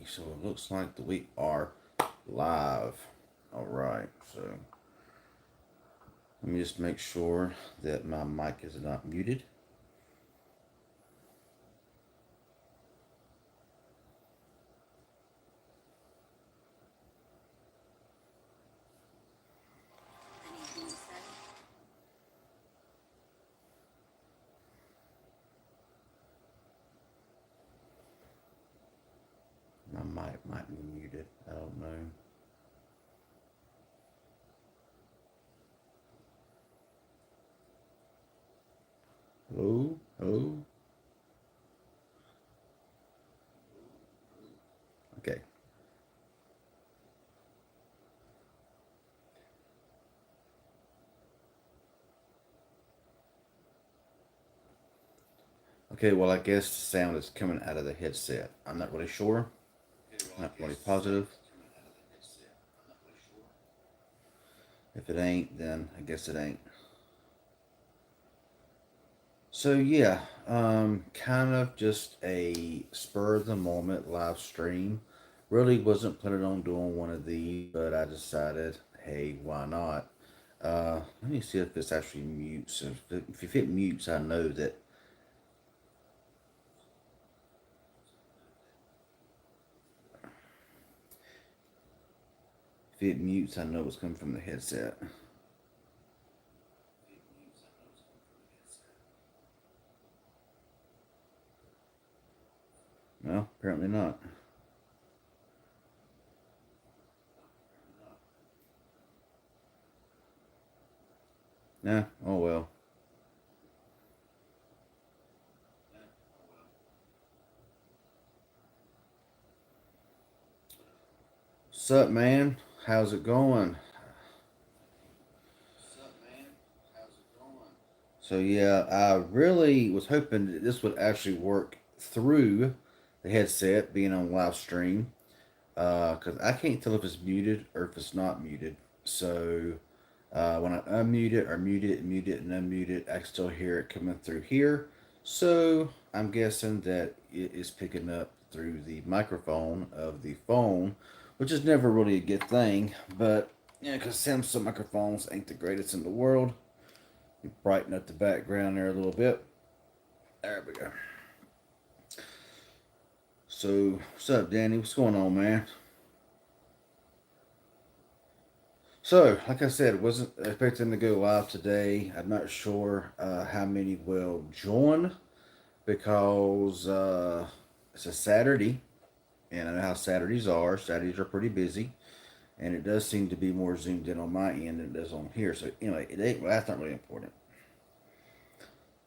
So it looks like that we are live. All right. So let me just make sure that my mic is not muted. My mic might be muted. I don't know. Hello? Hello? Okay. Okay, well, I guess the sound is coming out of the headset. I'm not really sure. Not really positive. If it ain't, then I guess it ain't. So yeah, kind of just a spur of the moment live stream. Really wasn't planning on doing one of these, but I decided, hey, why not? Let me see if this actually mutes. If it mutes, I know that. If it mutes, I know it's coming from the headset. No, apparently not. Nah, oh well. Sup, man? How's it going? So yeah, I really was hoping that this would actually work through the headset being on live stream, because I can't tell if it's muted or if it's not muted. So when I unmute it or mute it, and unmute it, I can still hear it coming through here. So I'm guessing that it is picking up through the microphone of the phone, which is never really a good thing. But yeah, because Samsung microphones ain't the greatest in the world. You brighten up the background there a little bit. There we go. So, what's up, Danny? What's going on, man? So, like I said, wasn't expecting to go live today. I'm not sure how many will join because it's a Saturday, and I know how Saturdays are. Saturdays are pretty busy, and it does seem to be more zoomed in on my end than it does on here. So, anyway, it ain't, well, that's not really important.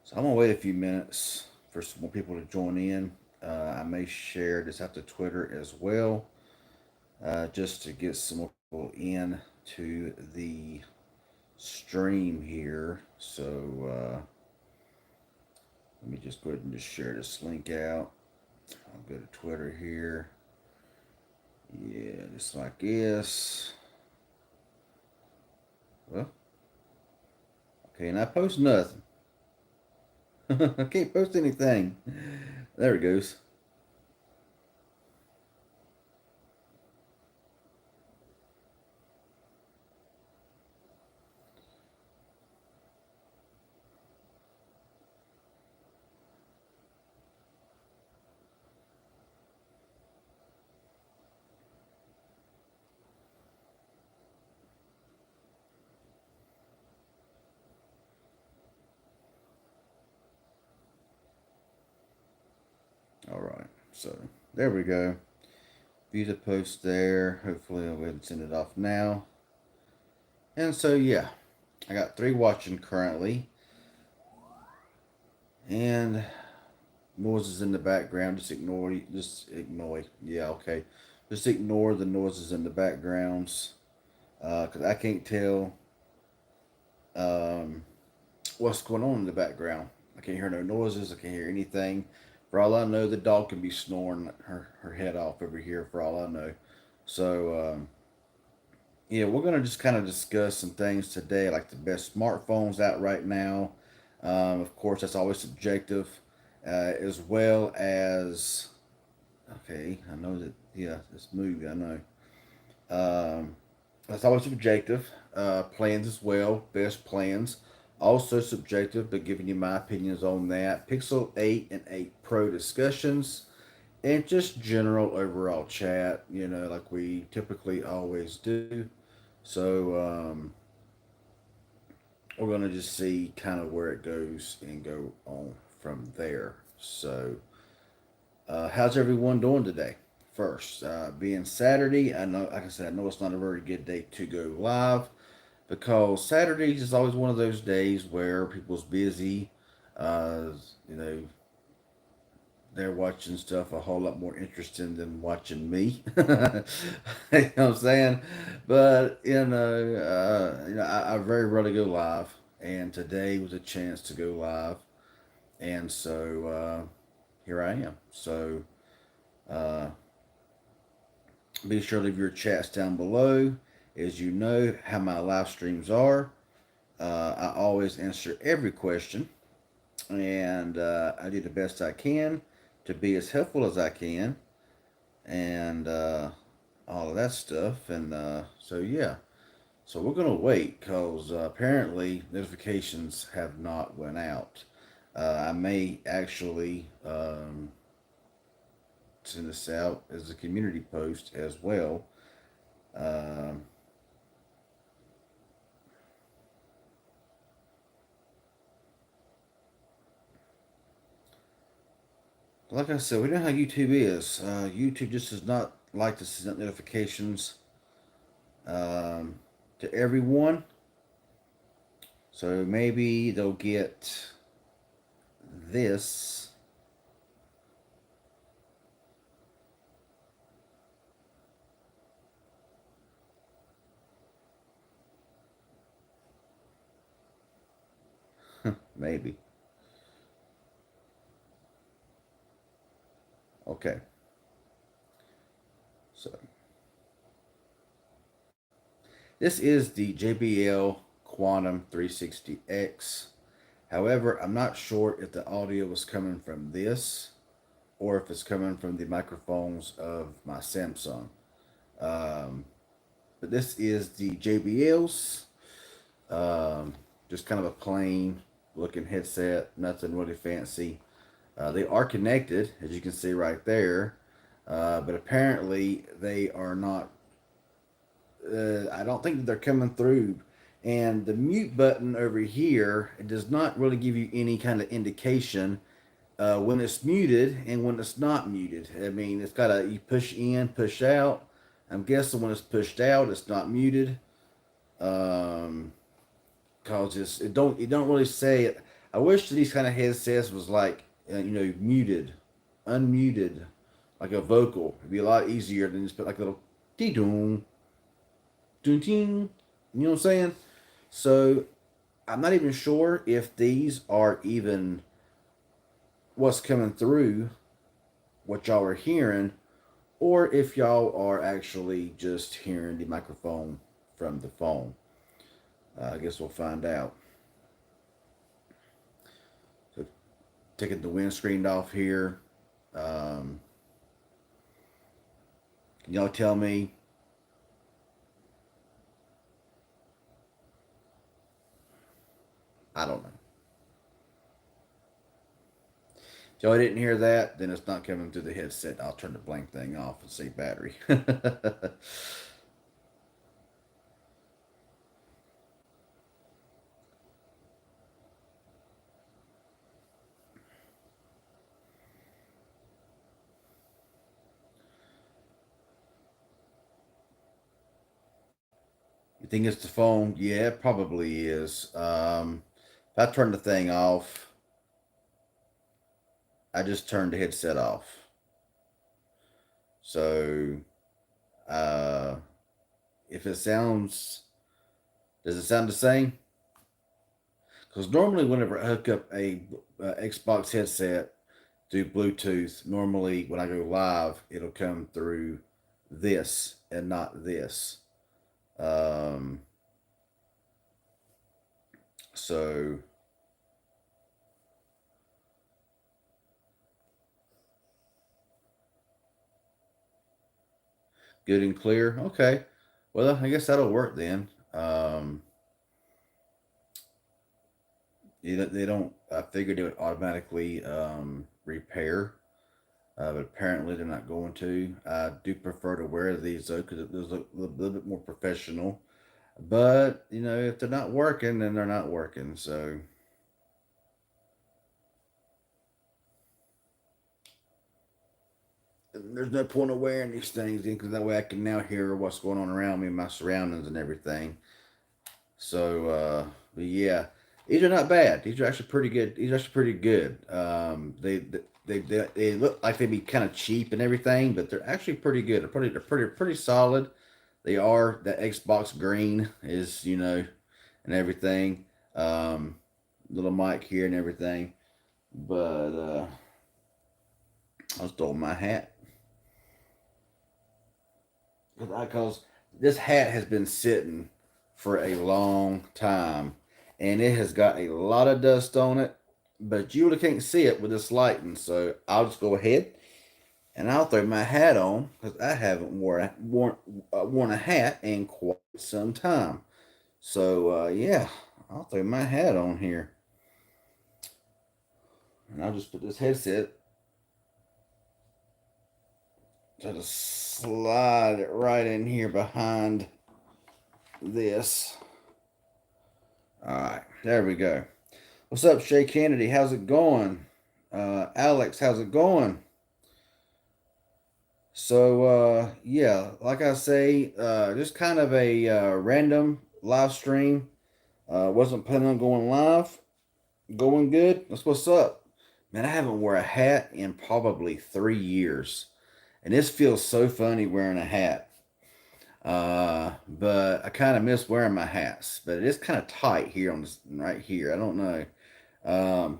So, I'm gonna wait a few minutes for some more people to join in. I may share this out to Twitter as well, just to get some more people in to the stream here. So let me just go ahead and just share this link out. I'll go to Twitter here. Yeah, just like this. Well, okay, and I post nothing. I can't post anything. There it goes. All right, so there we go. View the post there. Hopefully, I'll go ahead and send it off now. And so, yeah, I got 3 watching currently. And noises in the background, just ignore, yeah, okay. Just ignore the noises in the backgrounds. Because I can't tell um, what's going on in the background. I can't hear no noises. I can't hear anything. For all I know, the dog can be snoring her head off over here. For all I know, so yeah, we're gonna just kind of discuss some things today, like the best smartphones out right now. Of course, that's always subjective, as well as Okay, I know that. Yeah, this movie, I know. Um, that's always subjective. Plans as well, best plans. Also subjective, but giving you my opinions on that. Pixel 8 and 8 Pro discussions, and just general overall chat, like we typically always do. So, we're going to just see kind of where it goes and go on from there. So, how's everyone doing today? First, being Saturday, I know, like I said, I know it's not a very good day to go live because Saturdays is always one of those days where people's busy. Uh, you know, they're watching stuff a whole lot more interesting than watching me. You know what I'm saying? But I very rarely go live, and today was a chance to go live, and so here I am. So uh, be sure to leave your chats down below. As you know how my live streams are, I always answer every question, and I do the best I can to be as helpful as I can, and all of that stuff. And so yeah, so we're gonna wait because apparently notifications have not went out. I may actually send this out as a community post as well. Um, like I said, we know how YouTube is. YouTube just does not like to send notifications um, to everyone. So maybe they'll get this. Maybe. Okay. So this is the JBL Quantum 360X. However, I'm not sure if the audio is coming from this or if it's coming from the microphones of my Samsung. Um, but this is the JBL's. Um, just kind of a plain looking headset, nothing really fancy. They are connected, as you can see right there, but apparently they are not. I don't think that they're coming through. And the mute button over here, it does not really give you any kind of indication when it's muted and when it's not muted. I mean, it's got a you push in, push out. I'm guessing when it's pushed out, it's not muted. Um, Cause it don't really say it. I wish these kind of headsets was like muted, unmuted, like a vocal. It'd be a lot easier than just put like a little dee doom, doom ting. You know what I'm saying? So I'm not even sure if these are even what's coming through, what y'all are hearing, or if y'all are actually just hearing the microphone from the phone. I guess we'll find out. So taking the windscreen off here. Um, can y'all tell me? I don't know. If y'all didn't hear that, then it's not coming through the headset. I'll turn the blank thing off and say battery. You think it's the phone? Yeah, it probably is. If I turn the thing off, I just turned the headset off. So, uh, if it sounds, does it sound the same? Because normally, whenever I hook up a Xbox headset through Bluetooth, normally when I go live, it'll come through this and not this. Um, so Good and clear. Okay. Well, I guess that'll work then. They don't. I figured they would automatically repair, but apparently they're not going to. I do prefer to wear these though because it looks a little bit more professional. But if they're not working, then they're not working. So there's no point of wearing these things because that way I can now hear what's going on around me, my surroundings, and everything. So, but yeah, these are not bad. These are actually pretty good. These are actually pretty good. They look like they'd be kind of cheap and everything, but they're actually pretty good. They're pretty solid. They are. That Xbox green is and everything. Um, Little mic here and everything. But I stole my hat because this hat has been sitting for a long time, and it has got a lot of dust on it. But you really can't see it with this lighting, so I'll just go ahead and I'll throw my hat on because I haven't worn a hat in quite some time. So yeah, I'll throw my hat on here, and I'll just put this headset. So just slide it right in here behind this. All right, there we go. What's up, Shay Kennedy? How's it going? Alex, how's it going? So, yeah, like I say, just kind of a random live stream. Wasn't planning on going live. Going good. That's what's up. Man, I haven't worn a hat in probably 3 years. And this feels so funny wearing a hat. But I kind of miss wearing my hats. But it is kind of tight here on this right here. I don't know. Um,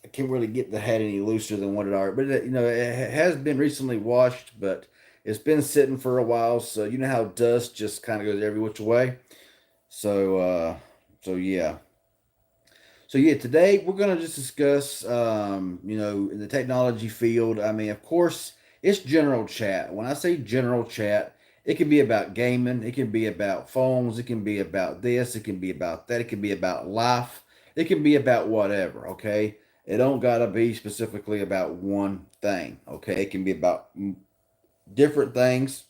I can't really get the hat any looser than what it are. But it has been recently washed, but it's been sitting for a while. So you know how dust just kind of goes every which way. So yeah. So yeah, today we're gonna just discuss, in the technology field. I mean, of course, it's general chat. When I say general chat, it can be about gaming, it can be about phones, it can be about this, it can be about that, it can be about life, it can be about whatever. Okay, it don't gotta be specifically about one thing. Okay, it can be about different things.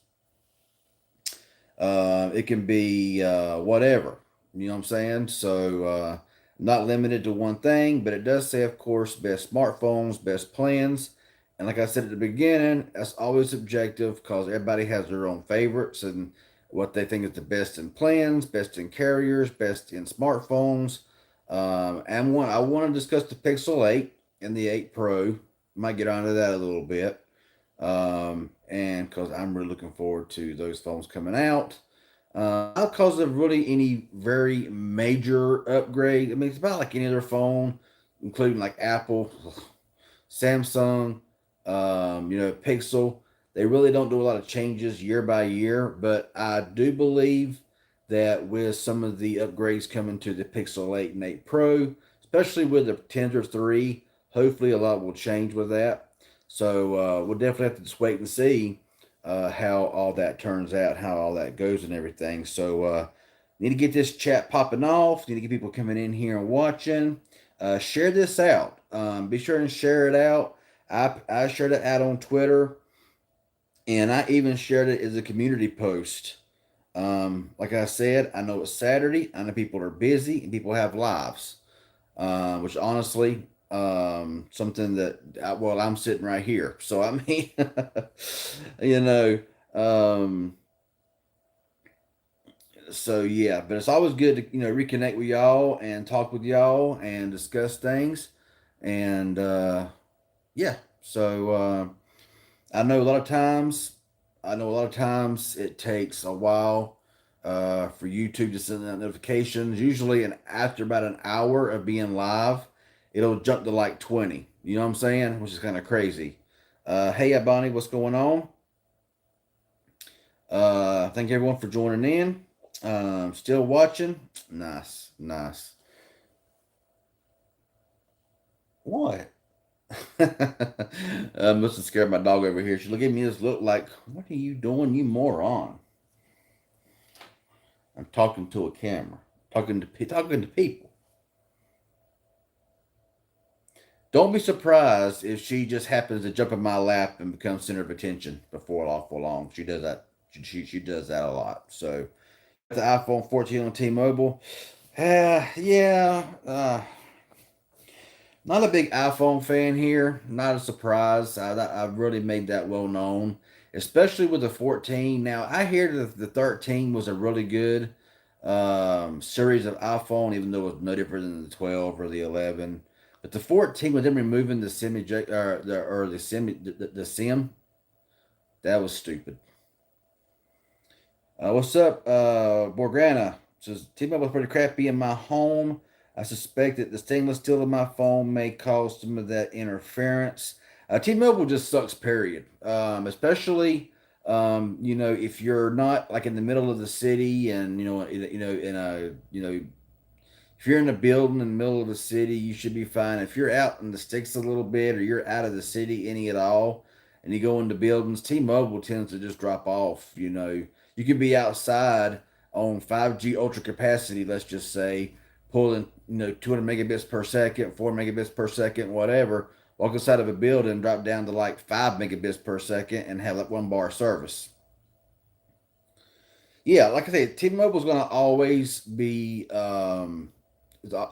It can be whatever. You know what I'm saying? So, not limited to one thing, but it does say, of course, best smartphones, best plans. And like I said at the beginning, that's always subjective because everybody has their own favorites and what they think is the best in plans, best in carriers, best in smartphones. And I want to discuss the Pixel 8 and the 8 Pro. Might get onto that a little bit. And because I'm really looking forward to those phones coming out. Not because of really any very major upgrade. I mean, it's about like any other phone, including like Apple, Samsung, Pixel. They really don't do a lot of changes year by year, but I do believe that with some of the upgrades coming to the Pixel 8 and 8 Pro, especially with the Tensor 3, hopefully a lot will change with that. So we'll definitely have to just wait and see how all that turns out, how all that goes, and everything. So need to get this chat popping off. Need to get people coming in here and watching. Share this out. Be sure and share it out. I shared it out on Twitter, and I even shared it as a community post. Like I said, I know it's Saturday. I know people are busy and people have lives, which honestly, something that well, I'm sitting right here, so I mean, you know, um, so yeah. But it's always good to reconnect with y'all and talk with y'all and discuss things, and yeah. So I know a lot of times it takes a while for YouTube to send out notifications. Usually, after about an hour of being live, it'll jump to like 20. You know what I'm saying? Which is kind of crazy. Hey, Bonnie, what's going on? Thank everyone for joining in. Still watching. Nice, nice. What? Must have scared my dog over here. She looked at me this look like, what are you doing, you moron? I'm talking to a camera, talking to people. Don't be surprised if she just happens to jump in my lap and become center of attention before awful long. She does that. She does that a lot. So the iPhone 14 on T-Mobile. Yeah. Not a big iPhone fan here. Not a surprise. I really made that well known, especially with the 14. Now I hear that the 13 was a really good series of iPhone, even though it was no different than the 12 or the 11. But the 14, with them removing the SIM eject or the SIM the SIM, that was stupid. What's up, Borgana? Says T-Mobile was pretty crappy in my home. I suspect that the stainless steel of my phone may cause some of that interference. T-Mobile just sucks, period. Especially, if you're not like in the middle of the city, and in a if you're in a building in the middle of the city, you should be fine. If you're out in the sticks a little bit, or you're out of the city any at all, and you go into buildings, T-Mobile tends to just drop off. You could be outside on 5G ultra capacity, let's just say, pulling 200 megabits per second, 4 megabits per second, whatever. Walk inside of a building, drop down to like 5 megabits per second, and have like 1 bar service. Yeah, like I said, T-Mobile's going to always be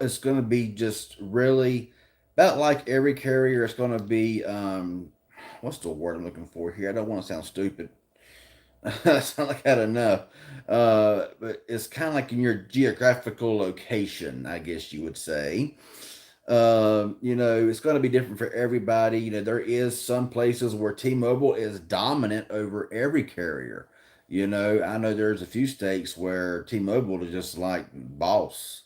it's going to be just really about like every carrier. It's going to be what's the word I'm looking for here? I don't want to sound stupid. I sound like I don't know. But it's kind of like in your geographical location, I guess you would say. It's going to be different for everybody. There is some places where T-Mobile is dominant over every carrier. I know there's a few states where T-Mobile is just like boss.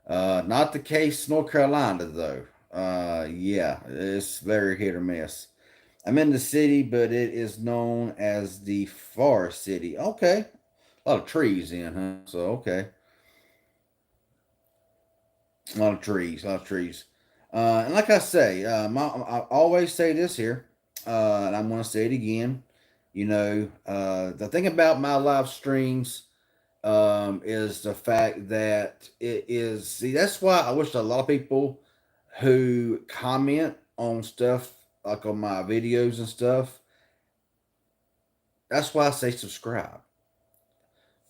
Not the case North Carolina though. Yeah, it's very hit or miss. I'm in the city, but it is known as the Forest City. Okay, a lot of trees in, huh? So okay, a lot of trees, a lot of trees. And like I say, I always say this here, and I'm going to say it again. The thing about my live streams is the fact that it is. See, that's why I wish a lot of people who comment on stuff like on my videos and stuff. That's why I say subscribe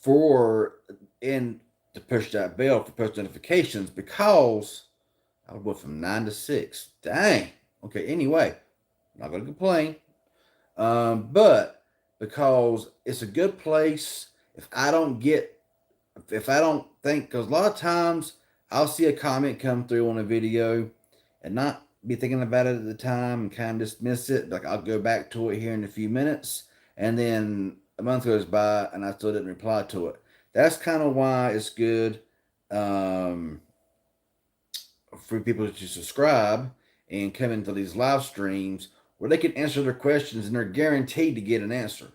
for and to push that bell for post notifications, because I went from 9 to 6. Dang. Okay. Anyway, I'm not gonna complain. But because it's a good place. If I don't get if I don't think, because a lot of times I'll see a comment come through on a video and not be thinking about it at the time and kind of dismiss it. Like I'll go back to it here in a few minutes, and then a month goes by and I still didn't reply to it. That's kind of why it's good um, for people to subscribe and come into these live streams where they can answer their questions and they're guaranteed to get an answer.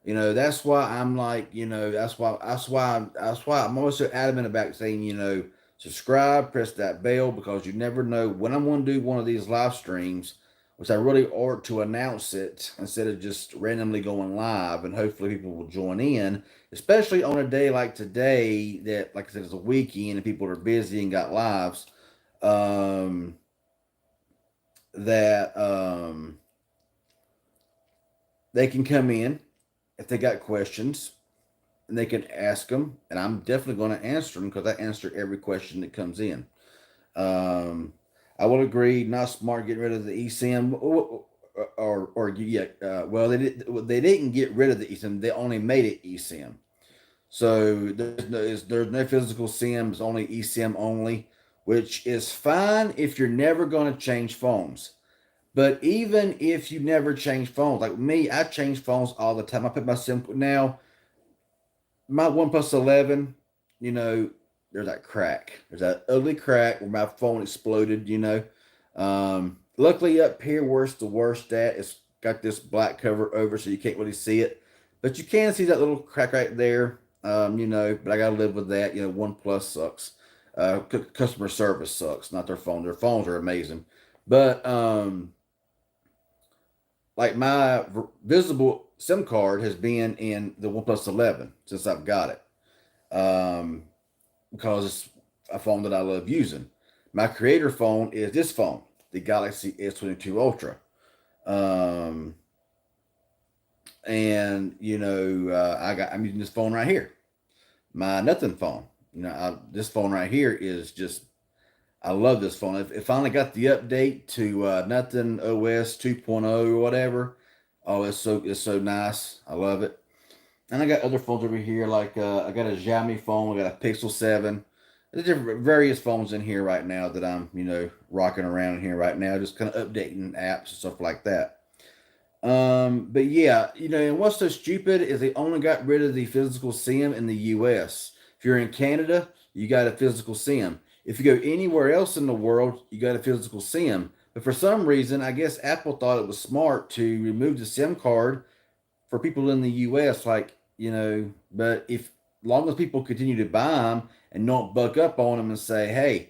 That's why I'm like, that's why I'm always so adamant about saying, subscribe, press that bell, because you never know when I'm going to do one of these live streams, which I really ought to announce it instead of just randomly going live, and hopefully people will join in, especially on a day like today that, like I said, is a weekend and people are busy and got lives. Um, that they can come in if they got questions and they can ask them, and I'm definitely going to answer them because I answer every question that comes in. Um, I will agree, not smart getting rid of the eSIM, or yeah, well they didn't get rid of the eSIM, they only made it eSIM. So there's no physical SIM, only eSIM only, which is fine if you're never going to change phones. But even if you never change phones, like me, I change phones all the time. I put my SIM now. My OnePlus 11, you know, there's that crack. There's that ugly crack where my phone exploded. Luckily up here, where it's the worst at, it's got this black cover over, so you can't really see it, but you can see that little crack right there. But I gotta live with that. OnePlus sucks. Customer service sucks. Not their phone. Their phones are amazing, But like my visible SIM card has been in the OnePlus 11 since I've got it, because it's a phone that I love using. My creator phone is this phone, the Galaxy S22 Ultra. Um, and I'm using this phone right here, my nothing phone. This phone right here is just, I love this phone. It finally got the update to nothing OS 2.0 or whatever. Oh, it's so nice. I love it. And I got other phones over here, like I got a Xiaomi phone. I got a Pixel 7. There's different various phones in here right now that I'm rocking around in here right now, just kind of updating apps and stuff like that. But yeah, and what's so stupid is they only got rid of the physical SIM in the US. If you're in Canada, you got a physical SIM. If you go anywhere else in the world, you got a physical SIM. But for some reason, I guess Apple thought it was smart to remove the SIM card for people in the US. But if long as people continue to buy them and don't buck up on them and say, hey,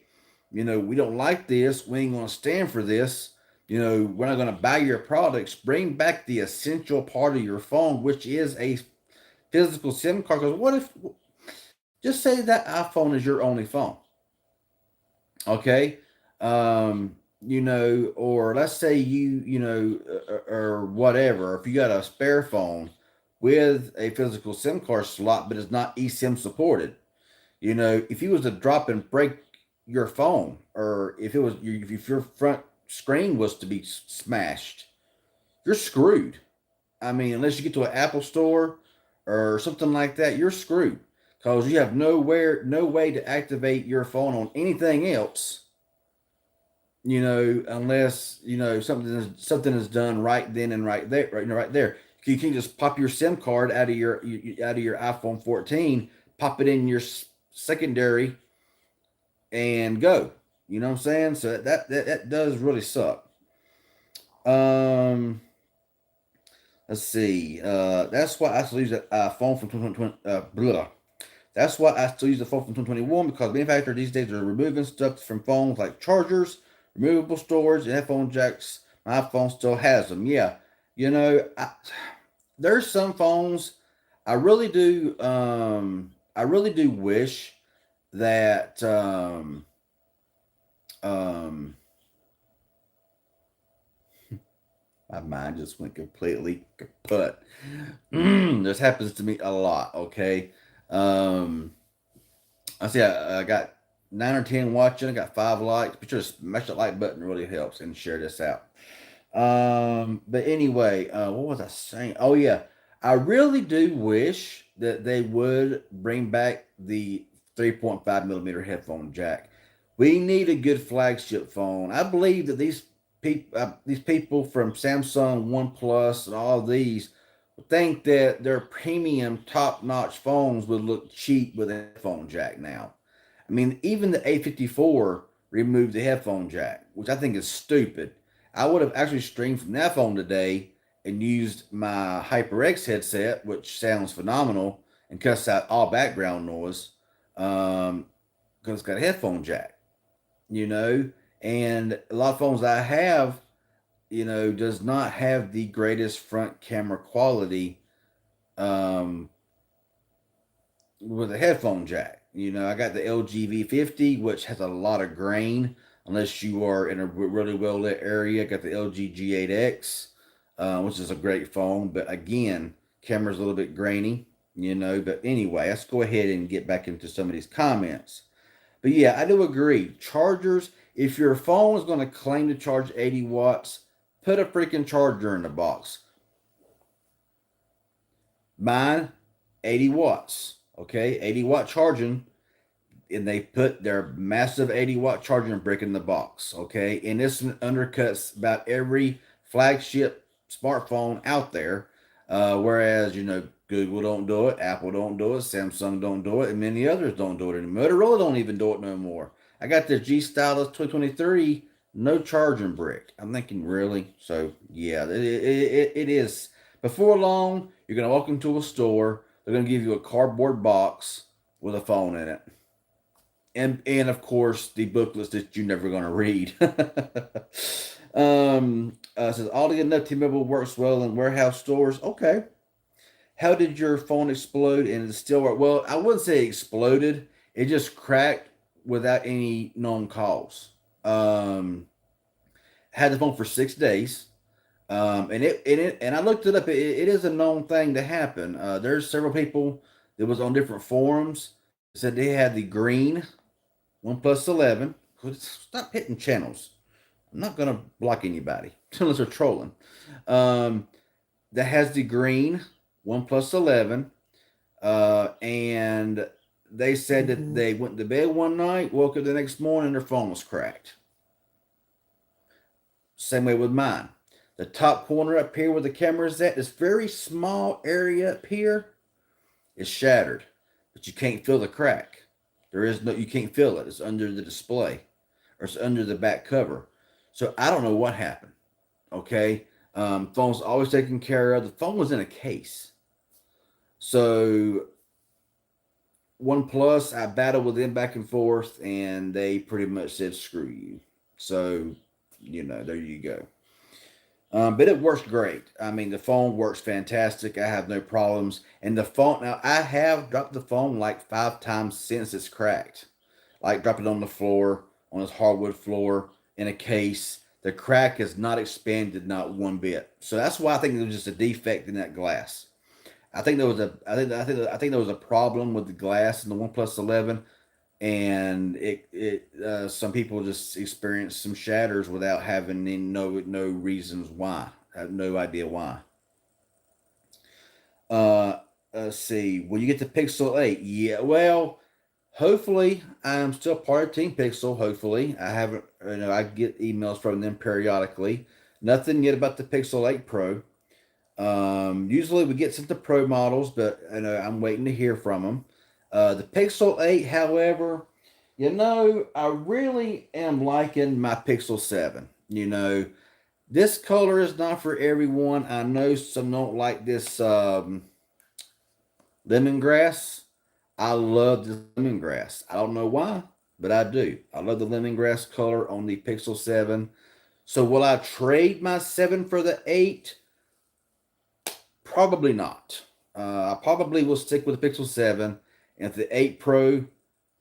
we don't like this, we ain't going to stand for this, we're not going to buy your products, bring back the essential part of your phone, which is a physical SIM card. Because what if, just say that iPhone is your only phone, okay? Or let's say or whatever, if you got a spare phone with a physical SIM card slot, but it's not eSIM supported. If you was to drop and break your phone, or if your front screen was to be smashed, you're screwed. I mean, unless you get to an Apple store or something like that, you're screwed because you have no way to activate your phone on anything else. Unless something is done right then and right there, right there. You can just pop your SIM card out of your iPhone 14, pop it in your secondary, and go. You know what I'm saying? So that does really suck. Um, let's see. That's why I still use a phone from 2020. Blah. That's why I still use the phone from 2021, because manufacturers these days are removing stuff from phones like chargers, removable storage, and headphone jacks. My phone still has them. Yeah, there's some phones I really do. I really do wish that um, my mind just went completely kaput. This happens to me a lot. Okay. Um, I see. I got 9 or 10 watching. I got 5 likes. Be sure to smash that like button. Really helps, and share this out. But anyway, what was I saying? Oh yeah, I really do wish that they would bring back the 3.5 millimeter headphone jack. We need a good flagship phone. I believe that these people from Samsung, OnePlus, and all these think that their premium top-notch phones would look cheap with a headphone jack now. I mean, even the A54 removed the headphone jack, which I think is stupid. I would have actually streamed from that phone today and used my HyperX headset, which sounds phenomenal and cuts out all background noise, because it's got a headphone jack, you know. And a lot of phones I have, does not have the greatest front camera quality, um, with a headphone jack. I got the LG V50, which has a lot of grain unless you are in a really well lit area. I got the LG G8X, which is a great phone, but again, camera's a little bit grainy. But anyway, let's go ahead and get back into some of these comments. But yeah, I do agree. Chargers, if your phone is going to claim to charge 80 watts, put a freaking charger in the box. Mine, 80 watts. Okay, 80-watt charging, and they put their massive 80-watt charging brick in the box. Okay, and this undercuts about every flagship smartphone out there. Whereas Google don't do it, Apple don't do it, Samsung don't do it, and many others don't do it. And Motorola don't even do it no more. I got the G Stylus 2023, no charging brick. I'm thinking, really? So yeah, it is. Before long, you're gonna walk into a store. They're gonna give you a cardboard box with a phone in it, and of course the booklets that you're never going to read. Says Aldi enough T-Mobile works well in warehouse stores. Okay. How did your phone explode and it still work? Well, I wouldn't say it exploded. It just cracked without any known cause. Um, had the phone for 6 days. And I looked it up. It is a known thing to happen. There's several people that was on different forums said they had the green OnePlus 11. Stop hitting channels. I'm not gonna block anybody unless they're trolling. Um, that has the green OnePlus 11, and they said that they went to bed one night, woke up the next morning, their phone was cracked. Same way with mine. The top corner up here where the camera is at, this very small area up here, is shattered, but you can't feel the crack. You can't feel it. It's under the display, or it's under the back cover. So I don't know what happened. Okay, phone's always taken care of. The phone was in a case, so OnePlus, I battled with them back and forth, and they pretty much said screw you. So there you go. But it works great. I mean, the phone works fantastic. I have no problems. And the phone, now I have dropped the phone like 5 times since it's cracked. Like drop it on the floor, on this hardwood floor, in a case. The crack has not expanded, not one bit. So that's why I think there was just a defect in that glass. I think there was a problem with the glass in the OnePlus 11, and some people just experience some shatters without having no reasons why. I have no idea why. Let's see. When you get the Pixel 8, yeah, well, hopefully I'm still part of Team Pixel. Hopefully, I haven't. I get emails from them periodically. Nothing yet about the Pixel 8 Pro. Usually we get some of the Pro models, but I'm waiting to hear from them. The Pixel 8, however, I really am liking my Pixel 7. This color is not for everyone. I know some don't like this lemongrass. I love the lemongrass. I don't know why, but I do. I love the lemongrass color on the Pixel 7. So will I trade my 7 for the 8? Probably not. I probably will stick with the Pixel 7. And if the 8 Pro,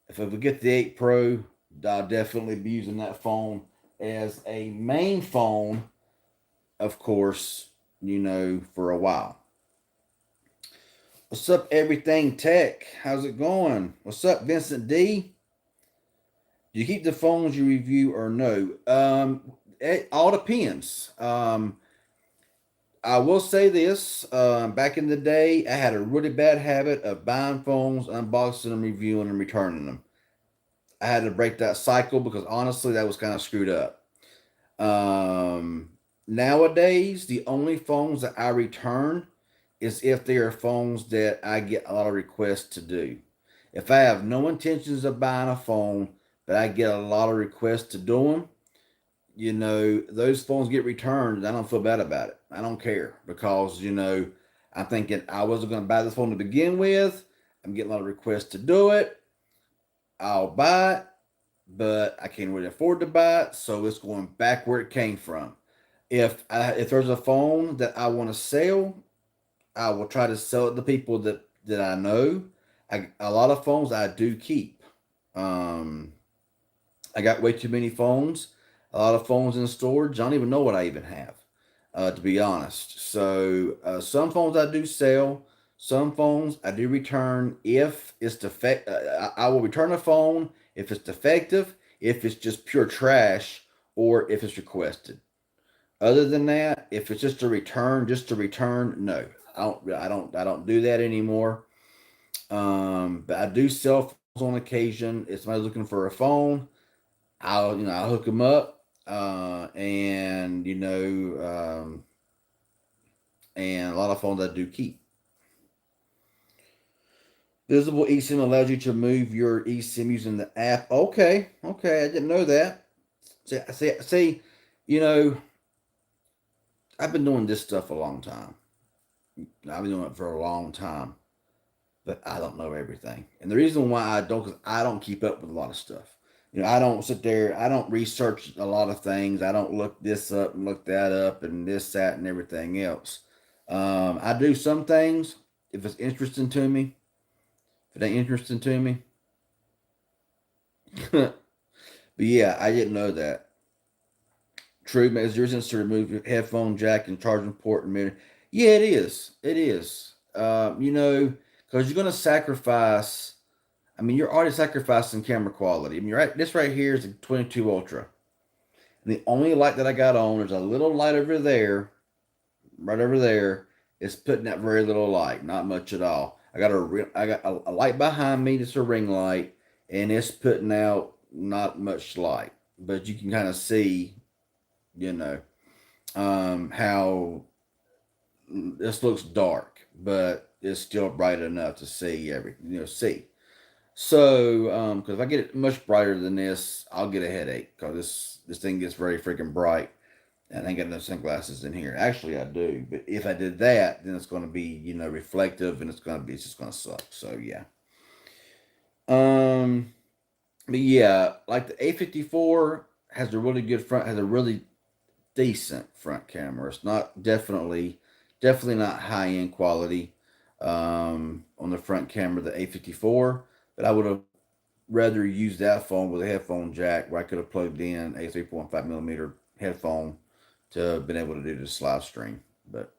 if I get the 8 Pro, I'll definitely be using that phone as a main phone, of course, for a while. What's up, Everything Tech? How's it going? What's up, Vincent D? Do you keep the phones you review or no? It all depends. I will say this: back in the day, I had a really bad habit of buying phones, unboxing them, reviewing them, returning them. I had to break that cycle because honestly, that was kind of screwed up. Nowadays, the only phones that I return is if they are phones that I get a lot of requests to do. If I have no intentions of buying a phone, but I get a lot of requests to do them, those phones get returned. I don't feel bad about it. I don't care because, I'm thinking I wasn't going to buy this phone to begin with. I'm getting a lot of requests to do it. I'll buy it, but I can't really afford to buy it. So it's going back where it came from. If there's a phone that I want to sell, I will try to sell it to people that I know. A lot of phones I do keep. I got way too many phones. A lot of phones in storage. I don't even know what I even have, to be honest. So some phones I do sell. Some phones I do return if it's defect. I will return a phone if it's defective, if it's just pure trash, or if it's requested. Other than that, if it's just a return, no, I don't do that anymore. But I do sell phones on occasion. If somebody's looking for a phone, I'll hook them up, and a lot of phones I do keep. Visible eSIM allows you to move your eSIM using the app. Okay, okay, I didn't know that. See, you know, I've been doing this stuff a long time. I've been doing it for a long time. but I don't know everything. And the reason why I don't, because I don't keep up with a lot of stuff. I don't sit there, I don't research a lot of things. I don't look this up and look that up and this, that, and everything else. I do some things if it's interesting to me. If it ain't interesting to me, but yeah, I didn't know that. True, man, is there sense to remove your headphone jack and charging port and mirror? Yeah, it is. It is. Because you're gonna sacrifice. I mean, you're already sacrificing camera quality. I mean, you're right. This right here is a 22 Ultra. And the only light that I got on is a little light over there, right over there. It's putting out very little light, not much at all. I got a light behind me. That's a ring light, and it's putting out not much light. But you can kind of see, you know, how this looks dark, but it's still bright enough to see everything. See. So, because if I get it much brighter than this, I'll get a headache because this thing gets very freaking bright, and I ain't got no sunglasses in here. Actually, I do, but if I did that, then it's going to be reflective, and it's just going to suck. So yeah. Um, but yeah, like the A54 has a really good front, has a really decent front camera. It's not definitely not high end quality on the front camera, the A54, but I would have rather used that phone with a headphone jack where I could have plugged in a 3.5 millimeter headphone to have been able to do this live stream. But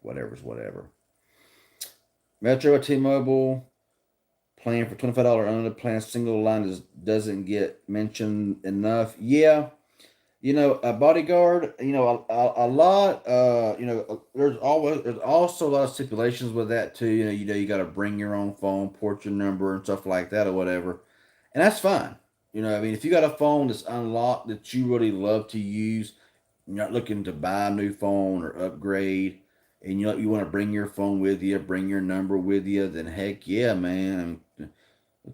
whatever's whatever. Metro at T-Mobile plan for $25 unlimited plan single line doesn't get mentioned enough. Yeah, a bodyguard, a lot, there's also a lot of stipulations with that too. You got to bring your own phone, port your number, and stuff like that or whatever, and that's fine. I mean, if you got a phone that's unlocked that you really love to use, you're not looking to buy a new phone or upgrade, and you want to bring your phone with you, bring your number with you, then heck yeah, man.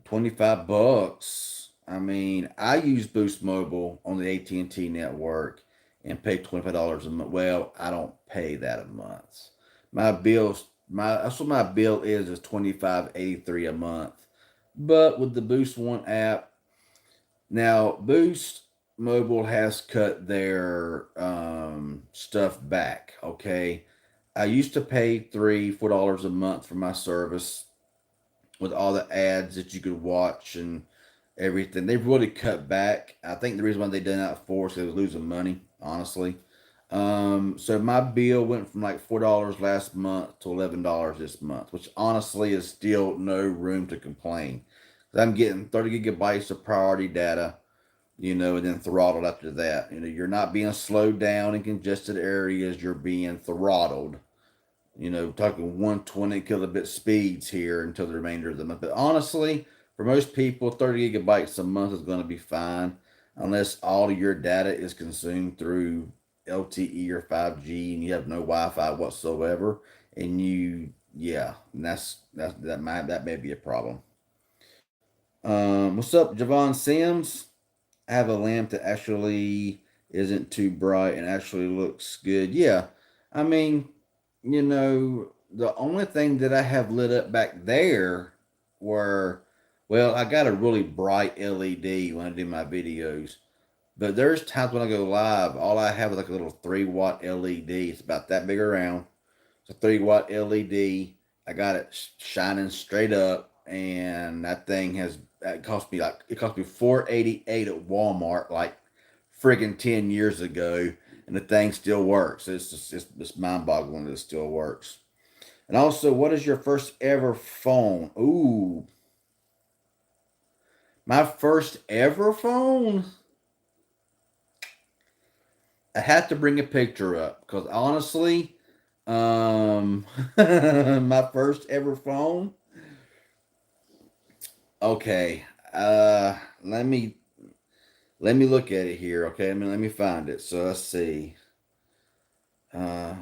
25 bucks. I mean, I use Boost Mobile on the AT&T network and pay $25 a month. Well, I don't pay that a month. That's what my bill is 25.83 a month. But with the Boost One app, now Boost Mobile has cut their stuff back. Okay, I used to pay $3-4 a month for my service with all the ads that you could watch and everything. They've really cut back. I think the reason why they done that for is they was losing money, honestly. So my bill went from like $4 last month to $11 this month, which honestly is still no room to complain. I'm getting 30 gigabytes of priority data, and then throttled after that. You're not being slowed down in congested areas, you're being throttled. Talking 120 kilobit speeds here until the remainder of the month. But honestly, for most people, 30 gigabytes a month is going to be fine unless all of your data is consumed through LTE or 5G and you have no Wi-Fi whatsoever. And yeah, and that may be a problem. What's up, Javon Sims? I have a lamp that actually isn't too bright and actually looks good. Yeah, I mean, the only thing that I have lit up back there were, well, I got a really bright LED when I do my videos. But there's times when I go live, all I have is like a little 3-watt LED. It's about that big around. It's a 3-watt LED. I got it shining straight up, and that thing it cost me $488 at Walmart like friggin' 10 years ago, and the thing still works. It's mind boggling that it still works. And also, what is your first ever phone? Ooh, my first ever phone. I had to bring a picture up because honestly, my first ever phone. Okay, let me look at it here. Okay, let me find it. So let's see. I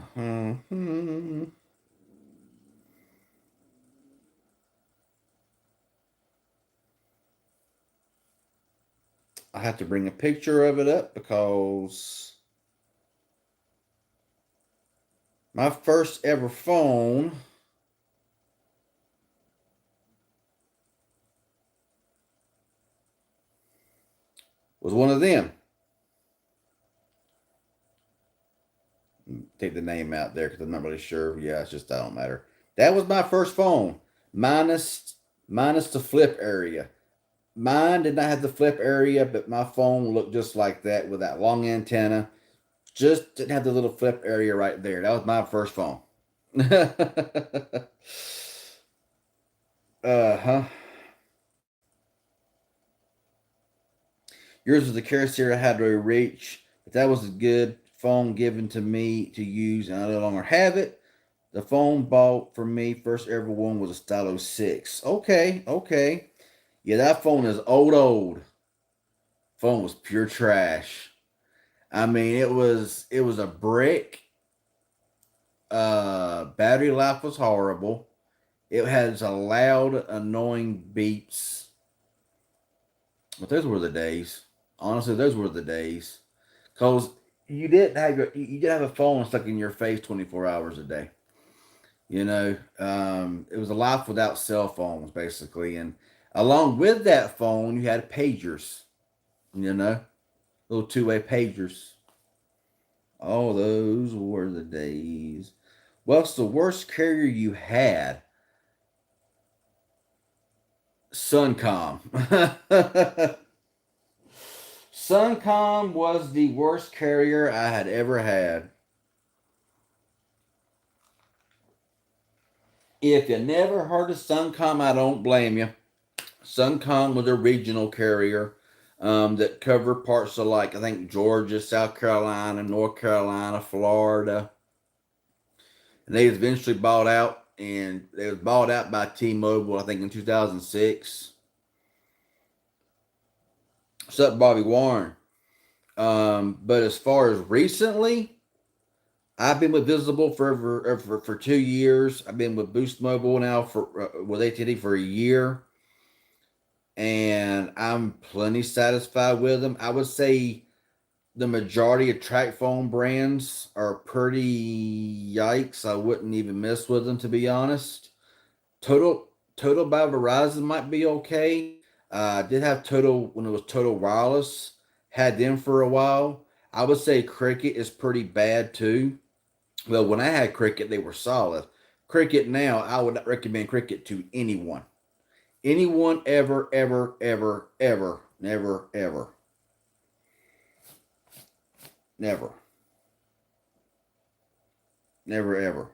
have to bring a picture of it up because my first ever phone was one of them. Take the name out there because I'm not really sure. Yeah, it's just that don't matter. That was my first phone, minus the flip area. Mine did not have the flip area, but my phone looked just like that with that long antenna. Just didn't have the little flip area right there. That was my first phone. Huh. Yours was the Carrier I had to reach, but that was a good phone given to me to use, and I no longer have it. The phone bought for me, first ever one, was a Stylo 6. Okay, okay. Yeah, that phone is old, old. Phone was pure trash. I mean, it was a brick. Battery life was horrible. It has a loud, annoying beeps. But those were the days. Honestly, those were the days. Cause you did have a phone stuck in your face 24 hours a day. It was a life without cell phones basically, and along with that phone, you had pagers. You know, little two-way pagers. Oh, those were the days. What's the worst carrier you had? Suncom. Suncom was the worst carrier I had ever had. If you never heard of Suncom, I don't blame you. Suncom was a regional carrier that covered parts of, like, I think Georgia, South Carolina, North Carolina, Florida. And they eventually bought out, and they was bought out by T-Mobile, I think in 2006. What's up, Bobby Warren? But as far as recently, I've been with Visible for 2 years. I've been with Boost Mobile now for with AT&T for a year, and I'm plenty satisfied with them. I would say the majority of track phone brands are pretty yikes. I wouldn't even mess with them, to be honest. Total Total by Verizon might be okay. I did have Total when it was Total Wireless. Had them for a while. I would say Cricket is pretty bad too. Well, when I had Cricket, they were solid. Cricket now, I would not recommend Cricket to anyone. Anyone ever, ever, ever, ever, never, ever, never, never, ever.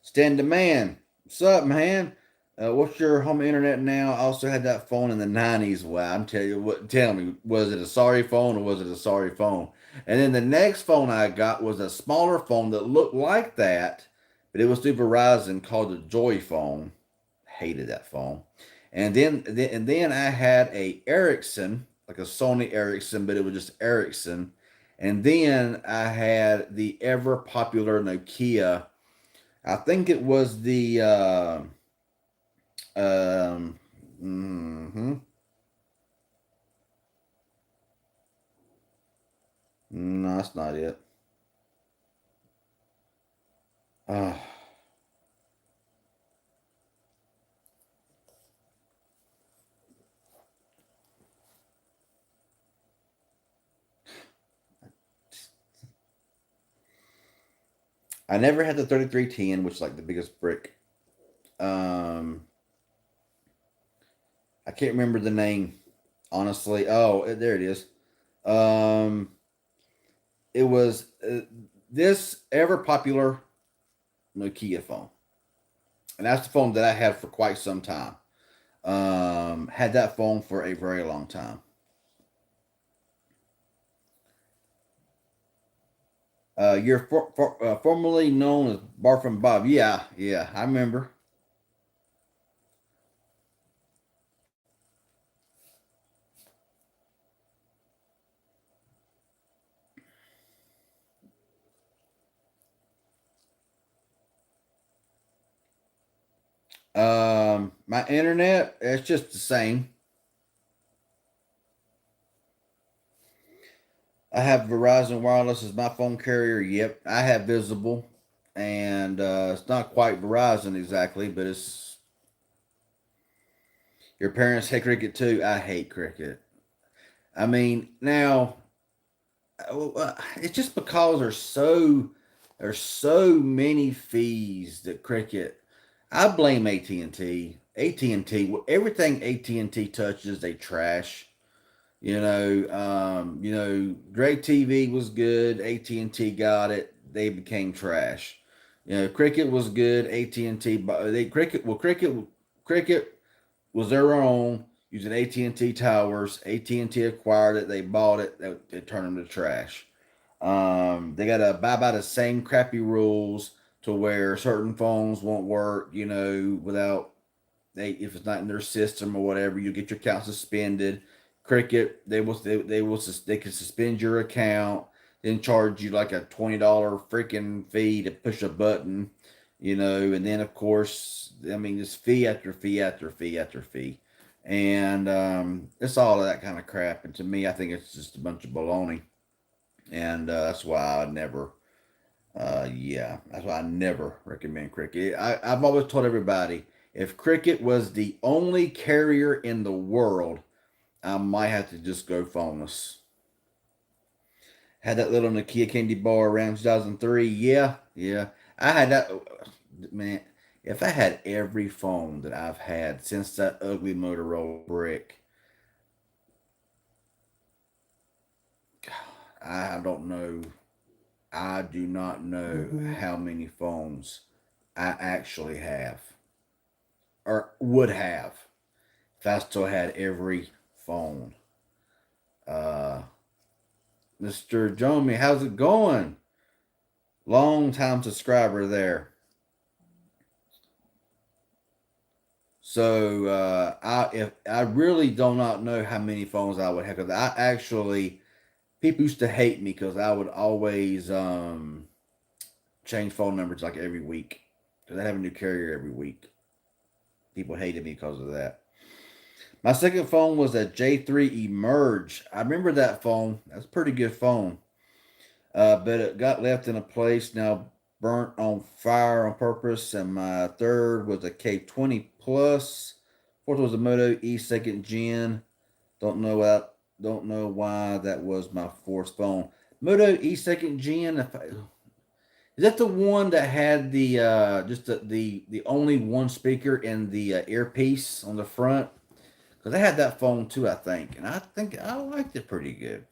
Stand Demand. What's up, man? What's your home internet now? I also had that phone in the 90s. Wow, I'm telling you what, tell me, was it a sorry phone or was it a sorry phone? And then the next phone I got was a smaller phone that looked like that, but it was through Verizon called the Joy phone. Hated that phone. And then I had a Ericsson, like a Sony Ericsson, but it was just Ericsson. And then I had the ever popular Nokia. I think it was the um mhm. No, that's not it. Uh, I never had the 3310, which is like the biggest brick. Um, I can't remember the name, honestly. Oh, there it is. Um, it was this ever popular Nokia phone, and that's the phone that I had for quite some time. Had that phone for a very long time. You're formerly known as Barfin Bob. Yeah, yeah, I remember. My internet, it's just the same. I have Verizon Wireless as my phone carrier. Yep, I have Visible, and it's not quite Verizon exactly, but it's your parents hate Cricket too. I hate Cricket. I mean, now it's just because there's so many fees that Cricket. I blame AT and T. AT&T, everything AT&T touches, they trash. Great TV was good. AT&T got it. They became trash. Cricket was good. AT&T, but they Cricket was their own using AT&T towers. AT&T acquired it. They bought it. They turned them to trash. They got to abide by the same crappy rules to where certain phones won't work. Without if it's not in their system or whatever, you get your account suspended. Cricket, they can suspend your account, then charge you like a $20 freaking fee to push a button, and then of course, I mean, just fee after fee after fee after fee, and it's all of that kind of crap. And to me, I think it's just a bunch of baloney, and that's why I never that's why I never recommend Cricket. I've always told everybody if Cricket was the only carrier in the world, I might have to just go phoneless. Had that little Nokia candy bar around 2003. Yeah, yeah. I had that. Man, if I had every phone that I've had since that ugly Motorola brick, I don't know. I do not know how many phones I actually have or would have if I still had every phone. Uh, Mr. Jomi, how's it going? Long time subscriber there. So I really do not know how many phones I would have, because I actually people used to hate me because I would always change phone numbers like every week because I have a new carrier every week. People hated me because of that. My second phone was a J3 Emerge. I remember that phone. That's a pretty good phone. But it got left in a place now burnt on fire on purpose. And my third was a K20 Plus. Fourth was a Moto E second gen. Don't know why that was my fourth phone. Moto E second gen. Is that the one that had the just the only one speaker in the earpiece on the front? Because I had that phone too, I think, and I think I liked it pretty good.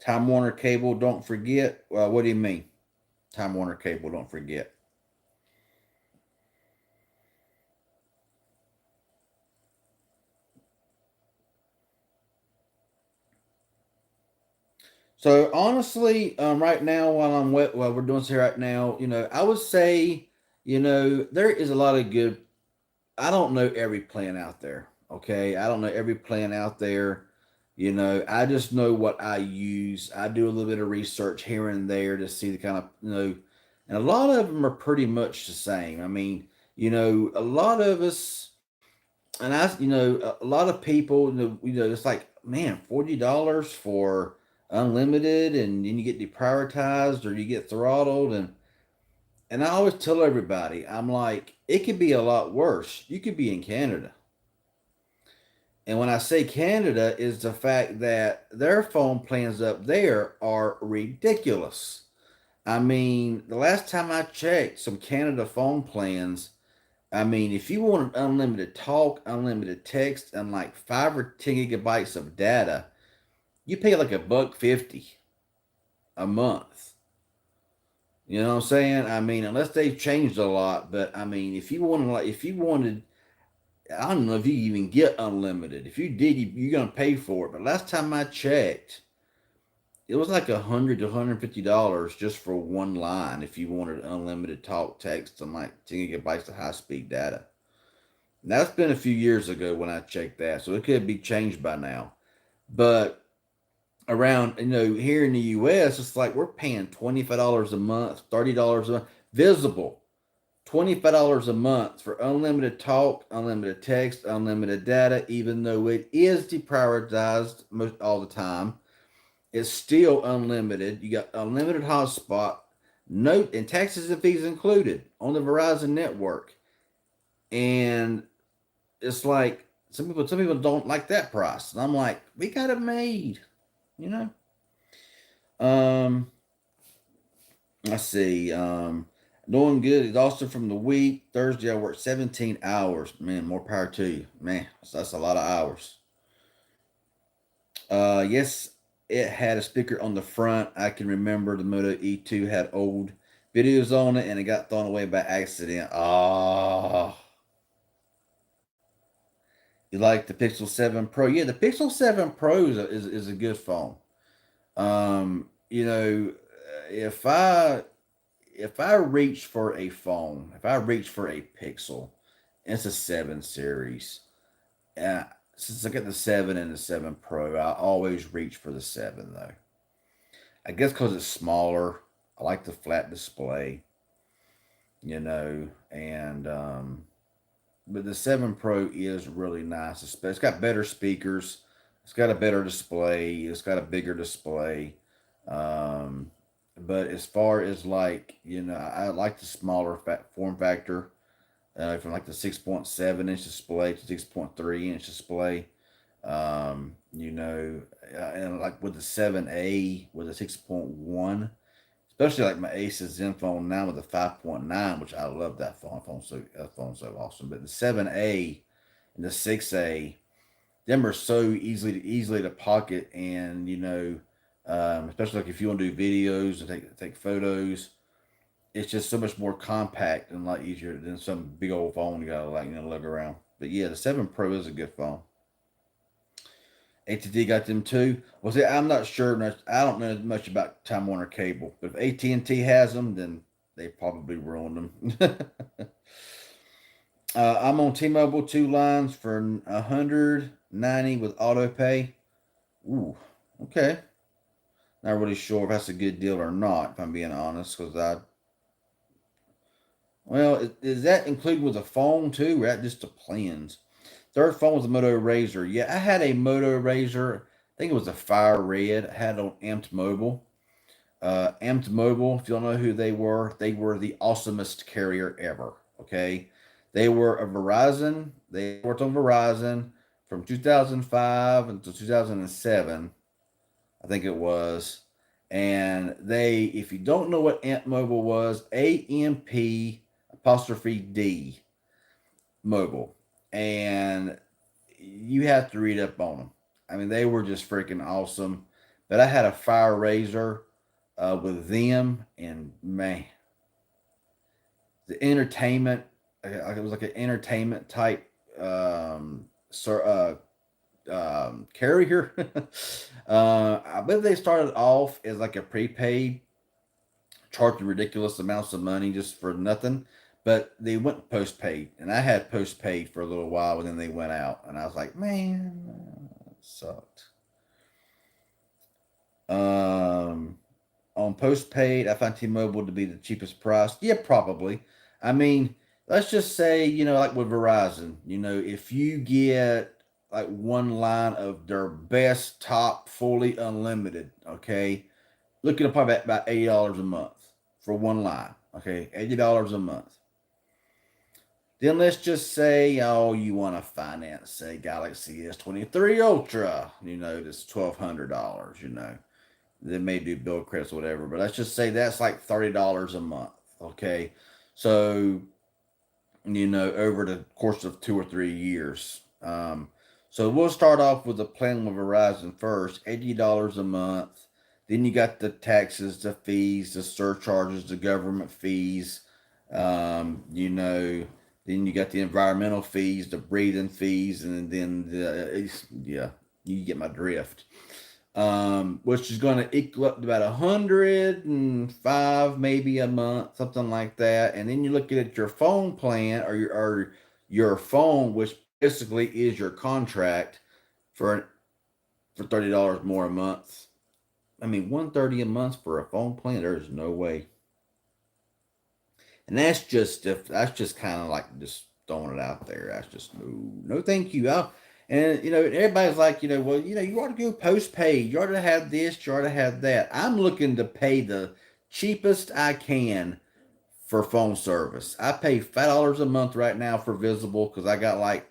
Time Warner Cable, don't forget. What do you mean? Time Warner Cable, don't forget. So honestly, right now while we're doing this here right now, I would say, there is a lot of good. I don't know every plan out there. Okay, I don't know every plan out there. I just know what I use. I do a little bit of research here and there to see the kind of and a lot of them are pretty much the same. I mean, a lot of us, and a lot of people, it's like, man, $40 for unlimited, and then you get deprioritized or you get throttled, and I always tell everybody, I'm like, it could be a lot worse. You could be in Canada. And when I say Canada, is the fact that their phone plans up there are ridiculous. I mean, the last time I checked some Canada phone plans, I mean, if you wanted unlimited talk, unlimited text, and like 5 or 10 gigabytes of data, you pay like $1.50 a month. You know what I'm saying? I mean, unless they've changed a lot, but I mean, if you wanted, I don't know if you even get unlimited. If you did, you're gonna pay for it. But last time I checked, it was like $100 to $150 just for one line if you wanted unlimited talk, text, and like 10 gigabytes of high speed data. And that's been a few years ago when I checked that, so it could be changed by now. But around here in the U.S., it's like we're paying $25 a month, $30 a month, visible. $25 a month for unlimited talk, unlimited text, unlimited data, even though it is deprioritized most all the time. It's still unlimited. You got unlimited hotspot, note and taxes and fees included on the Verizon network. And it's like Some people don't like that price, and I'm like, we got it made, you know. Um, let's see. Doing good. Exhausted from the week. Thursday, I worked 17 hours. Man, more power to you. Man, that's a lot of hours. Yes, it had a speaker on the front. I can remember the Moto E2 had old videos on it, and it got thrown away by accident. Ah, you like the Pixel 7 Pro? Yeah, the Pixel 7 Pro is a good phone. You know, if I reach for a phone, if I reach for a Pixel, it's a 7 series. Uh, since I get the 7 and the 7 Pro, I always reach for the 7 though. I guess because it's smaller. I like the flat display, and but the 7 Pro is really nice. It's got better speakers. It's got a better display. It's got a bigger display. Um, but as far as I like the smaller form factor. From like the 6.7 inch display to 6.3 inch display. And like with the 7A with a 6.1, especially like my Asus Zenfone 9 with the 5.9, which I love that phone's so awesome. But the 7A and the 6A, them are so easily to pocket, and especially like if you want to do videos and take photos, it's just so much more compact and a lot easier than some big old phone you gotta lug around. But yeah, the 7 Pro is a good phone. AT&T got them too. Well, see, I'm not sure. I don't know much about Time Warner Cable, but if AT&T has them, then they probably ruined them. I'm on T-Mobile, two lines for 190 with auto pay. Ooh, okay. Not really sure if that's a good deal or not, if I'm being honest, because is that included with a phone too, or that just the plans? Third phone was a Moto Razor. Yeah, I had a Moto Razor. I think it was a Fire Red. I had it on Amped Mobile. Amped Mobile, if you don't know who they were the awesomest carrier ever. Okay. They were a Verizon. They worked on Verizon from 2005 until 2007, I think it was. And if you don't know what Amp Mobile was, AMP apostrophe D Mobile. And you have to read up on them. I mean, they were just freaking awesome. But I had a Fire Razor with them, and man, the entertainment, it was like an entertainment type carrier. I believe they started off as like a prepaid, charging ridiculous amounts of money just for nothing. But they went postpaid, and I had postpaid for a little while, and then they went out, and I was like, man, that sucked. Um, on postpaid, I find T-Mobile to be the cheapest price. Yeah, probably. I mean, let's just say, like with Verizon, if you get like one line of their best top fully unlimited, okay, looking at probably about $80 a month for one line, okay, $80 a month. Then let's just say, oh, you want to finance, say, Galaxy S23 Ultra, that's $1,200, They may do bill credits or whatever, but let's just say that's like $30 a month, okay? So, over the course of 2 or 3 years. So we'll start off with a plan with Verizon first, $80 a month. Then you got the taxes, the fees, the surcharges, the government fees, then you got the environmental fees, the breathing fees, and then yeah, you get my drift. Which is going to equal up to about 105 maybe a month, something like that. And then you look at your phone plan or your phone, which basically is your contract for $30 more a month. I mean, 130 a month for a phone plan. There's no way. And that's just kind of like just throwing it out there. That's just no, thank you. And everybody's like, well, you ought to go postpaid. You ought to have this. You ought to have that. I'm looking to pay the cheapest I can for phone service. I pay $5 a month right now for Visible because I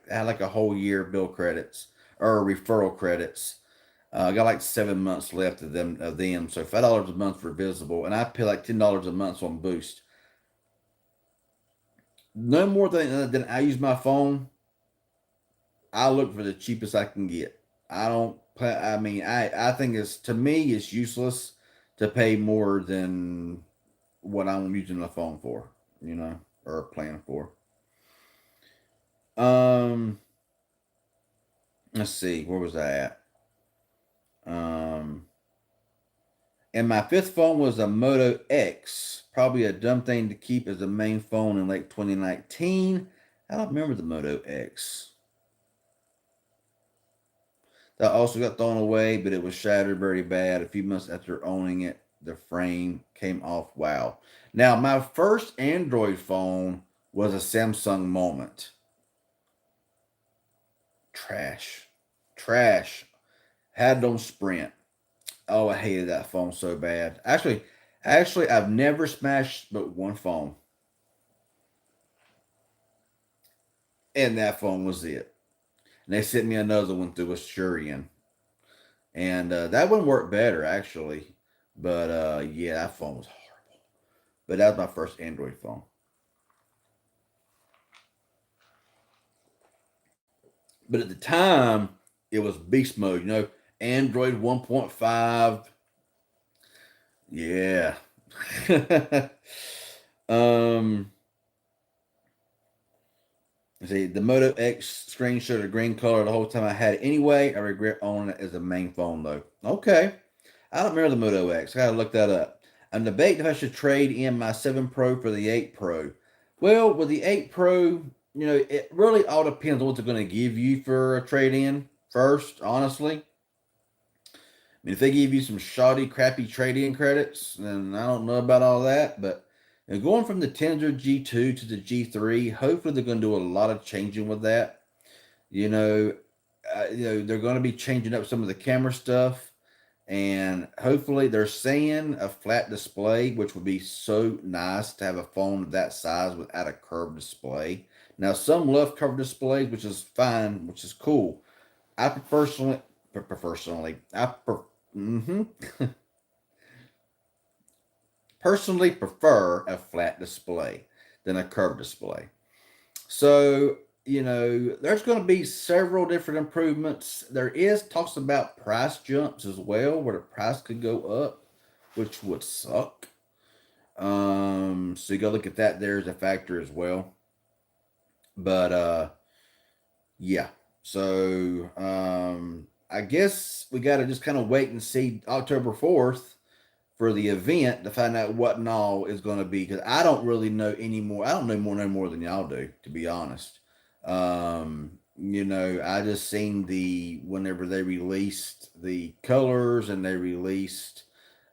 had like a whole year bill credits or referral credits. I got like 7 months left of them. So $5 a month for Visible, and I pay like $10 a month on Boost. No more than I use my phone. I look for the cheapest I can get. I don't pay. I mean, I think it's to me it's useless to pay more than what I'm using the phone for, or plan for. Um, let's see, where was I at? Um, and my fifth phone was a Moto X. Probably a dumb thing to keep as the main phone in late 2019. I don't remember the Moto X. That also got thrown away, but it was shattered very bad. A few months after owning it, the frame came off. Wow. Now, my first Android phone was a Samsung Moment. Trash. Trash. Had it on Sprint. Oh, I hated that phone so bad. Actually, I've never smashed but one phone, and that phone was it. And they sent me another one through Asurion, and that one worked better actually. But yeah, that phone was horrible. But that was my first Android phone. But at the time, it was beast mode. Android 1.5. Yeah. um. See, the Moto X screen showed a green color the whole time I had it anyway. I regret owning it as a main phone though. Okay. I don't remember the Moto X. I gotta look that up. I'm debating if I should trade in my 7 Pro for the 8 Pro. Well, with the 8 Pro, it really all depends on what they're going to give you for a trade in first, honestly. I mean, if they give you some shoddy, crappy trade in credits, then I don't know about all that. But going from the Tensor G2 to the G3, hopefully they're going to do a lot of changing with that. You know, they're going to be changing up some of the camera stuff, and hopefully they're saying a flat display, which would be so nice to have a phone of that size without a curved display. Now, some love curved displays, which is fine, which is cool. I personally, hmm personally prefer a flat display than a curved display. So, there's going to be several different improvements. There is talks about price jumps as well, where the price could go up, which would suck. So you got to look at that there as a factor as well. But yeah. So I guess we got to just kind of wait and see October 4th for the event to find out what and all is going to be, because I don't really know anymore. I don't know no more than y'all do, to be honest. I just seen whenever they released the colors and they released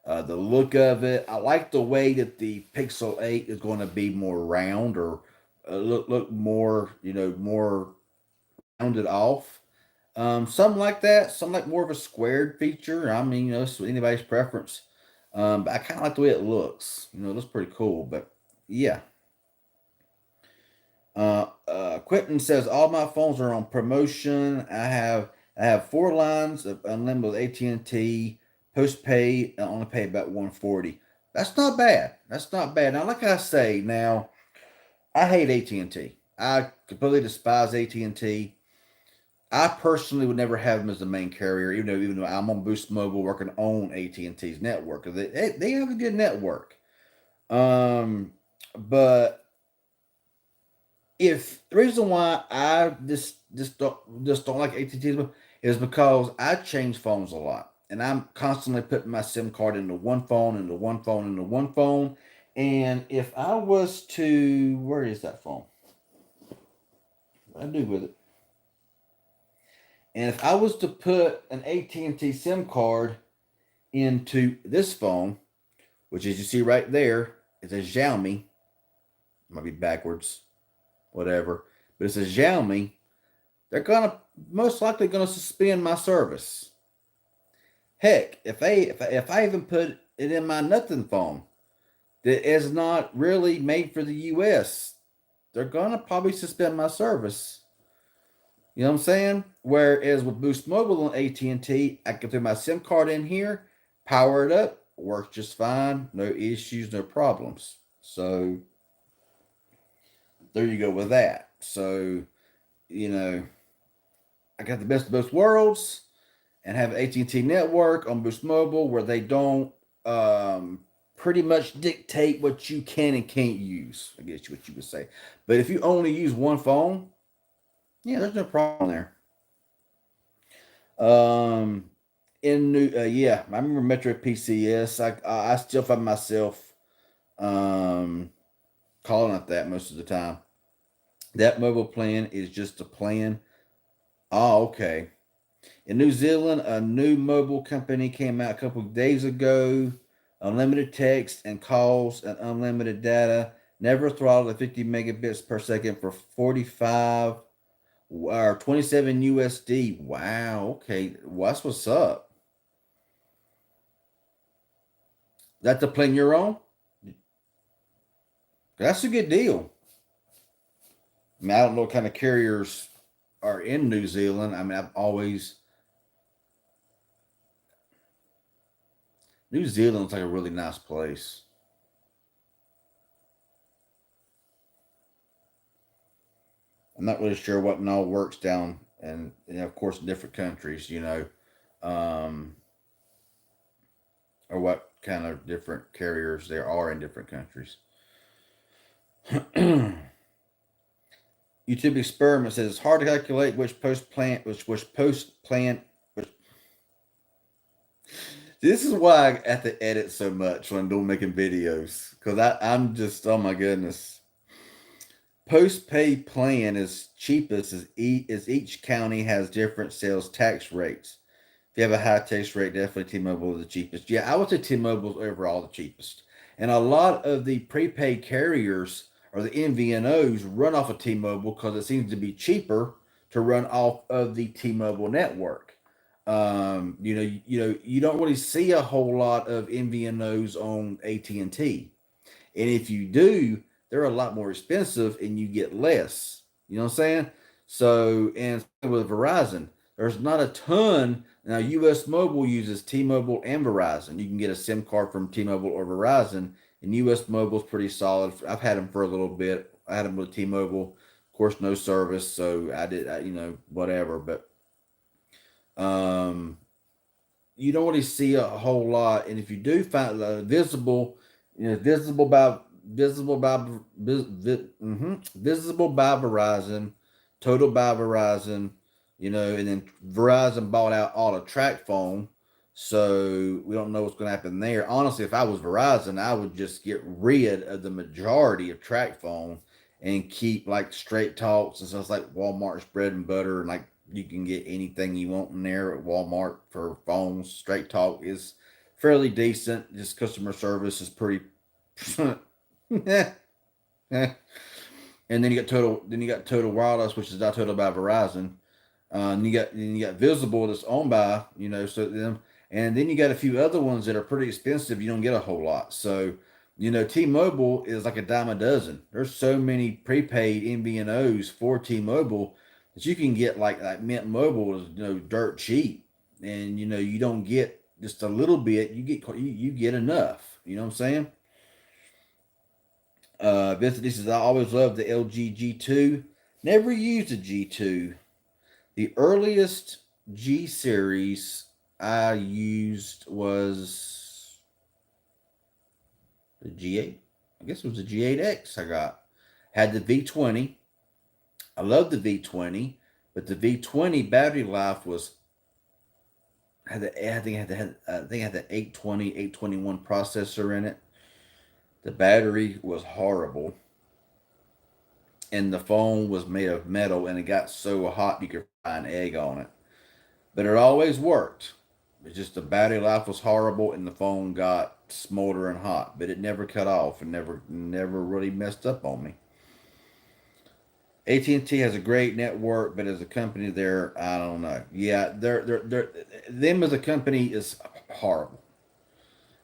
the look of it. I like the way that the Pixel 8 is going to be more round, or look more, more rounded off. Some like that. Some like more of a squared feature. I mean, it's anybody's preference. But I kind of like the way it looks. It looks pretty cool. But yeah. Quentin says all my phones are on promotion. I have 4 lines of unlimited AT&T postpaid. I only pay about 140. That's not bad. That's not bad. Now, like I say, now I hate AT&T. I completely despise AT&T. I personally would never have them as the main carrier, even though I'm on Boost Mobile working on AT&T's network. They have a good network. But if the reason why I just don't like AT&T is because I change phones a lot, and I'm constantly putting my SIM card into one phone, into one phone, into one phone. And if I was to, where is that phone? What I do with it? And if I was to put an AT&T SIM card into this phone, which as you see right there, is a Xiaomi. It might be backwards, whatever, but it's a Xiaomi. They're gonna most likely gonna suspend my service. Heck, if I even put it in my nothing phone, that is not really made for the US, they're gonna probably suspend my service. You know what I'm saying? Whereas with Boost Mobile and AT&T, I can throw my SIM card in here, power it up, works just fine, no issues, no problems. So there you go with that. So, you know, I got the best of both worlds and have AT&T network on Boost Mobile where they don't um, pretty much dictate what you can and can't use. I guess what you would say. But if you only use one phone, yeah, there's no problem there. Um, in New, yeah, I remember Metro PCS. I still find myself um calling it that most of the time. That mobile plan is just a plan. Oh, okay. In New Zealand, a new mobile company came out a couple of days ago. Unlimited text and calls and unlimited data. Never throttle at 50 megabits per second for 45 or 27 USD. Wow. Okay. Well, that's what's up. That's the plan you're on? That's a good deal. I mean, I don't know what kind of carriers are in New Zealand. I mean, I've always New Zealand's like a really nice place. I'm not really sure what and all works down, and of course, in different countries, um, or what kind of different carriers there are in different countries. YouTube experiment says it's hard to calculate which post plant which. This is why I have to edit so much when I'm doing making videos because I'm just, oh my goodness. Postpaid plan is cheapest as each county has different sales tax rates. If you have a high tax rate, definitely T-Mobile is the cheapest. Yeah, I would say T-Mobile's overall the cheapest. And a lot of the prepaid carriers or the MVNOs run off of T-Mobile because it seems to be cheaper to run off of the T-Mobile network. You don't really see a whole lot of MVNOs on AT&T. And if you do, they're a lot more expensive and you get less. You know what I'm saying? So, and with Verizon, there's not a ton. Now, US Mobile uses T Mobile and Verizon. You can get a SIM card from T Mobile or Verizon, and US Mobile is pretty solid. I've had them for a little bit. I had them with T Mobile. Of course, no service. So whatever. But um, you don't really see a whole lot. And if you do find visible, visible by visible by Verizon, total by Verizon, and then Verizon bought out all of Track Phone, so we don't know what's going to happen there. Honestly, if I was Verizon, I would just get rid of the majority of Track Phone and keep like Straight Talks and stuff like Walmart's bread and butter, and like you can get anything you want in there at Walmart for phones. Straight Talk is fairly decent. Just customer service is pretty. Yeah. And then you got Total Wireless, which is not Total by Verizon. And you got Visible that's owned by, so them, and then you got a few other ones that are pretty expensive. You don't get a whole lot. So, T-Mobile is like a dime a dozen. There's so many prepaid MVNOs for T-Mobile that you can get like Mint Mobile is dirt cheap, and you don't get just a little bit. You get enough. You know what I'm saying? This is I always loved the LG G2. Never used a G2. The earliest G series I used was the G8. I guess it was the G8X I got. Had the V20. I loved the V20, but the V20 battery life was had the I think it had the 821 processor in it. The battery was horrible, and the phone was made of metal, and it got so hot you could fry an egg on it. But it always worked. It's just the battery life was horrible, and the phone got smoldering hot, but it never cut off and never really messed up on me. AT&T has a great network, but as a company, I don't know. Yeah, they're them as a company is horrible.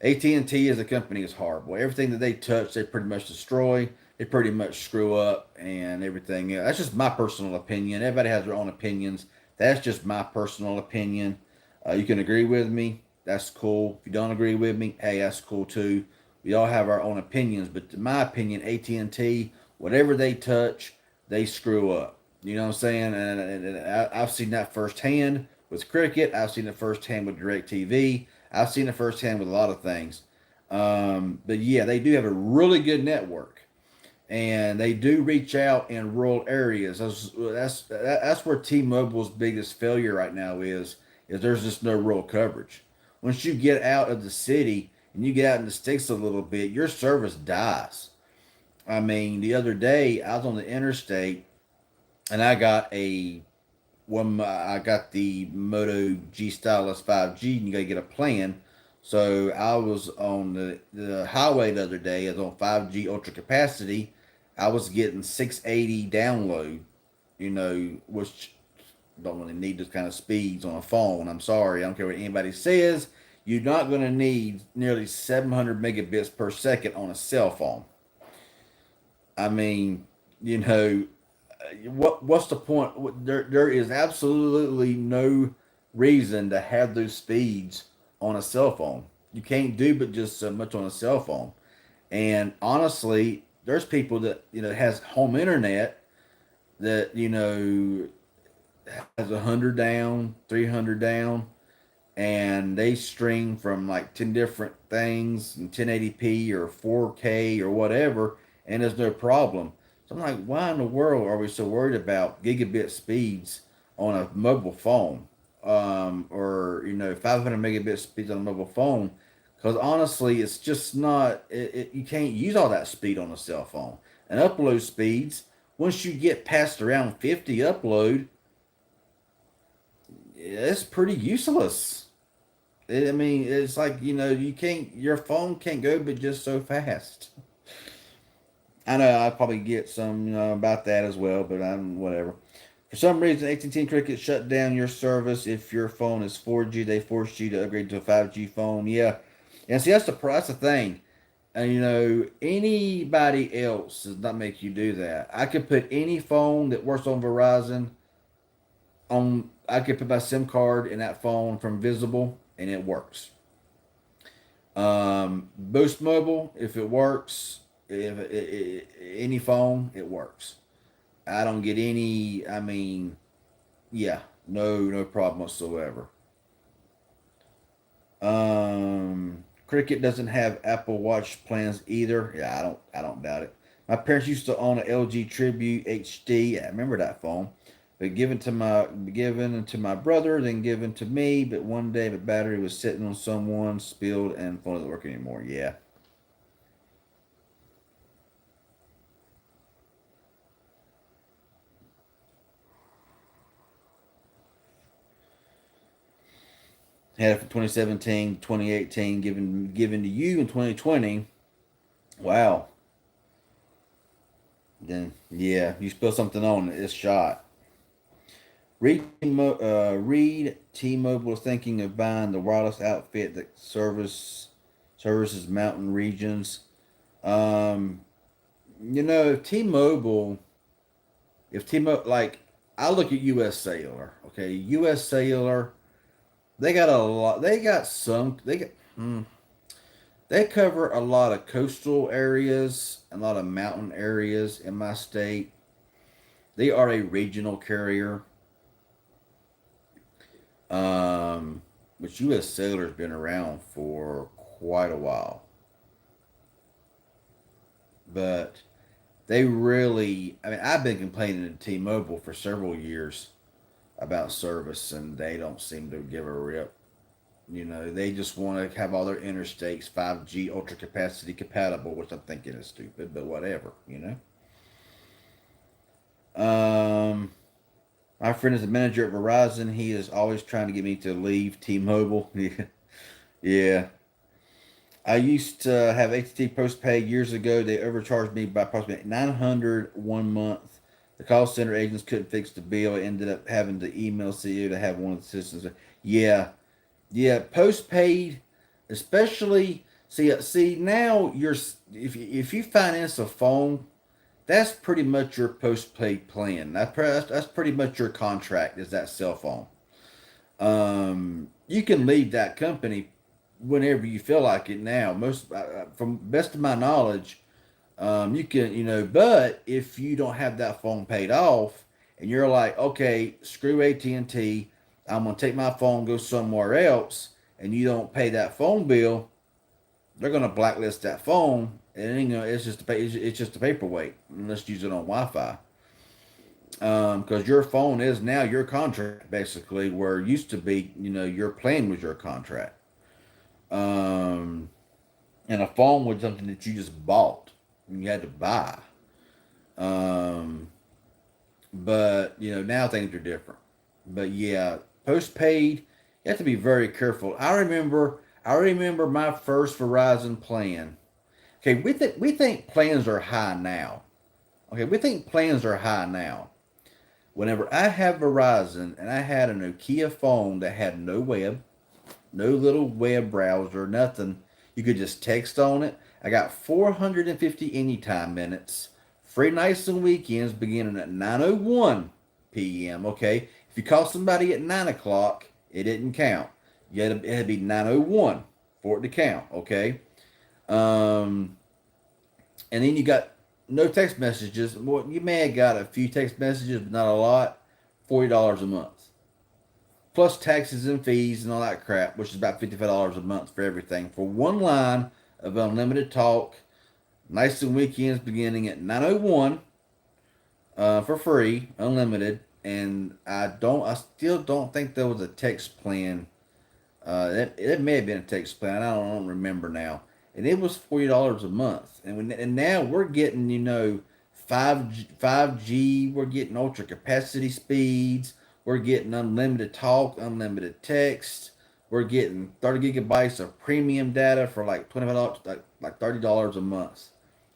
AT&T as a company is horrible. Everything that they touch, they pretty much destroy. They pretty much screw up and everything. That's just my personal opinion. Everybody has their own opinions. That's just my personal opinion. You can agree with me. That's cool. If you don't agree with me, hey, that's cool too. We all have our own opinions, but in my opinion, AT&T, whatever they touch, they screw up. You know what I'm saying? And I've seen that firsthand with Cricket. I've seen it firsthand with DirecTV. I've seen it firsthand with a lot of things. But yeah, they do have a really good network, and they do reach out in rural areas. That's where T-Mobile's biggest failure right now is there's just no rural coverage. Once you get out of the city and you get out in the sticks a little bit, your service dies. I mean, the other day I was on the interstate and I got the Moto G Stylus 5G, and you gotta get a plan. So I was on the highway the other day. I was on 5G ultra capacity. I was getting 680 download. Which don't really need those kind of speeds on a phone. I'm sorry, I don't care what anybody says. You're not going to need nearly 700 megabits per second on a cell phone. I mean, you know, what's the point? There is absolutely no reason to have those speeds on a cell phone. You can't do but just so much on a cell phone. And honestly, there's people that has home internet that has 100 down, 300 down, and they stream from like 10 different things in 1080p or 4K or whatever, and there's no problem. So I'm like, why in the world are we so worried about gigabit speeds on a mobile phone, or 500 megabit speeds on a mobile phone? Because honestly, it's just not. You can't use all that speed on a cell phone. And upload speeds, once you get past around 50 upload, it's pretty useless. I mean, it's like you can't. Your phone can't go but just so fast. I know I probably get some about that as well, but I'm whatever. For some reason, AT&T and Cricket shut down your service if your phone is 4G. They forced you to upgrade to a 5G phone. Yeah, and see that's the thing. And anybody else does not make you do that. I could put any phone that works on Verizon on. I could put my SIM card in that phone from Visible, and it works. Boost Mobile, if it works, if any phone, it works. I don't get any. I mean, yeah, no problem whatsoever. Cricket doesn't have Apple Watch plans either. Yeah, I don't doubt it. My parents used to own an LG Tribute HD. I remember that phone. But given to my brother, then given to me. But one day the battery was sitting on someone, spilled, and the phone doesn't work anymore. Yeah. Had it from 2017, 2018, given to you in 2020. Wow. Then yeah, you spill something on it, it's shot. Reed T-Mobile is thinking of buying the wireless outfit that services mountain regions. Um, T-Mobile, if T-Mobile, like, I look at U.S. Cellular. Okay, U.S. Cellular, they got a lot. They got some. They cover a lot of coastal areas, a lot of mountain areas in my state. They are a regional carrier. Um, which U.S. Cellular's been around for quite a while, but they really. I mean, I've been complaining to T-Mobile for several years about service, and they don't seem to give a rip. They just want to have all their interstates 5G ultra capacity compatible, which I'm thinking is stupid, but whatever. Um, my friend is a manager at Verizon. He is always trying to get me to leave T-Mobile. Yeah, yeah. I used to have AT&T postpaid years ago. They overcharged me by approximately 900 one month. The call center agents couldn't fix the bill. I ended up having to email CEO to have one of the systems. Yeah, yeah, postpaid, especially. See now if you finance a phone, that's pretty much your postpaid plan. That's pretty much your contract is that cell phone. You can leave that company whenever you feel like it. Now, from best of my knowledge, you can, but if you don't have that phone paid off, and you're like, okay, screw AT&T, I'm gonna take my phone, go somewhere else, and you don't pay that phone bill, they're gonna blacklist that phone, and it ain't gonna, it's just a paperweight. And let's use it on Wi-Fi, because your phone is now your contract basically, where it used to be, your plan was your contract. Um, and a phone was something that you just bought and you had to buy. Um, but now things are different. But yeah, postpaid, you have to be very careful. I remember my first Verizon plan. Okay, we think plans are high now. Okay, we think plans are high now. Whenever I have Verizon and I had a Nokia phone that had no web, no little web browser, nothing, you could just text on it. I got 450 anytime minutes, free nights and weekends beginning at 9:01 p.m. Okay, if you call somebody at 9 o'clock, it didn't count. It had to be 9:01 for it to count. Okay, um, and then you got no text messages. Well, you may have got a few text messages, but not a lot. $40 a month, plus taxes and fees and all that crap, which is about $55 a month for everything for one line of unlimited talk, nights and weekends beginning at 9:01 for free, unlimited. And I still don't think there was a text plan. It may have been a text plan. I don't remember now. And it was $40 a month. And now we're getting 5G. We're getting ultra capacity speeds. We're getting unlimited talk, unlimited text. We're getting 30 gigabytes of premium data for like $25, like $30 a month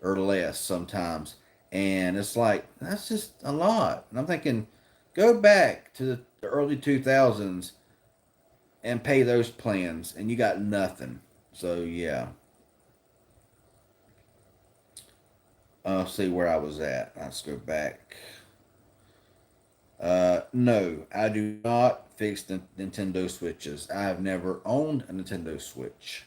or less sometimes. And it's like that's just a lot. And I'm thinking, go back to the early 2000s and pay those plans, and you got nothing. So yeah, see where I was at. Let's go back. No, I do not fix the Nintendo Switches. I have never owned a Nintendo Switch.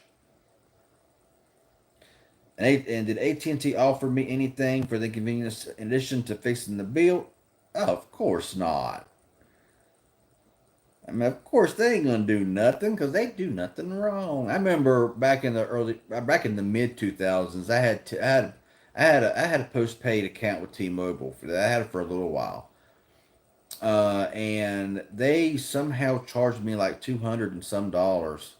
And did AT&T offer me anything for the convenience in addition to fixing the bill? Oh, of course not. I mean, of course they ain't gonna do nothing because they do nothing wrong. I remember back in the mid 2000s, I had a postpaid account with T-Mobile for that. I had it for a little while, and they somehow charged me like 200 and some dollars.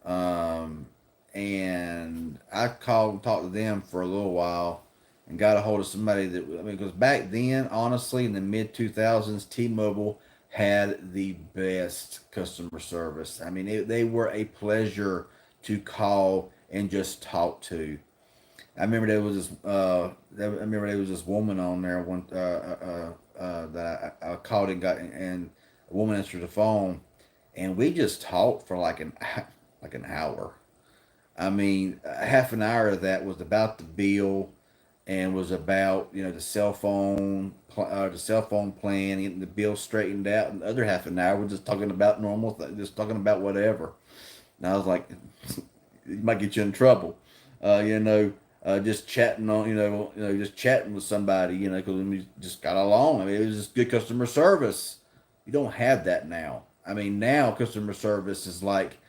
Um, and I called and talked to them for a little while, and got a hold of somebody that I mean, because back then, honestly, in the mid 2000s, T-Mobile had the best customer service. I mean, they were a pleasure to call and just talk to. I remember there was this woman on there that I called and a woman answered the phone, and we just talked for like an hour. I mean, a half an hour of that was about the bill and was about the cell phone plan, getting the bill straightened out, and the other half an hour was just talking about just talking about whatever. And I was like, it might get you in trouble, just chatting just chatting with somebody, because we just got along. I mean, it was just good customer service. You don't have that now. I mean, now customer service is like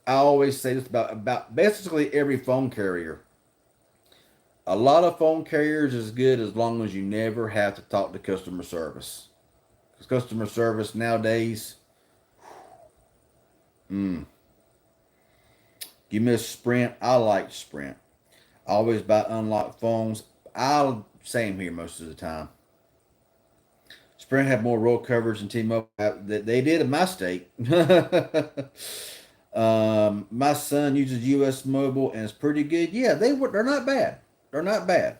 I always say this about basically every phone carrier. A lot of phone carriers is good as long as you never have to talk to customer service. Because customer service nowadays, mm, you miss Sprint. I like Sprint. I always buy unlocked phones. I'll same here most of the time. Sprint had more roll coverage than T-Mobile. They did in my state. My son uses U.S. Mobile and it's pretty good. Yeah, they're not bad. They're not bad.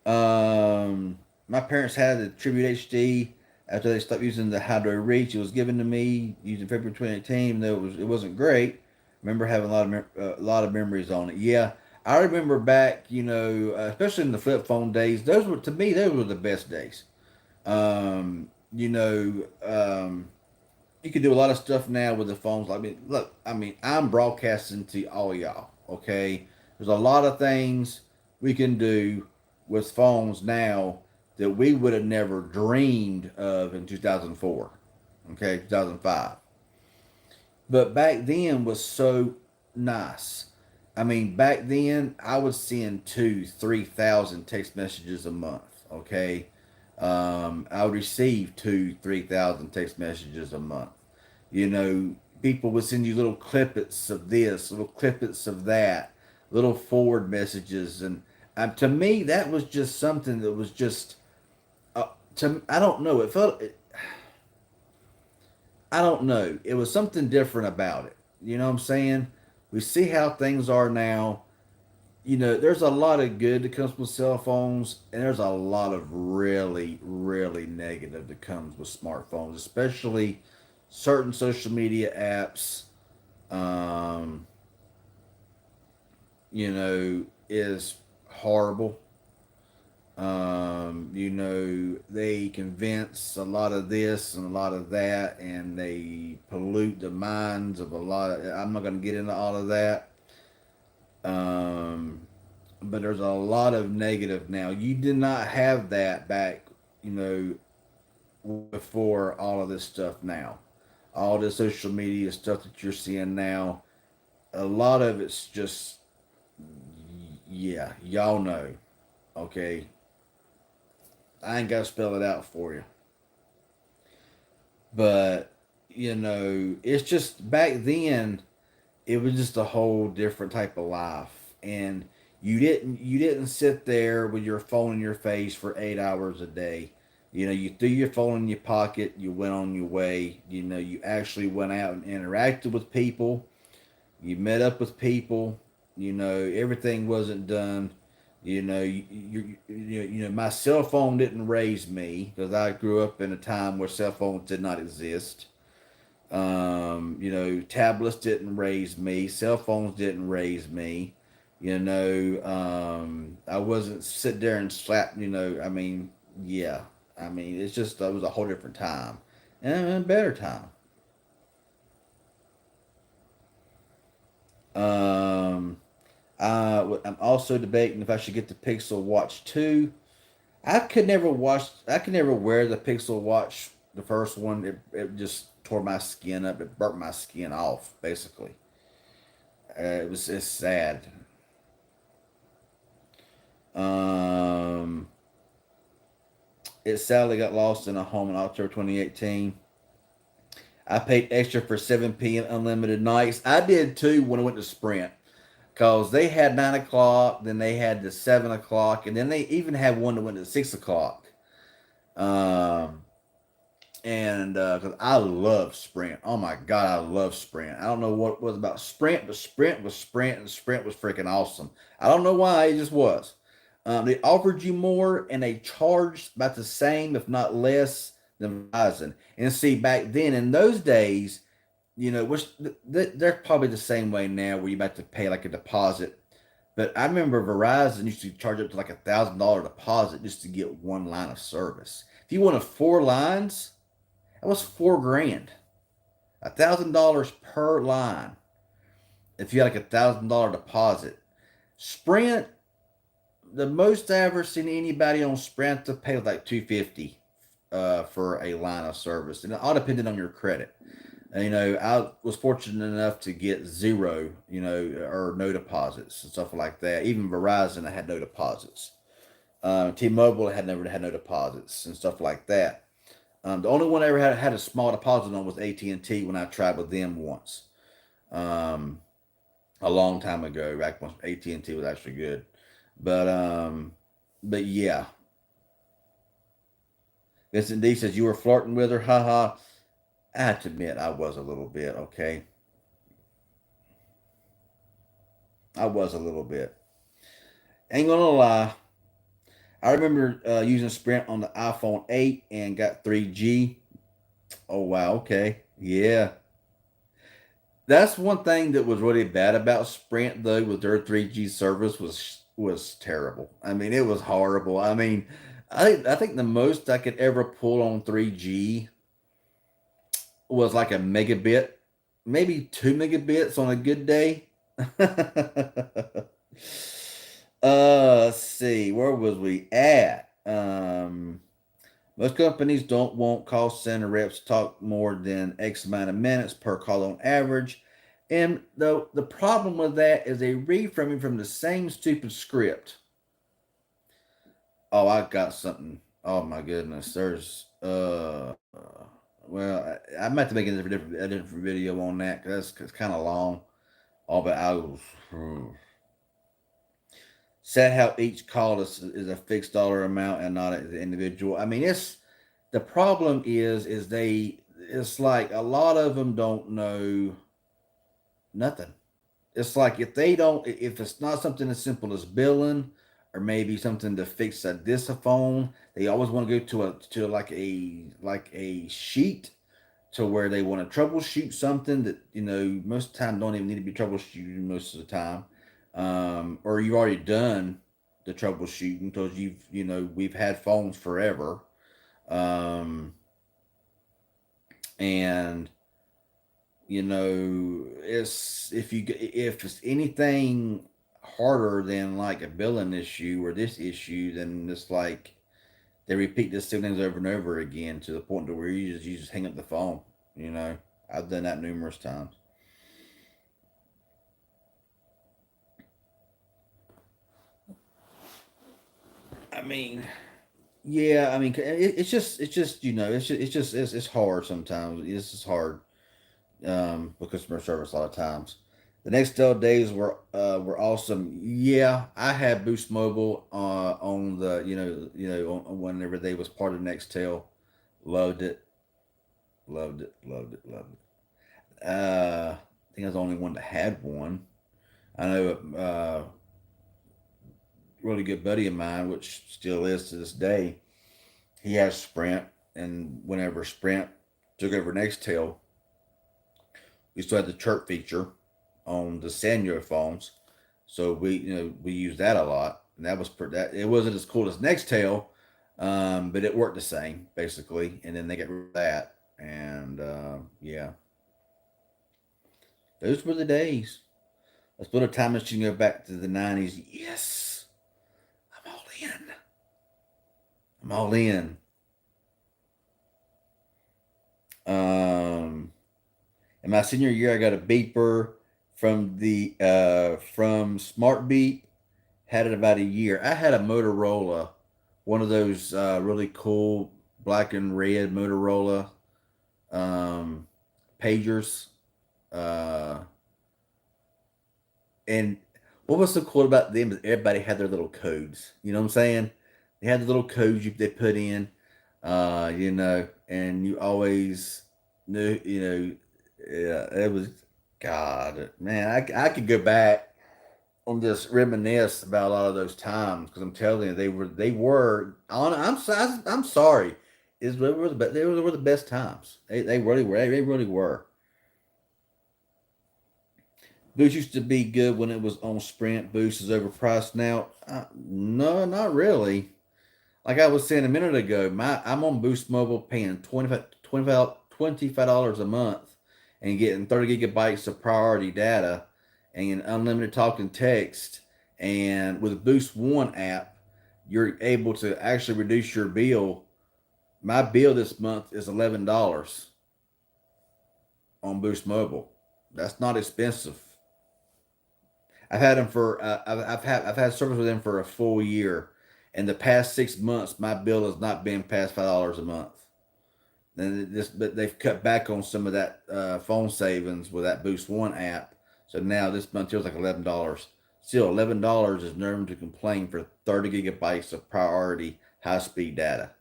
My parents had the Tribute HD after they stopped using the Hydro Reach. It was given to me using February 2018, though it wasn't great. Remember having a lot of memories on it. Yeah, I remember back, especially in the flip phone days. Those were to me, those were the best days. You know, you can do a lot of stuff now with the phones. I mean, look, I'm broadcasting to all y'all. Okay, there's a lot of things we can do with phones now that we would have never dreamed of in 2004. Okay, 2005. But back then was so nice. I mean, back then I was seeing 3,000 text messages a month. Okay, I would receive 3,000 text messages a month. You know, people would send you little clippets of this, little clippets of that, little forward messages, and to me that was just something that was just I don't know. I don't know. It was something different about it. You know what I'm saying? We see how things are now. There's a lot of good that comes with cell phones, and there's a lot of really, really negative that comes with smartphones, especially certain social media apps. Um, is horrible. They convince a lot of this and a lot of that, and they pollute the minds of a lot of. I'm not going to get into all of that. Um, but there's a lot of negative now. You did not have that back, you before all of this stuff now. All the social media stuff that you're seeing now, a lot of it's just, yeah, y'all know. Okay, I ain't got to spell it out for you. But, it's just back then, it was just a whole different type of life. And you didn't sit there with your phone in your face for 8 hours a day. You threw your phone in your pocket, you went on your way. You actually went out and interacted with people, you met up with people. Everything wasn't done. My cell phone didn't raise me because I grew up in a time where cell phones did not exist. Tablets didn't raise me. Cell phones didn't raise me. I wasn't sit there and slap. Yeah. It's just it was a whole different time and a better time. Um, I'm also debating if I should get the Pixel Watch 2. I could never wear the Pixel Watch, the first one. It just tore my skin up. It burnt my skin off, basically. It's sad. Um, it sadly got lost in a home in October 2018. I paid extra for 7 p.m. unlimited nights. I did too when I went to Sprint because they had 9 o'clock, then they had the 7 o'clock, and then they even had one that went to 6 o'clock. Um, and because I love Sprint. Oh my God, I love Sprint. I don't know what it was about Sprint, but Sprint was Sprint, and Sprint was freaking awesome. I don't know why, it just was. They offered you more, and they charged about the same, if not less, than Verizon. And see, back then in those days, which they're probably the same way now, where you have to pay like a deposit. But I remember Verizon used to charge up to like $1,000 deposit just to get one line of service. If you wanted 4 lines, that was 4 grand. $1,000 per line. If you had like $1,000 deposit. Sprint, the most I ever seen anybody on Sprint to pay was like 250 for a line of service, and it all depended on your credit. And, I was fortunate enough to get zero, or no deposits and stuff like that. Even Verizon, I had no deposits. T-Mobile had never had no deposits and stuff like that. The only one I ever had a small deposit on was AT&T when I tried with them once, um, a long time ago, back when AT&T was actually good. But yeah, Vincent D says you were flirting with her. Haha. I have to admit, I was a little bit. Okay, I was a little bit. Ain't gonna lie. I remember using Sprint on the iPhone 8 and got 3G. Oh wow. Okay. Yeah. That's one thing that was really bad about Sprint though, with their 3G service was terrible. I mean, it was horrible. I mean, I think the most I could ever pull on 3G was like a megabit, maybe 2 megabits on a good day. Let's see, where was we at? Most companies don't want call center reps to talk more than X amount of minutes per call on average. And the problem with that is they read from the same stupid script. Oh, I got something. Oh my goodness. There's well, I might have to make a different video on that because it's kind of long. Oh, but I was set how each call is a fixed dollar amount and not an individual. I mean, it's the problem is it's like a lot of them don't know nothing. It's like if it's not something as simple as billing or maybe something to fix a phone, they always want to go to like a sheet to where they want to troubleshoot something that most of the time don't even need to be troubleshooted most of the time, or you've already done the troubleshooting because we've had phones forever, um, and it's if it's anything harder than like a billing issue or this issue, then it's like they repeat the same things over and over again to the point to where you just hang up the phone. You know, I've done that numerous times. I mean, yeah, I mean, it's just it's hard sometimes. It's just hard with customer service a lot of times. The Nextel days were awesome. Yeah, I had Boost Mobile on the whenever they was part of Nextel. Loved it, loved it, loved it, loved it. I think I was the only one that had one. I know a really good buddy of mine, which still is to this day. He has Sprint, and whenever Sprint took over Nextel, we still had the chirp feature on the Sanyo phones, so we used that a lot, and that was that. It wasn't as cool as Nextel, but it worked the same basically. And then they got rid of that, and yeah, those were the days. Let's put a time machine go back to the '90s. Yes, I'm all in. I'm all in. Um, in my senior year, I got a beeper from SmartBeat. Had it about a year. I had a Motorola, one of those really cool black and red Motorola um, pagers. Uh, and what was so cool about them is everybody had their little codes. You know what I'm saying? They had the little codes they put in, and you always knew, yeah, it was God, man. I could go back on just reminisce about a lot of those times because I'm telling you, they were on. I'm sorry, they were the best times. They really were. They really were. Boost used to be good when it was on Sprint. Boost is overpriced now. No, not really. Like I was saying a minute ago, I'm on Boost Mobile paying $25 a month and getting 30 gigabytes of priority data and unlimited talk and text. And with the Boost One app, you're able to actually reduce your bill. My bill this month is $11 on Boost Mobile. That's not expensive. I've had them for I've had service with them for a full year. In the past 6 months, my bill has not been past $5 a month. And but they've cut back on some of that phone savings with that Boost One app. So now this month feels like $11. Still, $11 is nothing to complain for 30 gigabytes of priority high speed data.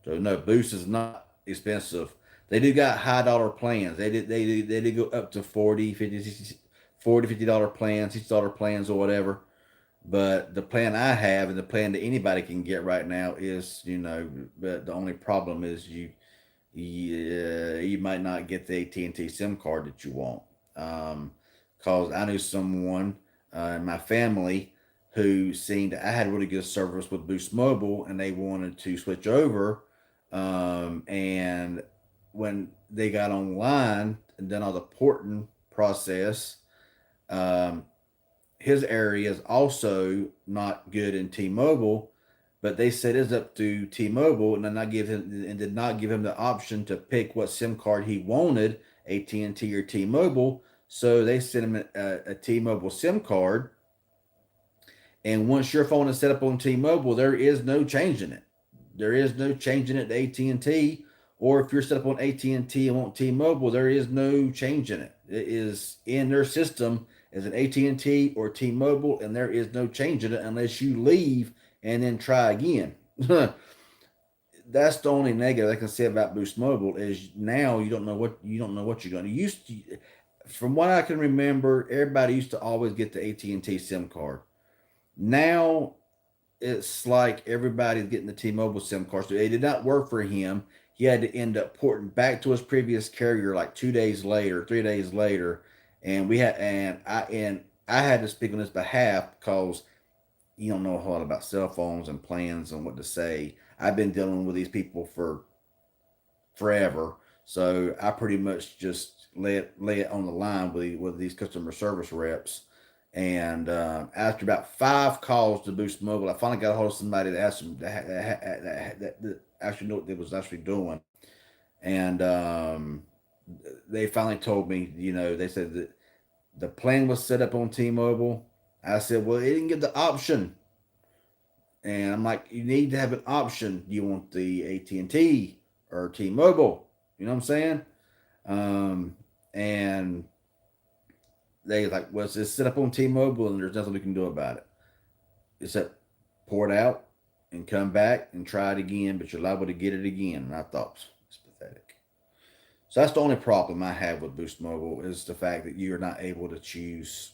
So no, Boost is not expensive. They do got high dollar plans. They did go up to 40, 50, 60, 40, $50 plans, $60 plans or whatever. But the plan I have and the plan that anybody can get right now is, but the only problem is you might not get the AT&T SIM card that you want. Cause I knew someone in my family who seen that I had really good service with Boost Mobile, and they wanted to switch over. And when they got online and done all the porting process, um, his area is also not good in T-Mobile, but they said it's up to T-Mobile, and did not give him the option to pick what SIM card he wanted, AT&T or T-Mobile. So they sent him a T-Mobile SIM card, and once your phone is set up on T-Mobile, there is no changing it. There is no changing it to AT&T, or if you're set up on AT&T and want T-Mobile, there is no changing it. It is in their system as an AT&T or T-Mobile, and there is no changing it unless you leave and then try again. That's the only negative I can say about Boost Mobile is now you don't know what you're going to use. From what I can remember, everybody used to always get the AT&T SIM card. Now it's like everybody's getting the T-Mobile SIM card. So it did not work for him. He had to end up porting back to his previous carrier like 2 days later, 3 days later, and I had to speak on his behalf because you don't know a whole lot about cell phones and plans and what to say. I've been dealing with these people for forever, so I pretty much just lay it on the line with these customer service reps. And after about 5 calls to Boost Mobile, I finally got a hold of somebody that asked them that actually knew what they was actually doing. And they finally told me, they said that the plan was set up on T-Mobile. I said, well, it didn't give the option. And I'm like, you need to have an option. Do you want the AT&T or T-Mobile? You know what I'm saying? Um, and they like, well, it's set up on T-Mobile, and there's nothing we can do about it. Except pour it out and come back and try it again, but you're liable to get it again. And I thought it's pathetic. So that's the only problem I have with Boost Mobile is the fact that you're not able to choose.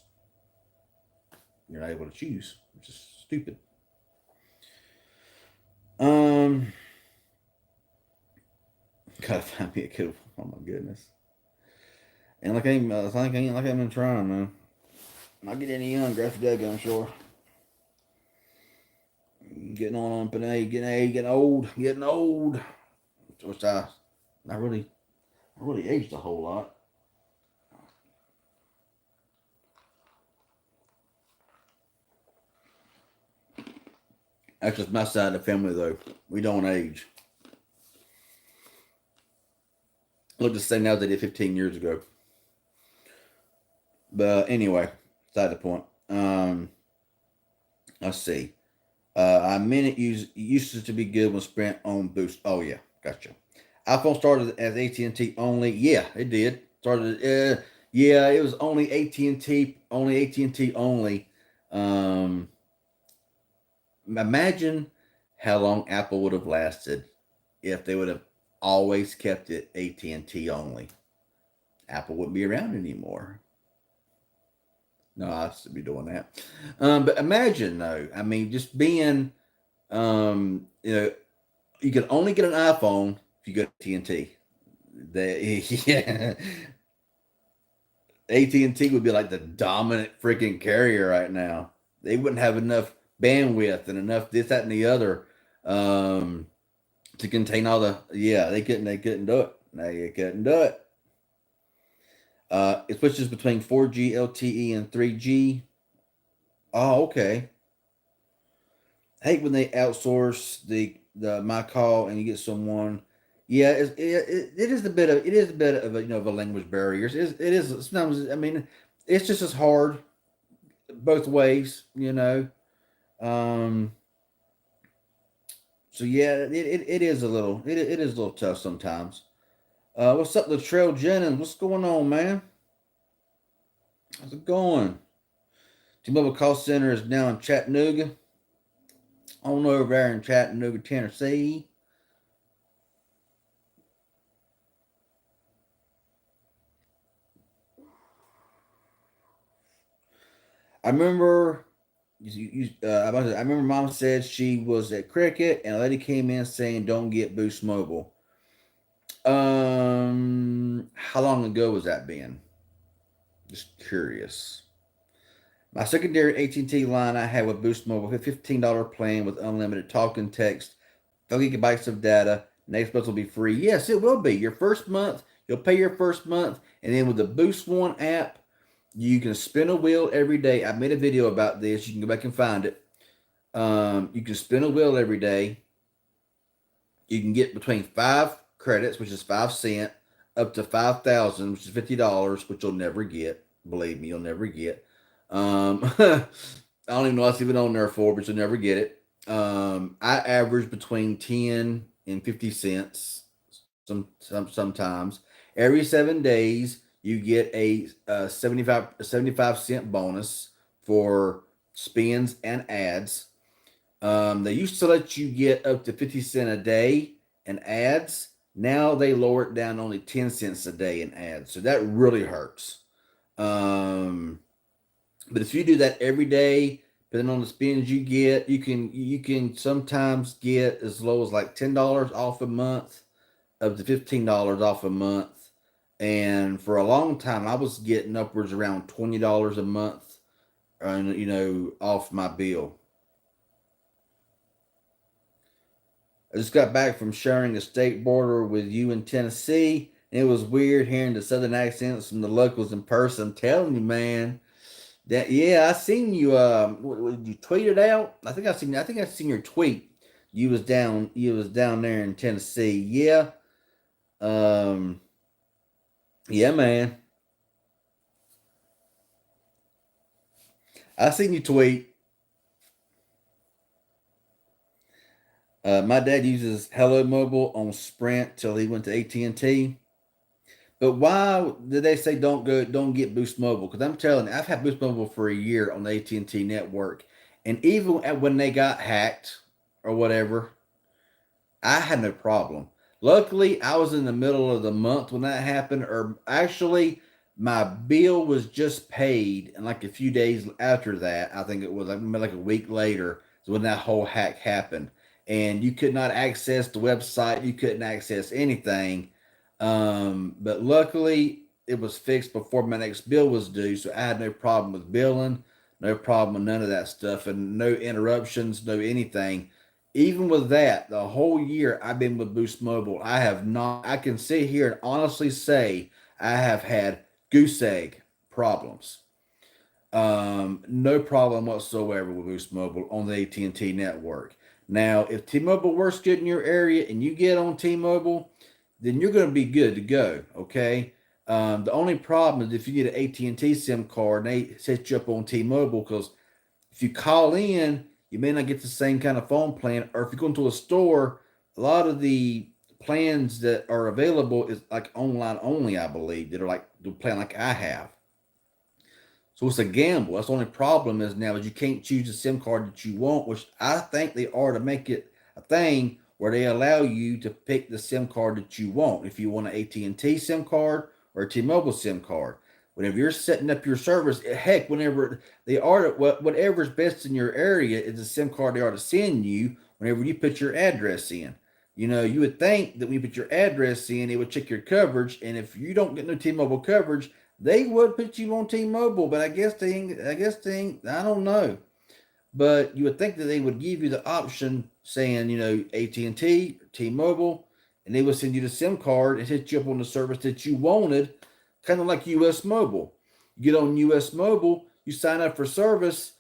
You're not able to choose, which is stupid. Um, gotta find me a good one. Oh my goodness. And like I ain't been trying, man. Not get any younger after that, I'm sure. Getting on up in age, getting old, getting old. Which I really aged a whole lot. Actually, it's my side of the family though. We don't age. Look the same now as they did 15 years ago. But anyway, side the point. Let's see. I mean it used to be good when Sprint on Boost. Oh yeah, gotcha. iPhone started as AT&T only. Yeah, it did. Started. Yeah, it was only AT&T, only AT&T only. Um, Imagine how long Apple would have lasted if they would have always kept it AT&T only. Apple wouldn't be around anymore. No, I should be doing that. But imagine though. I mean, just being, you know, you can only get an iPhone if you go to TNT. Yeah, AT&T would be like the dominant freaking carrier right now. They wouldn't have enough bandwidth and enough this, that, and the other um, to contain all the. Yeah, they couldn't do it. They couldn't do it. It switches between 4G LTE and 3G. Oh, okay. I hate when they outsource the my call and you get someone. Yeah, it is a bit of a of a language barrier. It is sometimes. I mean, it's just as hard both ways. Um, so yeah, it is a little it is a little tough sometimes. What's up, Latrell Jennings? What's going on, man? How's it going? T-Mobile call center is now in Chattanooga. On over there in Chattanooga, Tennessee. I remember I remember Mom said she was at cricket and a lady came in saying don't get Boost Mobile. How long ago was that been? Just curious. My secondary AT&T line I had with Boost Mobile, a $15 plan with unlimited talk and text, 30 gigabytes of data. Next month will be free. Yes, it will be. Your first month, you'll pay your first month, and then with the Boost One app, you can spin a wheel every day. I made a video about this. You can go back and find it. You can spin a wheel every day. You can get between 5 credits, which is 5 cents, up to 5,000, which is $50, which you'll never get. Believe me, you'll never get. I don't even know what's even on there for, but you'll never get it. I average between 10 and 50 cents. Sometimes every 7 days you get a 75 cent bonus for spins and ads. They used to let you get up to 50 cents a day in ads. Now they lower it down to only 10 cents a day in ads. So that really hurts. Um, but if you do that every day, depending on the spins you get, you can sometimes get as low as like $10 off a month, up to $15 off a month. And for a long time, I was getting upwards around $20 a month, off my bill. I just got back from sharing the state border with you in Tennessee. And it was weird hearing the southern accents from the locals in person. I'm telling you, man. That yeah, I seen you. You tweeted out. I think I seen your tweet. You was down there in Tennessee. Yeah. Um. Yeah, man. I seen you tweet. My dad uses Hello Mobile on Sprint till he went to AT&T. But why did they say don't get Boost Mobile? Because I'm telling you, I've had Boost Mobile for a year on the AT&T network, and even when they got hacked or whatever, I had no problem. Luckily, I was in the middle of the month when that happened, or actually, my bill was just paid, and like a few days after that, I think it was like a week later, is when that whole hack happened, and you could not access the website, you couldn't access anything. But luckily, it was fixed before my next bill was due, so I had no problem with billing, no problem with none of that stuff, and no interruptions, no anything. Even with that, the whole year I've been with Boost Mobile, I have not, I can sit here and honestly say I have had goose egg problems. No problem whatsoever with Boost Mobile on the AT&T network. Now, if T-Mobile works good in your area and you get on T-Mobile, then you're going to be good to go. Okay. The only problem is if you get an AT&T SIM card and they set you up on T-Mobile, because if you call in, you may not get the same kind of phone plan. Or if you go into a store, a lot of the plans that are available is like online only, I believe, that are like the plan like I have. So it's a gamble. That's the only problem is now is you can't choose the SIM card that you want, which I think they are to make it a thing where they allow you to pick the SIM card that you want. If you want an AT&T SIM card or a T-Mobile SIM card, whenever you're setting up your service, heck, whenever they are whatever's best in your area is the SIM card they are to send you. Whenever you put your address in, you would think that when you put your address in, it would check your coverage, and if you don't get no T-Mobile coverage, they would put you on T-Mobile, but I guess they ain't. I guess they ain't. I don't know, but you would think that they would give you the option saying, AT&T, T-Mobile, and they would send you the SIM card and hit you up on the service that you wanted, kind of like US Mobile. You get on US Mobile, you sign up for service,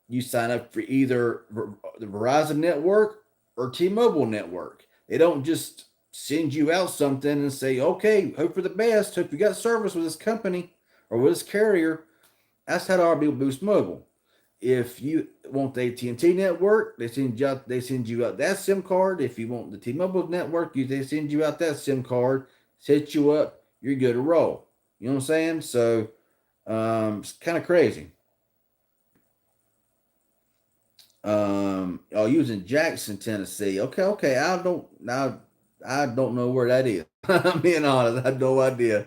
you sign up for either the Verizon network or T-Mobile network. They don't just send you out something and say, "Okay, hope for the best. Hope you got service with this company or with this carrier." That's how to be with Boost Mobile. If you want the AT&T network, they send you out that SIM card. If you want the T-Mobile network, they send you out that SIM card, set you up, you're good to roll. You know what I'm saying? So it's kind of crazy. Oh, you was in Jackson, Tennessee. Okay, okay. I don't know where that is. I'm being honest. I have no idea.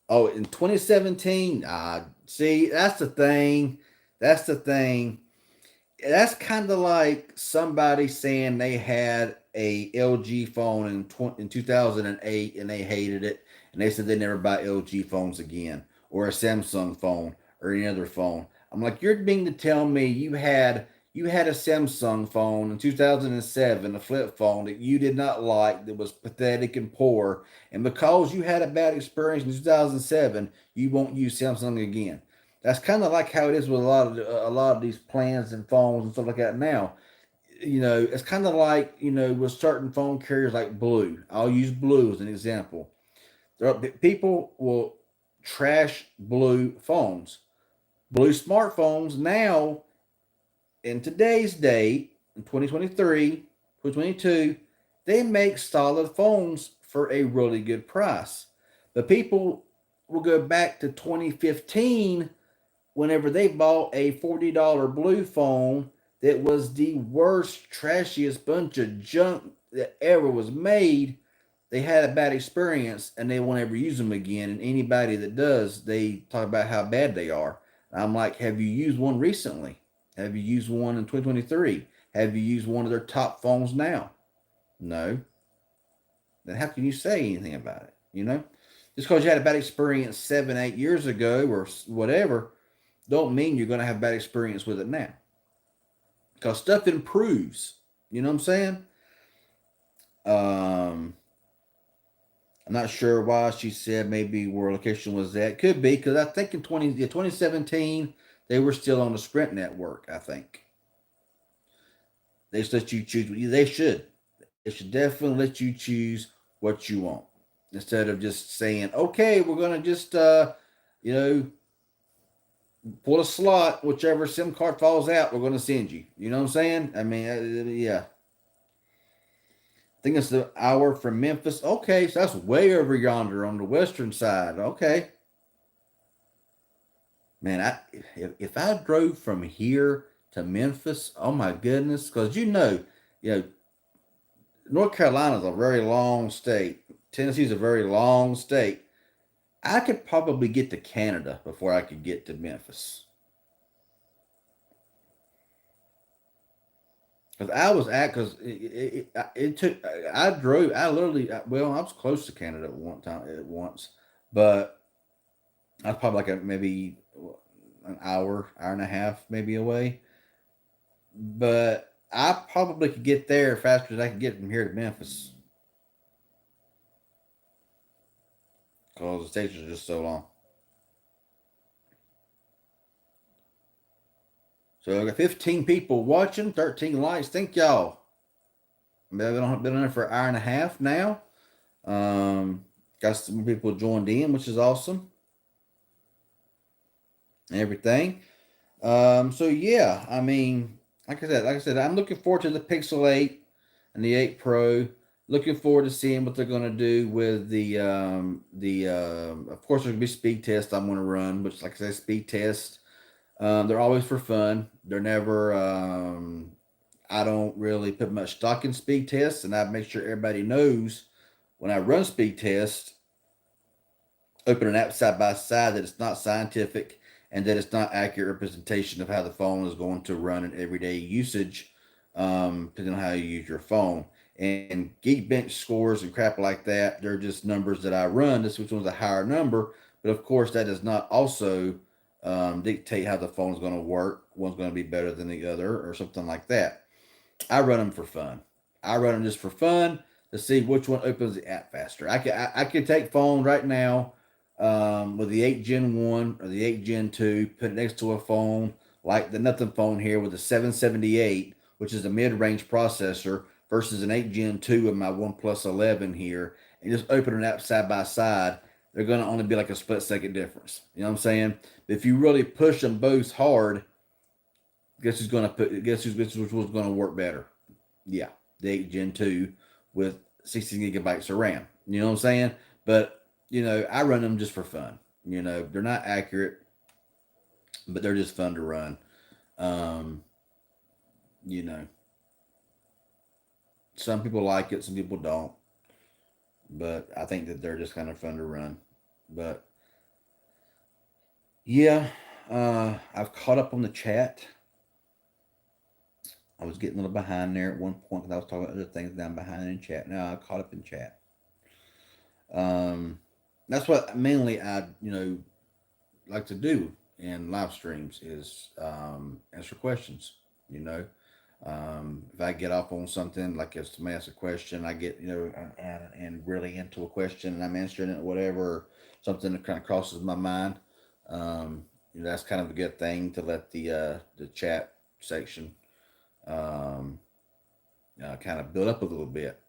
Oh, in 2017. See, that's the thing. That's the thing. that's kind of like somebody saying they had a LG phone in 2008 and they hated it and they said they never buy LG phones again or a Samsung phone or any other phone. I'm like, you're being to tell me you had a Samsung phone in 2007, a flip phone that you did not like, that was pathetic and poor, and because you had a bad experience in 2007, you won't use Samsung again. That's kind of like how it is with a lot of these plans and phones and stuff like that now. It's kind of like with certain phone carriers like Blue. I'll use Blue as an example. People will trash Blue phones, Blue smartphones now in today's date in 2023, 2022. They make solid phones for a really good price. But people will go back to 2015 whenever they bought a $40 Blue phone that was the worst, trashiest bunch of junk that ever was made. They had a bad experience and they won't ever use them again. And anybody that does, they talk about how bad they are. I'm like, have you used one recently? Have you used one in 2023? Have you used one of their top phones now? No. Then how can you say anything about it? Just because you had a bad experience 7, 8 years ago or whatever, don't mean you're going to have a bad experience with it now. Because stuff improves. You know what I'm saying? Um, I'm not sure why she said maybe where location was at. Could be because I think in 2017 they were still on the Sprint network. I think they just let you choose. They should. They should definitely let you choose what you want instead of just saying, "Okay, we're gonna just you know pull a slot, whichever SIM card falls out, we're gonna send you." You know what I'm saying? I mean, yeah. I think it's the hour from Memphis. Okay, so that's way over yonder on the western side. Okay, man. If I drove from here to Memphis, oh my goodness, because you know, North Carolina is a very long state. Tennessee's a very long state. I could probably get to Canada before I could get to Memphis. Because I was at, because it took, I drove, I literally, well, I was close to Canada at once, but I was probably like maybe an hour and a half maybe away. But I probably could get there faster than I could get from here to Memphis because the stations are just so long. So I got 15 people watching, 13 likes. Thank y'all. I've been on there for an hour and a half now. Um, got some people joined in, which is awesome. And everything. So yeah, I mean, like I said, I'm looking forward to the Pixel 8 and the 8 Pro. Looking forward to seeing what they're going to do with of course there's going to be speed tests I'm going to run, which like I said, speed tests. They're always for fun. They're never. I don't really put much stock in speed tests, and I make sure everybody knows when I run speed tests, open an app side by side, that it's not scientific and that it's not accurate representation of how the phone is going to run in everyday usage, depending on how you use your phone. And Geekbench scores and crap like that, they're just numbers that I run. This which one's a higher number, but of course that does not also dictate how the phone is going to work. One's going to be better than the other, or something like that. I run them for fun. I run them just for fun to see which one opens the app faster. I can take phone right now with the 8 Gen 1 or the 8 Gen 2, put it next to a phone like the Nothing phone here with the 778, which is a mid range processor, versus an 8 Gen 2 of my OnePlus 11 here, and just open an app side by side. They're going to only be like a split second difference. You know what I'm saying? But if you really push them both hard, guess which one's going to work better? Yeah, the 8 Gen 2 with 16 gigabytes of RAM. You know what I'm saying? But, I run them just for fun. They're not accurate, but they're just fun to run. Um, you know, some people like it, some people don't. But I think that they're just kind of fun to run. But yeah, I've caught up on the chat. I was getting a little behind there at one point because I was talking about other things down behind in chat. Now I caught up in chat. Um, that's what mainly I like to do in live streams is answer questions. You know, if I get off on something like if somebody asks a question, I get and really into a question and I'm answering it, whatever, something that kind of crosses my mind. That's kind of a good thing to let the chat section um, kind of build up a little bit.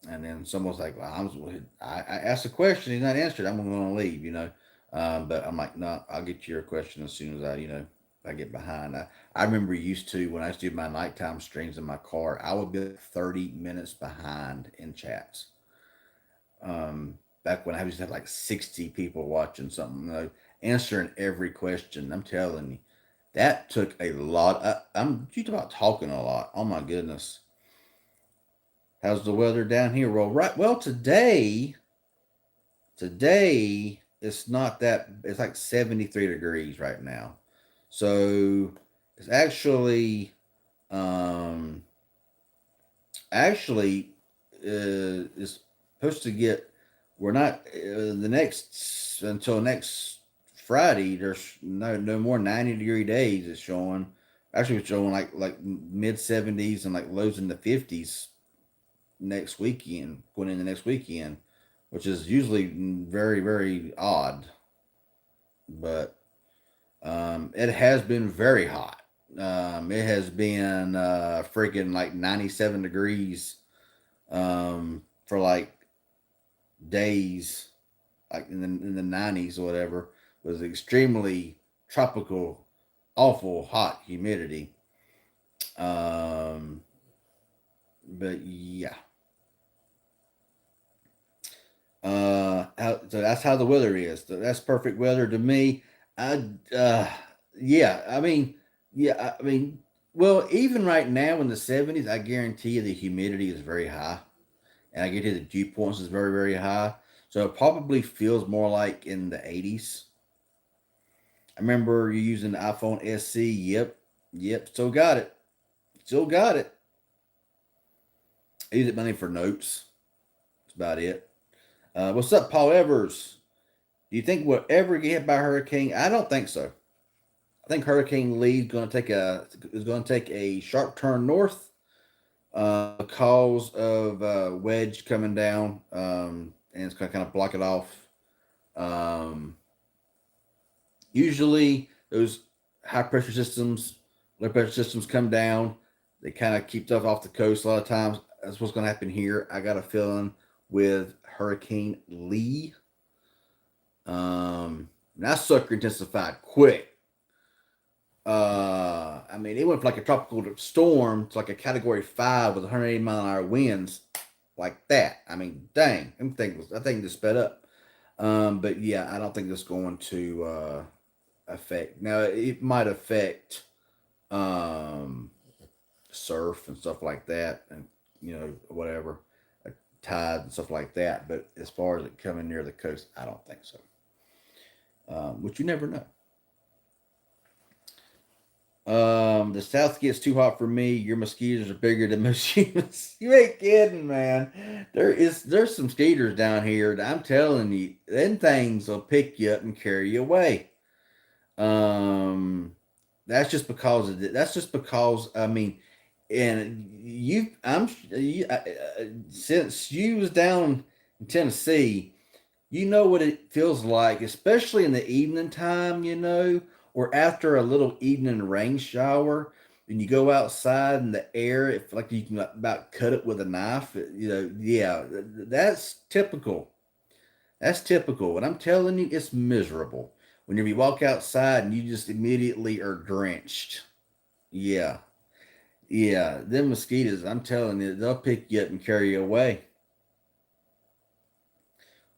And then someone's like, "Well, I asked a question, he's not answered. I'm going to leave," But I'm like, "No, I'll get to your question as soon as I get behind." I remember used to when I used to do my nighttime streams in my car, I would be like 30 minutes behind in chats. Back when I used to have like 60 people watching something, answering every question. I'm telling you, that took a lot. I'm you talk about talking a lot. Oh my goodness. How's the weather down here? Well, right. Well, today it's not that. It's like 73 degrees right now. So it's um, actually, it's supposed to get. We're not the next until next Friday. There's no more 90-degree days. It's showing. Actually, it's showing like mid 70s and like lows in the 50s next weekend, going into next weekend, which is usually very, very odd. But it has been very hot. It has been freaking like 97 degrees for like days, like in the 90s or whatever. It was extremely tropical, awful hot humidity. Um, but yeah, so that's how the weather is. So that's perfect weather to me. I yeah, I mean, well, even right now in the 70s, I guarantee you the humidity is very high, and I guarantee the dew points is very very high. So it probably feels more like in the 80s. I remember you using the iPhone SC. Yep, still got it, still got it. I use it mainly for notes. That's about it. What's up, Paul Evers? Do you think we'll ever get hit by a hurricane? I don't think so. I think Hurricane Lee is going to take a sharp turn north because of wedge coming down, and it's going to kind of block it off. Um, Usually, those high pressure systems, low pressure systems come down. They kind of keep stuff off the coast. A lot of times, that's what's going to happen here. I got a feeling with Hurricane Lee. That sucker intensified quick. I mean, it went from like a tropical storm to like a category 5 with 180-mile-an-hour winds, like that. I mean, dang, I think just sped up. But yeah, I don't think it's going to affect. Now, it might affect um, surf and stuff like that, and whatever, tides and stuff like that. But as far as it coming near the coast, I don't think so. Which you never know. The South gets too hot for me. Your mosquitoes are bigger than most humans. You ain't kidding, man. There's some mosquitoes down here that I'm telling you, them things will pick you up and carry you away. Um, that's just because I mean, and since you was down in Tennessee, you know what it feels like, especially in the evening time, or after a little evening rain shower, and you go outside in the air, it feels like you can about cut it with a knife. Yeah, that's typical. That's typical. And I'm telling you, it's miserable. Whenever you walk outside and you just immediately are drenched. Yeah, yeah. Them mosquitoes, I'm telling you, they'll pick you up and carry you away.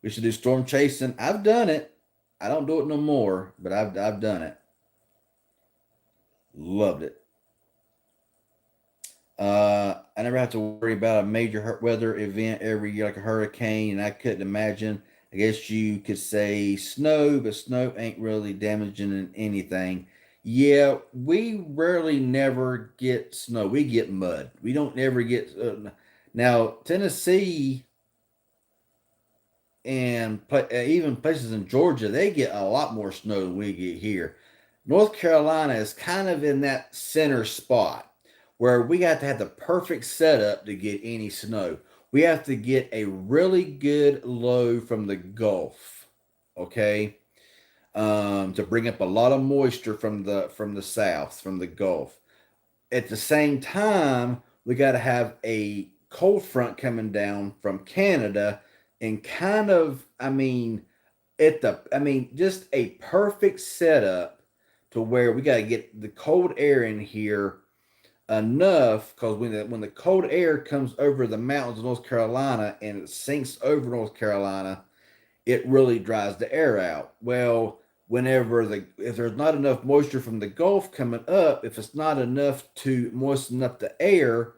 We should do storm chasing. I've done it. I don't do it no more, but I've done it. Loved it. I never have to worry about a major weather event every year like a hurricane, and I couldn't imagine. I guess you could say snow, but snow ain't really damaging anything. Yeah, we rarely never get snow. We get mud. We don't ever get now Tennessee and even places in Georgia, they get a lot more snow than we get here. North Carolina is kind of in that center spot where we got to have the perfect setup to get any snow. We have to get a really good low from the Gulf, okay, to bring up a lot of moisture from the south, from the Gulf. At the same time, we got to have a cold front coming down from Canada, and kind of, I mean, just a perfect setup to where we got to get the cold air in here enough, because when the cold air comes over the mountains of North Carolina and it sinks over North Carolina, it really dries the air out. Well, if there's not enough moisture from the Gulf coming up, if it's not enough to moisten up the air,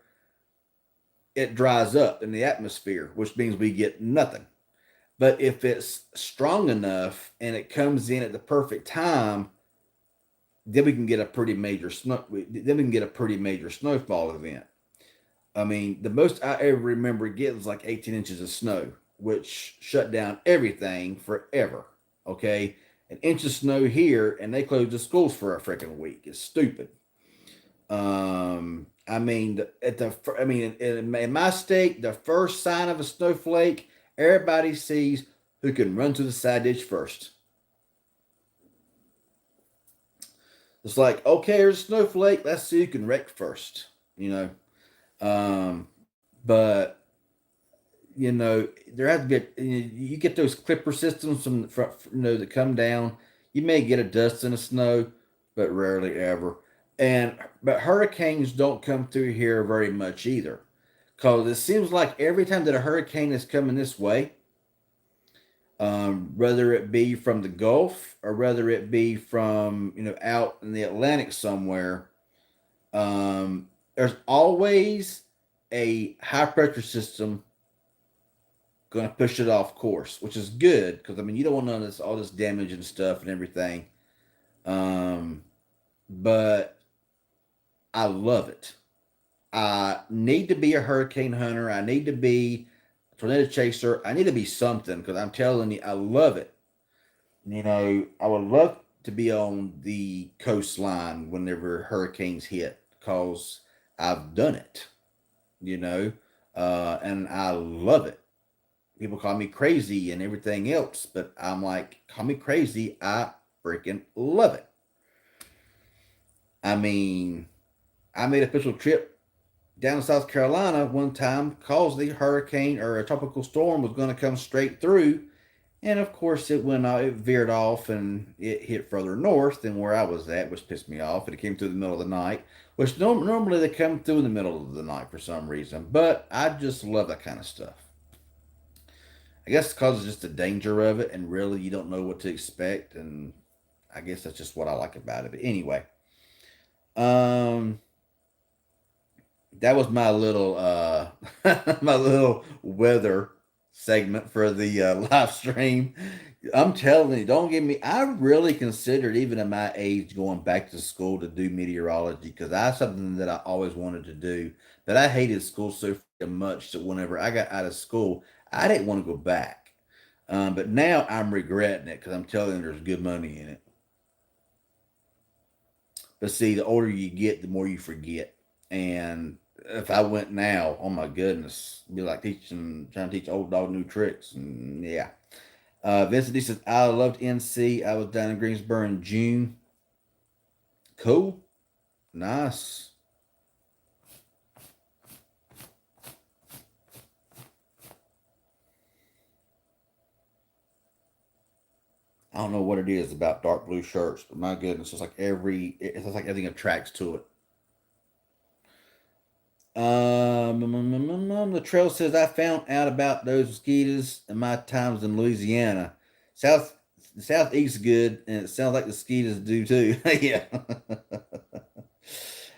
it dries up in the atmosphere, which means we get nothing. But if it's strong enough and it comes in at the perfect time, then we can get a pretty major snow. Then we can get a pretty major snowfall event. I mean, the most I ever remember getting was like 18 inches of snow, which shut down everything forever. Okay, an inch of snow here, and they closed the schools for a freaking week. It's stupid. I mean, in my state, the first sign of a snowflake, everybody sees who can run to the side ditch first. It's like, okay, there's a snowflake. Let's see who can wreck first. You know, but there has to be you get those clipper systems from that come down. You may get a dust and a snow, but rarely ever. But hurricanes don't come through here very much either, because it seems like every time that a hurricane is coming this way, whether it be from the Gulf or whether it be from out in the Atlantic somewhere, there's always a high pressure system going to push it off course, which is good because you don't want none of this all this damage and stuff and everything. Um, but I love it. I need to be a hurricane hunter. I need to be a tornado chaser. I need to be something because I'm telling you, I love it. I would love to be on the coastline whenever hurricanes hit because I've done it, you know, and I love it. People call me crazy and everything else, but I'm like, call me crazy. I freaking love it. I mean, I made a official trip down to South Carolina one time because the hurricane or a tropical storm was going to come straight through. And of course, it veered off and it hit further north than where I was at, which pissed me off. And it came through the middle of the night, which normally they come through in the middle of the night for some reason. But I just love that kind of stuff. I guess it's because it's just the danger of it, and really you don't know what to expect. And I guess that's just what I like about it. But anyway, um, that was my little my little weather segment for the live stream. I'm telling you, don't get me. I really considered, even at my age, going back to school to do meteorology because that's something that I always wanted to do. But I hated school so much that whenever I got out of school, I didn't want to go back. But now I'm regretting it because I'm telling you, there's good money in it. But see, the older you get, the more you forget. And if I went now, oh my goodness, it'd be like trying to teach old dog new tricks. And yeah. Vincent D says, I loved NC. I was down in Greensboro in June. Cool. Nice. I don't know what it is about dark blue shirts, but my goodness, it's like everything attracts to it. The trail says I found out about those mosquitoes in my times in Louisiana. South the southeast good, and it sounds like the mosquitoes do too. Yeah.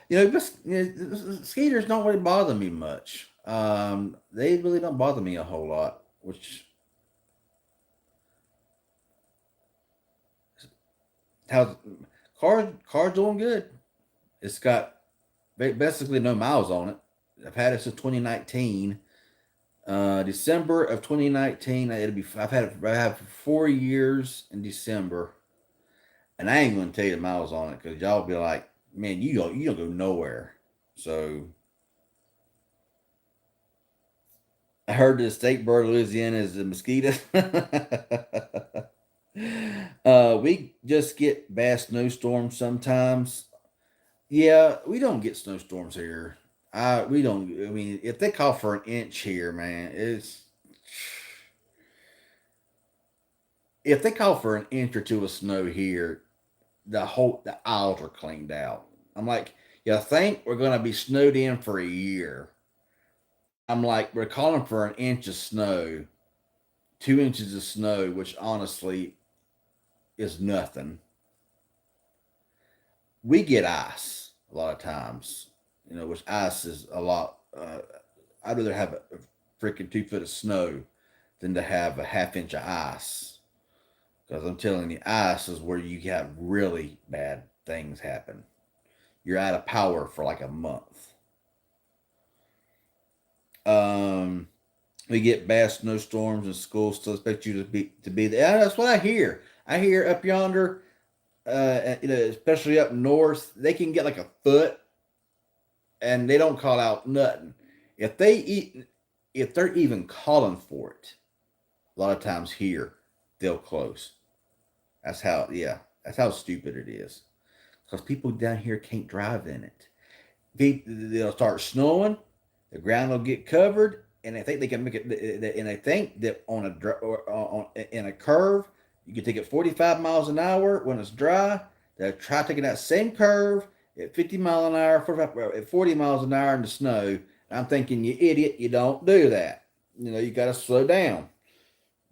But mosquitoes don't really bother me much. They really don't bother me a whole lot, which how car's doing good. It's got basically no miles on it. I've had it since 2019. December of 2019. It'll be. I have for 4 years in December, and I ain't gonna tell you the miles on it because y'all be like, man, you don't go nowhere. So I heard the state bird of Louisiana is the mosquito. We just get bad snowstorms sometimes. Yeah, we don't get snowstorms here. We don't. I mean, if they call for an inch here, man, it's if they call for an inch or two of snow here, the aisles are cleaned out. I'm like, you think we're gonna be snowed in for a year? I'm like, we're calling for an inch of snow, 2 inches of snow, which honestly is nothing. We get ice a lot of times, which ice is a lot. I'd rather have a freaking 2 foot of snow than to have a half inch of ice. Because I'm telling you, ice is where you have really bad things happen. You're out of power for like a month. Um, we get bad snowstorms and schools still expect you to be there. Yeah, that's what I hear. I hear up yonder, especially up north, they can get like a foot, and they don't call out nothing. If they eat, if they're even calling for it, a lot of times here they'll close. That's how stupid it is. Because people down here can't drive in it. They'll start snowing, the ground will get covered, and they think they can make it. And they think that in a curve, you can take it 45 miles an hour when it's dry. They'll try taking that same curve at 50 mile an hour, 45, at 40 miles an hour in the snow. And I'm thinking, you idiot, you don't do that. You got to slow down.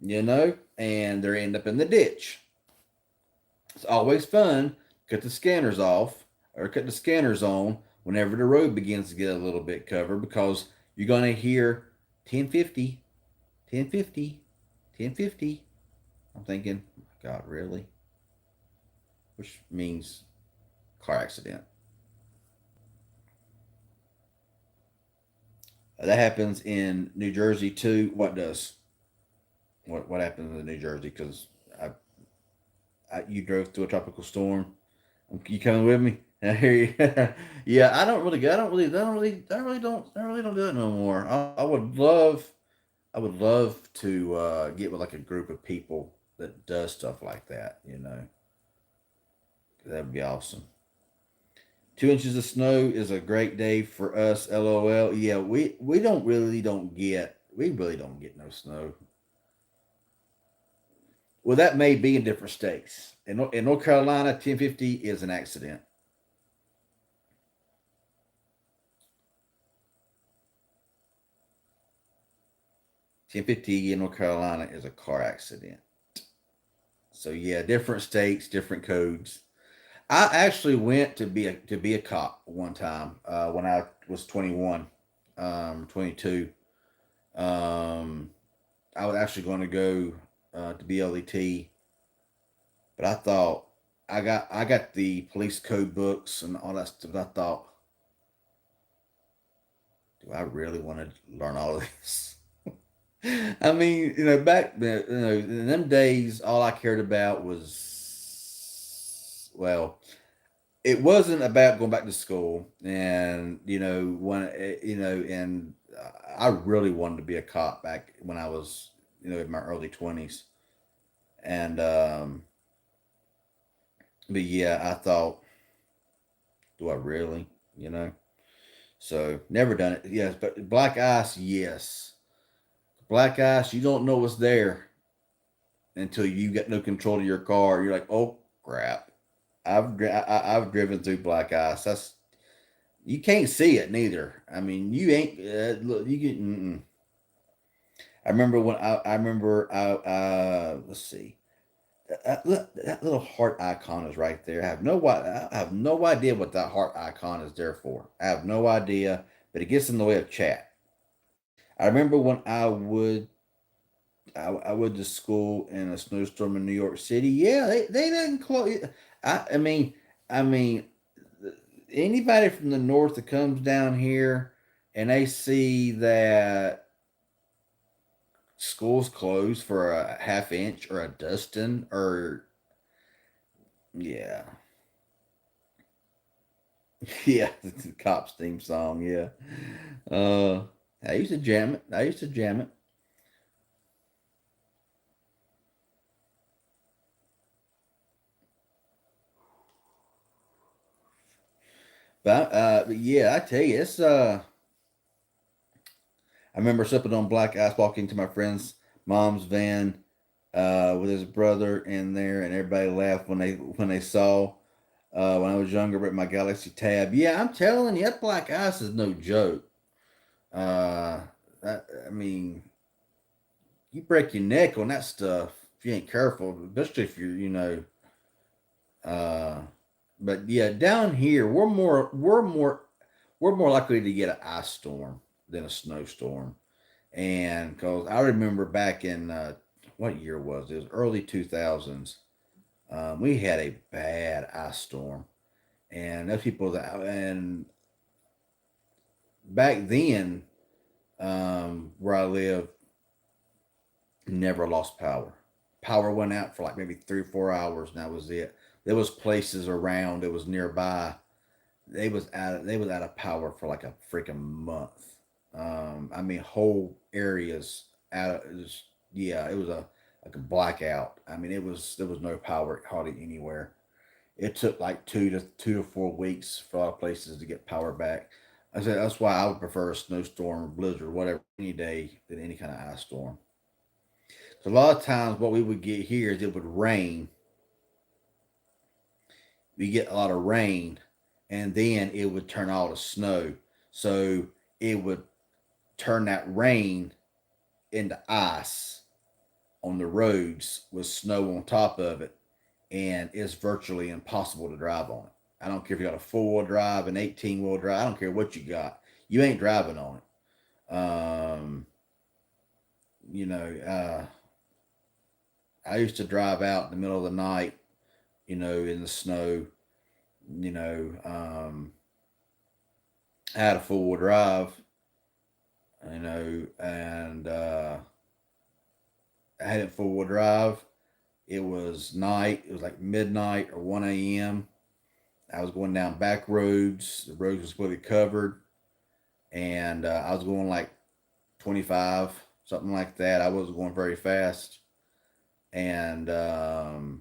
And they end up in the ditch. It's always fun. Cut the scanners off or cut the scanners on whenever the road begins to get a little bit covered because you're going to hear 1050, 1050, 1050. I'm thinking, God, really? Which means car accident. That happens in New Jersey too. What happens in New Jersey? Because you drove through a tropical storm. You coming with me? I hear you. Yeah, I really don't do it no more. I would love to get with like a group of people that does stuff like that. That'd be awesome. 2 inches of snow is a great day for us. LOL. Yeah, we we really don't get no snow. Well, that may be in different states. In North Carolina, 1050 is an accident. 1050 in North Carolina is a car accident. So yeah, different states, different codes. I actually went to be a cop one time when I was 21, 22. Um, I was actually going to go to BLET, but I thought I got the police code books and all that stuff. I thought, do I really want to learn all of this? I mean, back then, in them days, all I cared about was, well, it wasn't about going back to school, and and I really wanted to be a cop back when I was, in my early 20s, and but yeah, I thought, do I really, you know? So never done it. Yes, but black ice, yes, black ice. You don't know what's there until you get no control of your car. You're like, oh crap. I've driven through black ice. That's You can't see it neither. I mean, you ain't look. You get. I remember when I remember. Let's see. That little heart icon is right there. I have no idea what that heart icon is there for. I have no idea, but it gets in the way of chat. I remember when I went to school in a snowstorm in New York City. Yeah, they didn't close. I mean, I mean, anybody from the north that comes down here and they see that school's closed for a half inch or a dusting or yeah, yeah, the cops theme song, yeah. Uh, I used to jam it. I used to jam it. But yeah, I tell you, it's I remember sipping on black ice, walking to my friend's mom's van with his brother in there, and everybody laughed when they saw when I was younger with my Galaxy Tab. Yeah, I'm telling you, that black ice is no joke. Uh, I mean, you break your neck on that stuff if you ain't careful, especially if you're, Uh, but yeah, down here we're more likely to get an ice storm than a snowstorm. And because I remember back in what year was it? It was early 2000s. We had a bad ice storm, and those people that and back then where I live never lost power. Power went out for like maybe 3 or 4 hours, and that was it. There was places around that was nearby. They was out of power for like a freaking month. I mean, whole areas out of just yeah, it was a like a blackout. I mean, there was no power hardly anywhere. It took like 2 to 4 weeks for a lot of places to get power back. I said that's why I would prefer a snowstorm, blizzard, whatever, any day than any kind of ice storm. So a lot of times, what we would get here is it would rain. We get a lot of rain, and then it would turn all to snow. So it would turn that rain into ice on the roads with snow on top of it, and it's virtually impossible to drive on it. I don't care if you got a 4 wheel drive, an 18-wheel drive. I don't care what you got. You ain't driving on it. You know, I used to drive out in the middle of the night, in the snow. You know, I had a 4 wheel drive, and I had it 4 wheel drive. It was night. It was like midnight or 1 a.m. I was going down back roads. The roads was completely covered, and I was going like 25, something like that. I wasn't going very fast, and the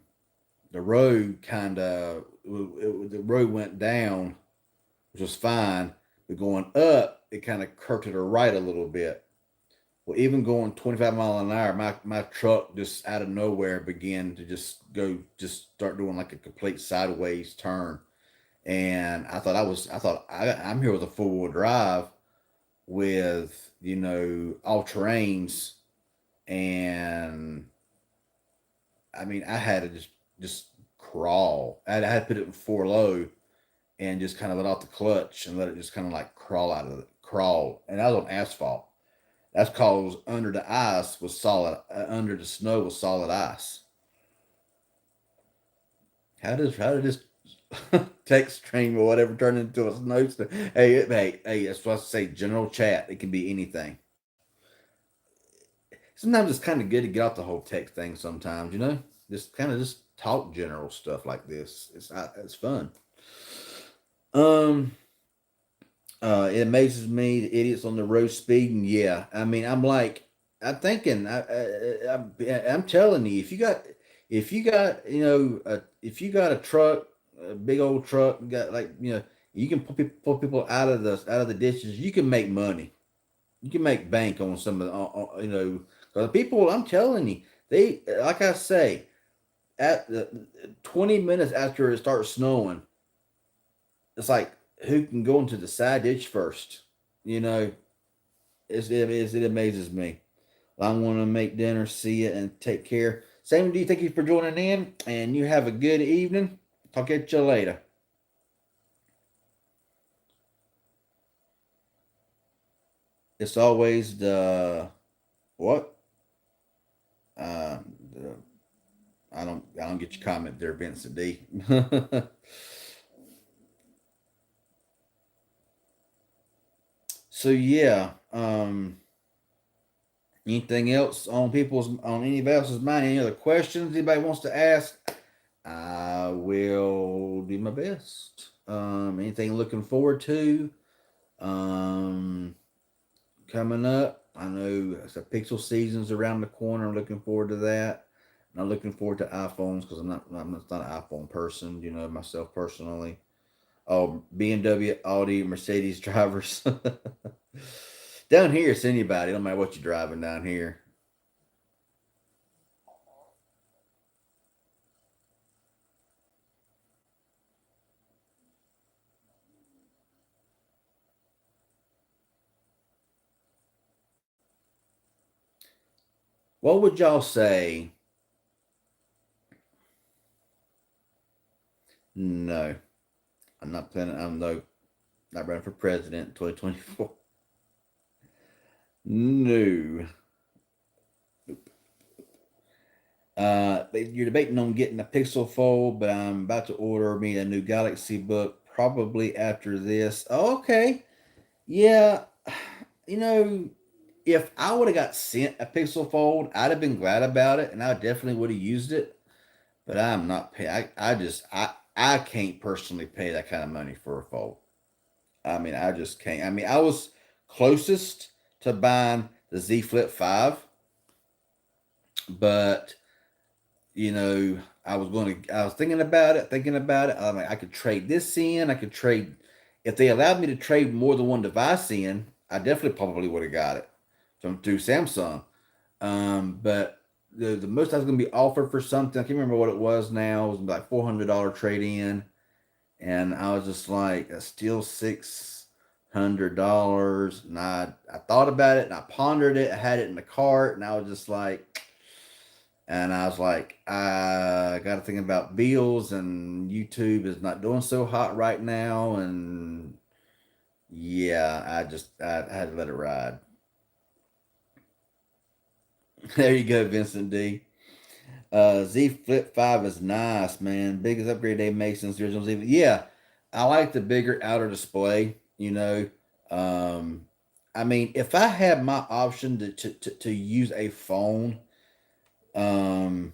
road kind of the road went down, which was fine, but going up, it kind of curved to the right a little bit. Well, even going 25 mile an hour, my truck just out of nowhere began to just start doing like a complete sideways turn. And I thought I'm here with a 4 wheel drive with, all terrains. And I mean, I had to just crawl. I had to put it in 4 low and just kind of let off the clutch and let it just kind of like crawl. And I was on asphalt. That's cause under the ice was solid. Under the snow was solid ice. How did this text stream or whatever turn into a snowstorm? Hey! That's what I say. General chat. It can be anything. Sometimes it's kind of good to get off the whole text thing. Sometimes just kind of just talk general stuff like this. It's fun. Um, it amazes me the idiots on the road speeding. Yeah, I mean, I'm thinking, I'm telling you, if you got, if you got a truck, a big old truck, got like, you can pull people out of the ditches. You can make money. You can make bank on some of the, because people. I'm telling you, they like I say, at the 20 minutes after it starts snowing, it's like who can go into the side ditch first. You know, it amazes me. I want to make dinner, see it, and take care. Same to you. Thank you for joining in, and you have a good evening. Talk at you later. It's always the what? The, I don't get your comment there, Vincent D. So yeah, anything else on anybody else's mind? Any other questions anybody wants to ask? I will do my best. Anything looking forward to? Um, coming up. I know it's a Pixel season's around the corner. I'm looking forward to that. I'm looking forward to iPhones because I'm not an iPhone person, myself personally. Oh, BMW, Audi, Mercedes drivers. Down here, it's anybody. No matter what you're driving down here. What would y'all say? No, I'm not planning. I'm not running for president in 2024. No. You're debating on getting a Pixel Fold, but I'm about to order me a new Galaxy Book probably after this. Oh, okay. Yeah. You know, if I would have got sent a Pixel Fold, I'd have been glad about it and I definitely would have used it. But I'm not paying. I can't personally pay that kind of money for a Fold. I mean, I just can't. I mean, I was closest to buying the Z Flip 5, but I was thinking about it. I mean, I could trade this in. I could trade, if they allowed me to trade more than one device in, I definitely probably would have got it from through Samsung. But the most I was going to be offered for something, I can't remember what it was now. It was like $400 trade in, and I was just like, that's still $600. And I thought about it and I pondered it. I had it in the cart, and I was just like, I got to think about bills, and YouTube is not doing so hot right now. And yeah, I had to let it ride. There you go, Vincent D. Z Flip 5 is nice, man. Biggest upgrade they make since the original Z. Yeah, I like the bigger outer display, Um, I mean, if I had my option to use a phone, um,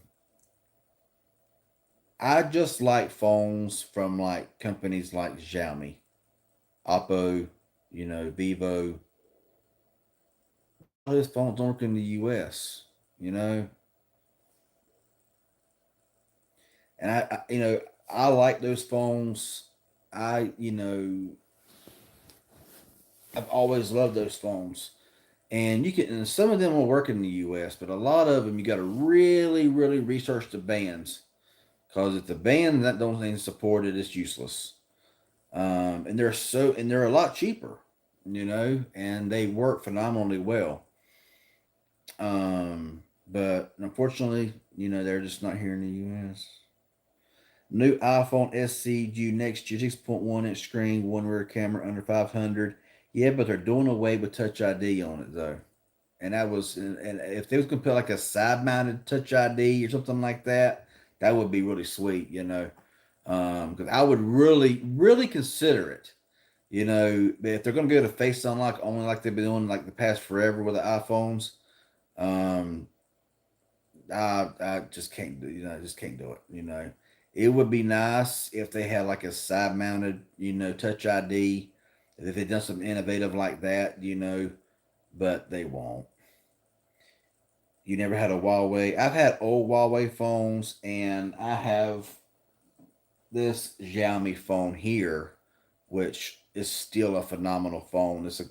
I just like phones from like companies like Xiaomi, Oppo, Vivo. All those phones don't work in the US, you know, and I like those phones. I, I've always loved those phones, and and some of them will work in the US, but a lot of them you got to really, really research the bands because if the band that don't ain't supported, it's useless. And they're a lot cheaper, and they work phenomenally well. But unfortunately, they're just not here in the US. New iPhone SE due next year, 6.1-inch screen, one rear camera under 500. Yeah, but they're doing away with Touch ID on it though. And if they was gonna put like a side mounted Touch ID or something like that, that would be really sweet, because I would really, really consider it. If they're going to go to face unlock only like they've been doing like the past forever with the iPhones, um, I just can't do. I just can't do it. It would be nice if they had like a side mounted, Touch ID. If they done something innovative like that, but they won't. You never had a Huawei. I've had old Huawei phones, and I have this Xiaomi phone here, which is still a phenomenal phone. This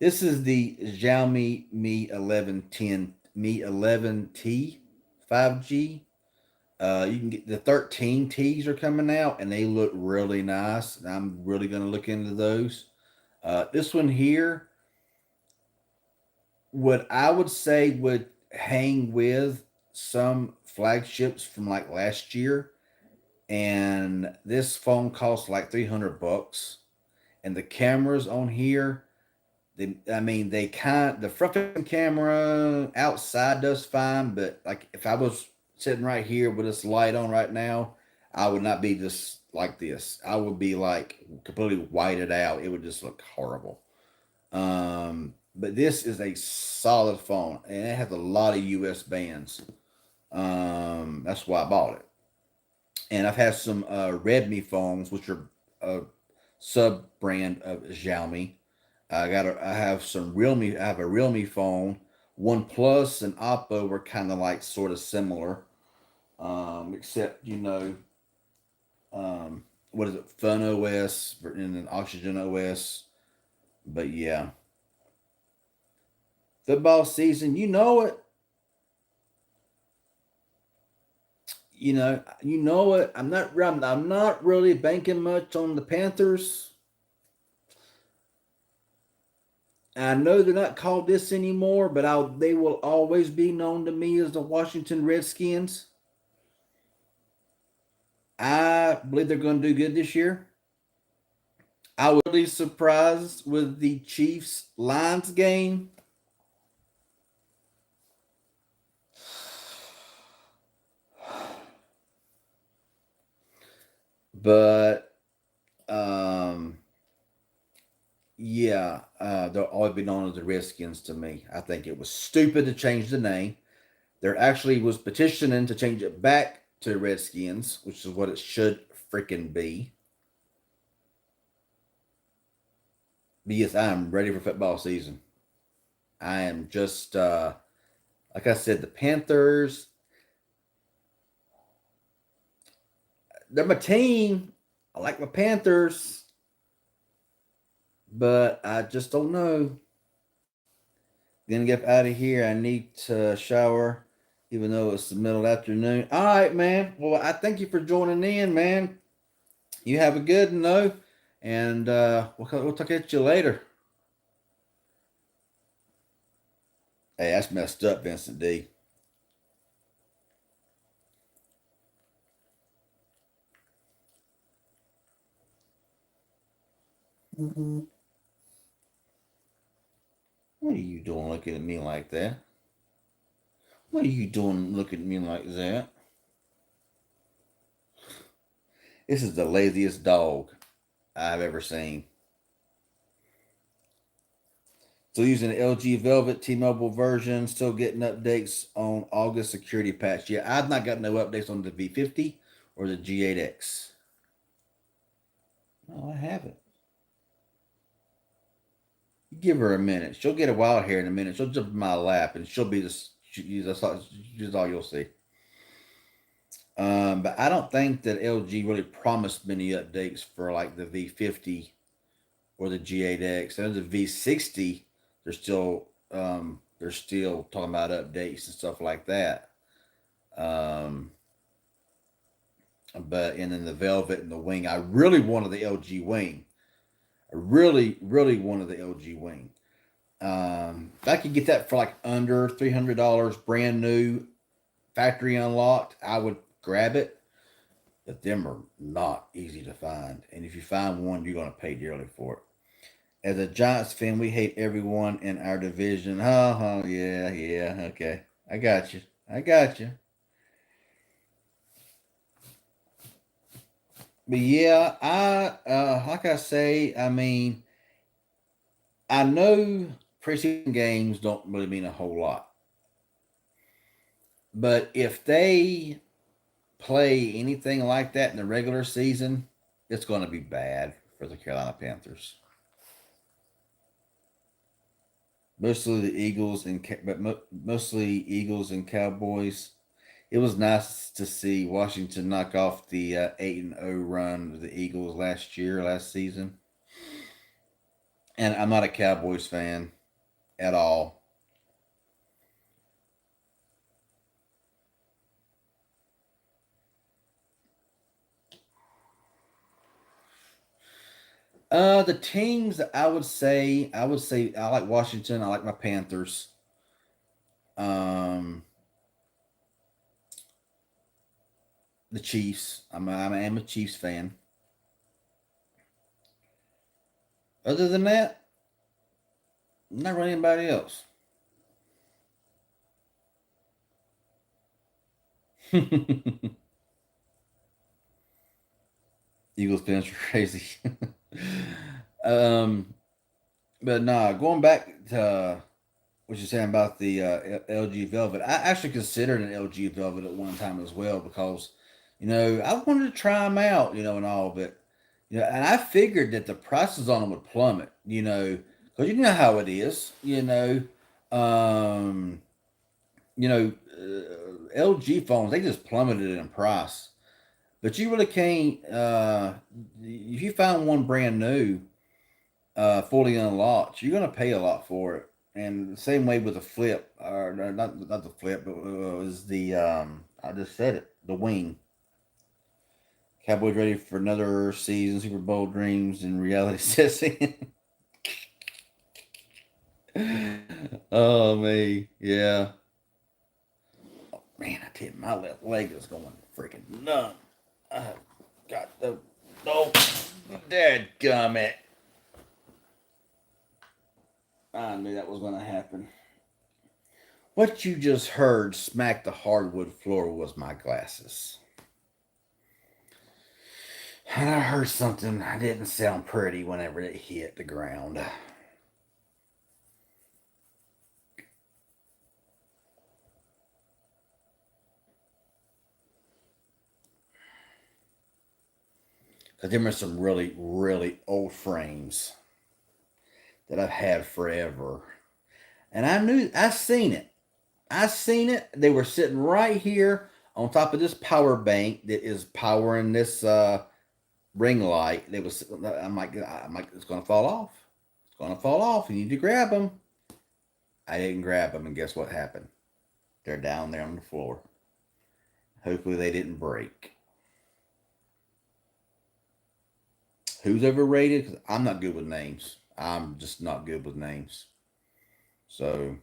is the Xiaomi Mi 1110 Mi 11T 5G. You can get the 13 Ts are coming out, and they look really nice. And I'm really going to look into those. This one here, what I would say would hang with some flagships from like last year, and this phone costs like $300, and the cameras on here, I mean, the front camera outside does fine, but like if I was sitting right here with this light on right now, I would not be just like this. I would be like completely whited out. It would just look horrible. But this is a solid phone, and it has a lot of US bands. That's why I bought it. And I've had some Redmi phones, which are a sub brand of Xiaomi. I have some Realme. I have a Realme phone. OnePlus and Oppo were kind of like sort of similar, except what is it, Fun OS and an Oxygen OS. But yeah, football season, you know it. You know it. I'm not really banking much on the Panthers. I know they're not called this anymore, but they will always be known to me as the Washington Redskins. I believe they're going to do good this year. I was really surprised with the Chiefs Lions game, but yeah, they'll always be known as the Redskins to me. I think it was stupid to change the name. There actually was petitioning to change it back to Redskins, which is what it should freaking be. But yes, I am ready for football season. I am just like I said, the Panthers, they're my team. I like my Panthers, but I just don't know. Gonna get out of here. I need to shower, even though it's the middle of the afternoon. All right, man. Well, I thank you for joining in, man. You have a good no, and we'll talk at you later. Hey, that's messed up, Vincent D. Mhm. What are you doing looking at me like that? What are you doing looking at me like that? This is the laziest dog I've ever seen. Still using the LG Velvet T-Mobile version. Still getting updates on August security patch. Yeah, I've not got no updates on the V50 or the G8X. No, I haven't. You give her a minute. She'll get a wild hair in a minute. She'll jump in my lap and she'll be this. That's all you'll see. But I don't think that LG really promised many updates for like the V50 or the G8X. And the V60, they're still talking about updates and stuff like that. Um, but and then the Velvet and the Wing, I really wanted the LG Wing. I really, really wanted the LG Wing. If I could get that for like under $300, brand new, factory unlocked, I would grab it. But them are not easy to find, and if you find one, you're gonna pay dearly for it. As a Giants fan, we hate everyone in our division. Oh, yeah, yeah, okay. I got you. I got you. But yeah, like I say, I mean, I know preseason games don't really mean a whole lot, but if they play anything like that in the regular season, it's going to be bad for the Carolina Panthers. Mostly the Eagles mostly Eagles and Cowboys. It was nice to see Washington knock off the 8-0 run of the Eagles last season. And I'm not a Cowboys fan at all. The teams that I would say I like Washington. I like my Panthers. Um, the Chiefs. I am a Chiefs fan. Other than that, not really anybody else. Eagles fans are crazy. um, But nah, going back to what you're saying about the LG Velvet, I actually considered an LG Velvet at one time as well because, I wanted to try them out, and all, but, and I figured that the prices on them would plummet, because you know how it is, um, LG phones, they just plummeted in price. But you really can't, if you find one brand new, fully unlocked, you're gonna pay a lot for it. And the same way with the flip, or no, not the flip, but it was the I just said it, the wing. Cowboys ready for another season, Super Bowl dreams, and reality setting. Oh me, yeah. Man, I tell you, my left leg is going freaking numb. I got the dead gummit. I knew that was going to happen. What you just heard smack the hardwood floor was my glasses. And I heard something that didn't sound pretty whenever it hit the ground. Because there were some really, really old frames that I've had forever. And I seen it. I seen it. They were sitting right here on top of this power bank that is powering this ring light. I'm like, it's gonna fall off. It's gonna fall off. You need to grab them. I didn't grab them, and guess what happened? They're down there on the floor. Hopefully, they didn't break. Who's overrated? 'Cause I'm not good with names. I'm just not good with names. So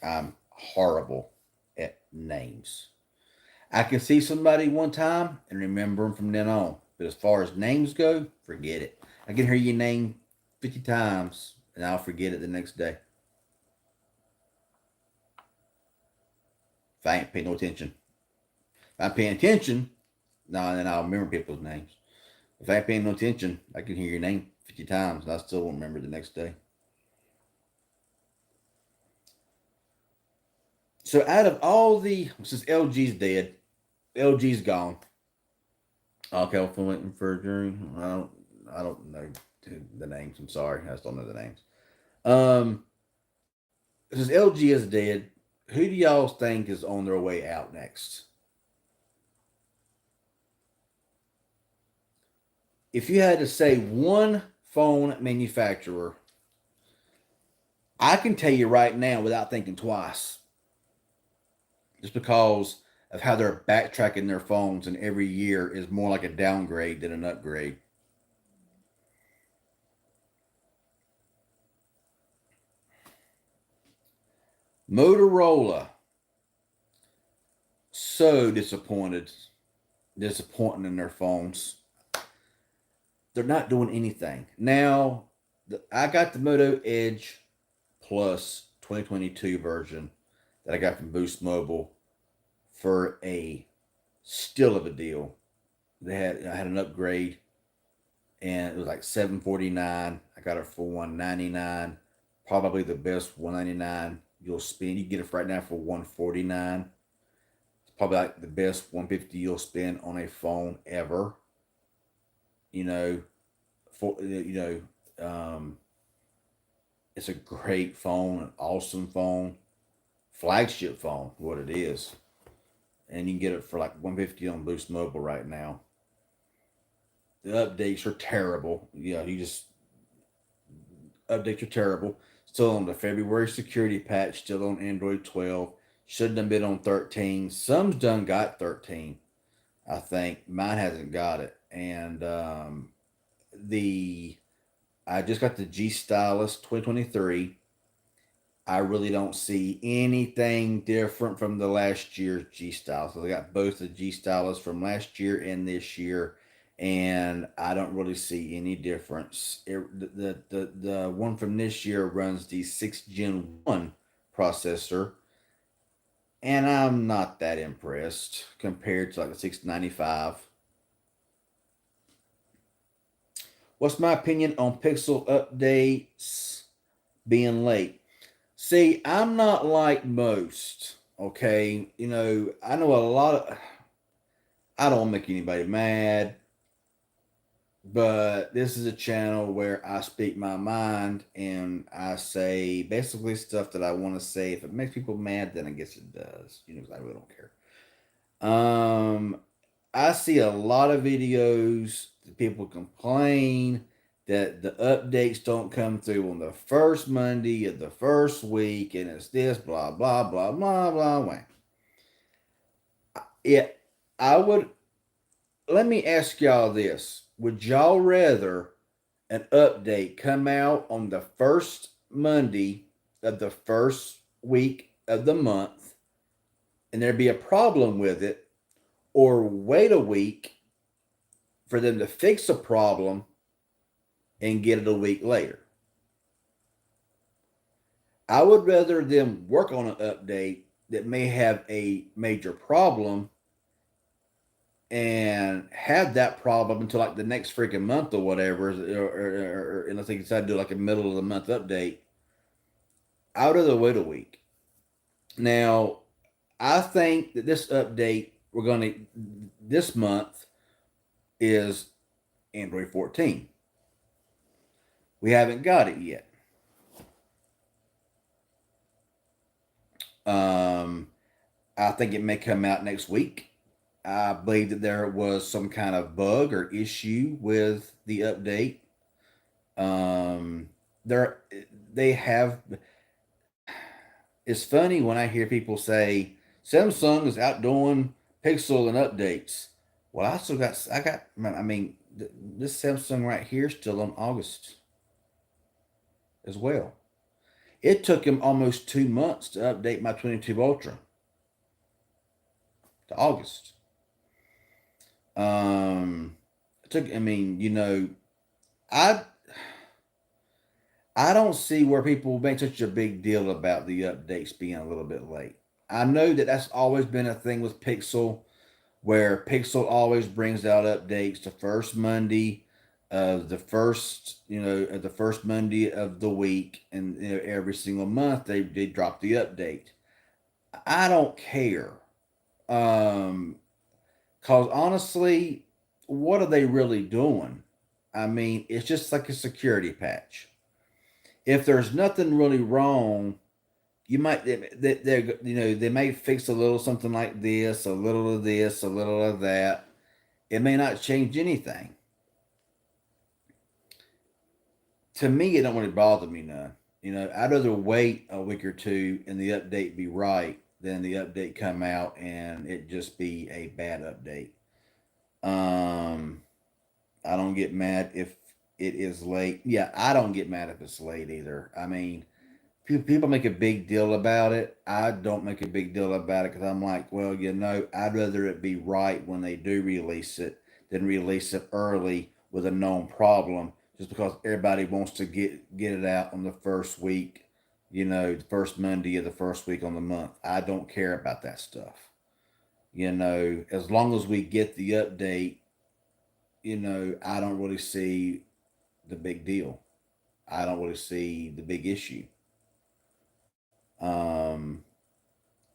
I'm horrible at names. I can see somebody one time and remember them from then on. But as far as names go, forget it. I can hear your name 50 times and I'll forget it the next day. If I ain't paying no attention. If I'm paying attention, no, then I'll remember people's names. If I ain't paying no attention, I can hear your name 50 times and I still won't remember the next day. So out of all since LG's dead, LG's gone. Okay, for waiting for a jury. I don't know the names. I'm sorry, I just don't know the names. Um, since LG is dead, who do y'all think is on their way out next? If you had to say one phone manufacturer, I can tell you right now without thinking twice, just because of how they're backtracking their phones, and every year is more like a downgrade than an upgrade. Motorola, so disappointing in their phones. They're not doing anything now. I got the Moto Edge Plus 2022 version that I got from Boost Mobile for a still of a deal. I had an upgrade, and it was like 749. I got it for 199. Probably the best 199 you'll spend. You get it right now for 149. It's probably like the best 150 you'll spend on a phone ever. You know, for it's a great phone, an awesome phone, flagship phone, what it is, and you can get it for like 150 on Boost Mobile right now. The updates are terrible. Yeah, you just updates are terrible. Still on the February security patch. Still on Android 12. Shouldn't have been on 13. Some's done got 13. I think mine hasn't got it, and the I just got the G Stylus 2023. I really don't see anything different from the last year's G Stylus. So I got both the G Stylus from last year and this year, and I don't really see any difference. The one from this year runs the 6th Gen 1 processor, and I'm not that impressed compared to like the 695. What's my opinion on Pixel updates? being late. See, I'm not like most. Okay, I know a lot of. I don't make anybody mad, but this is a channel where I speak my mind and I say basically stuff that I want to say. If it makes people mad, then I guess it does. 'Cause I really don't care. I see a lot of videos that people complain that the updates don't come through on the first Monday of the first week, and it's this blah blah blah blah blah blah. Yeah, I would. Let me ask y'all this: would y'all rather an update come out on the first Monday of the first week of the month, and there be a problem with it, or wait a week for them to fix a problem and get it a week later? I would rather them work on an update that may have a major problem and have that problem until like the next freaking month or whatever, or unless they decide to do like a middle of the month update. I would rather wait a week. Now, I think that this update we're going to this month is Android 14. We haven't got it yet. I think it may come out next week. I believe that there was some kind of bug or issue with the update. Um, there, they have. It's funny when I hear people say Samsung is outdoing Pixel in updates. Well, I mean, this Samsung right here is still on August as well. It took him almost 2 months to update my 22 Ultra to August. It took. I mean, I I don't see where people make such a big deal about the updates being a little bit late. I know that that's always been a thing with Pixel, where Pixel always brings out updates the first Monday of the first Monday of the week, and every single month they drop the update. I don't care. Um, cause honestly, what are they really doing? I mean, it's just like a security patch. If there's nothing really wrong, you might they may fix a little something like this, a little of this, a little of that. It may not change anything. To me, it don't really bother me none. I'd rather wait a week or two and the update be right than the update come out and it just be a bad update. Um, I don't get mad if it is late. Yeah, I don't get mad if it's late either. I mean, people make a big deal about it. I don't make a big deal about it because I'm like, well, I'd rather it be right when they do release it than release it early with a known problem, just because everybody wants to get it out on the first week, the first Monday of the first week on the month. I don't care about that stuff. As long as we get the update, I don't really see the big deal. I don't really see the big issue. Um,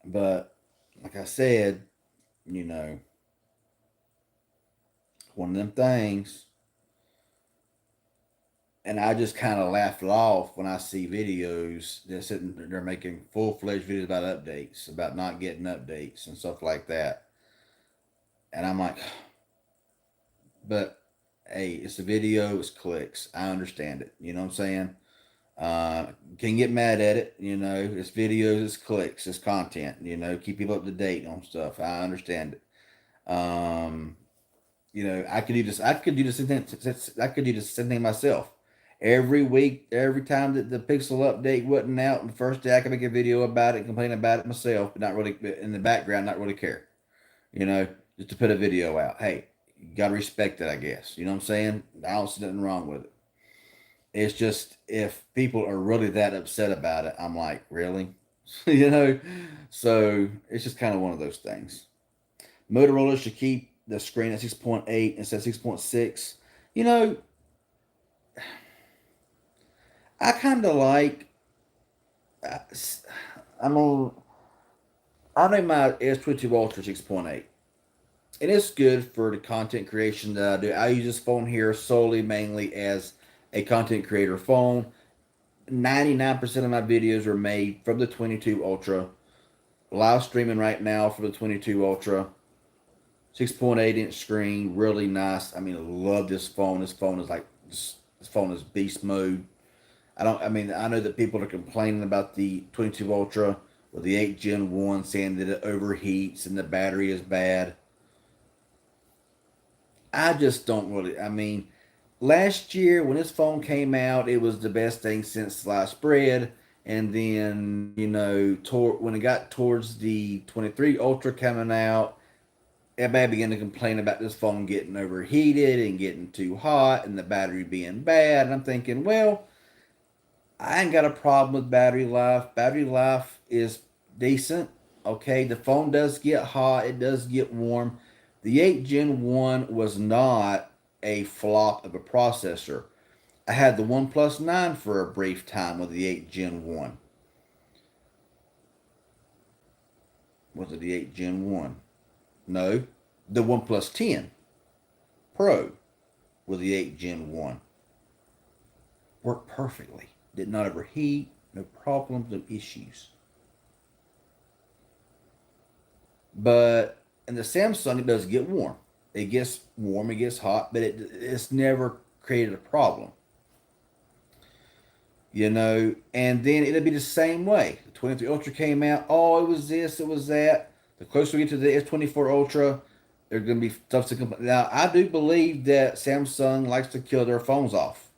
but like I said, you know, one of them things, and I just kind of laugh it off when I see videos they're sitting they're making full fledged videos about updates, about not getting updates and stuff like that. And I'm like, but hey, it's a video, it's clicks. I understand it. You know what I'm saying? Can get mad at it. It's videos, it's clicks, it's content. Keep people up to date on stuff. I understand it. I could do this. I could do the same thing. I could do the same thing myself. Every week, every time that the Pixel update wasn't out, and the first day I could make a video about it, complain about it myself, but not really in the background, not really care. You know, just to put a video out. Hey, you gotta respect it, I guess. You know what I'm saying? I don't see nothing wrong with it. It's just if people are really that upset about it, I'm like, really? you know? So it's just kind of one of those things. Motorola should keep the screen at 6.8 instead of 6.6. You know, I kind of like I mean, I know my S22 Ultra 6.8, and it's good for the content creation that I do. I use this phone here solely, mainly as a content creator phone. 99% of my videos are made from the 22 Ultra. Live streaming right now for the 22 Ultra. 6.8 inch screen, really nice. I mean, I love this phone. This phone is like, this phone is beast mode. I mean, I know that people are complaining about the 22 Ultra or the 8 Gen 1, saying that it overheats and the battery is bad. I just don't really, I mean, last year when this phone came out, it was the best thing since sliced bread. And then, when it got towards the 23 Ultra coming out, everybody began to complain about this phone getting overheated and getting too hot and the battery being bad. And I'm thinking, well, I ain't got a problem with battery life. Battery life is decent. Okay, the phone does get hot, it does get warm. The 8 Gen 1 was not a flop of a processor. I had the OnePlus 9 for a brief time with the 8 Gen 1. Was it the 8 Gen 1? No, the OnePlus 10 Pro with the 8 Gen 1. Worked perfectly. Did not overheat, no problems, no issues. But in the Samsung, it does get warm. It gets warm, it gets hot, but it's never created a problem. And then it'll be the same way. The 23 Ultra came out. Oh, it was this, it was that. The closer we get to the S24 Ultra, there's going to be stuff to complain. Now, I do believe that Samsung likes to kill their phones off.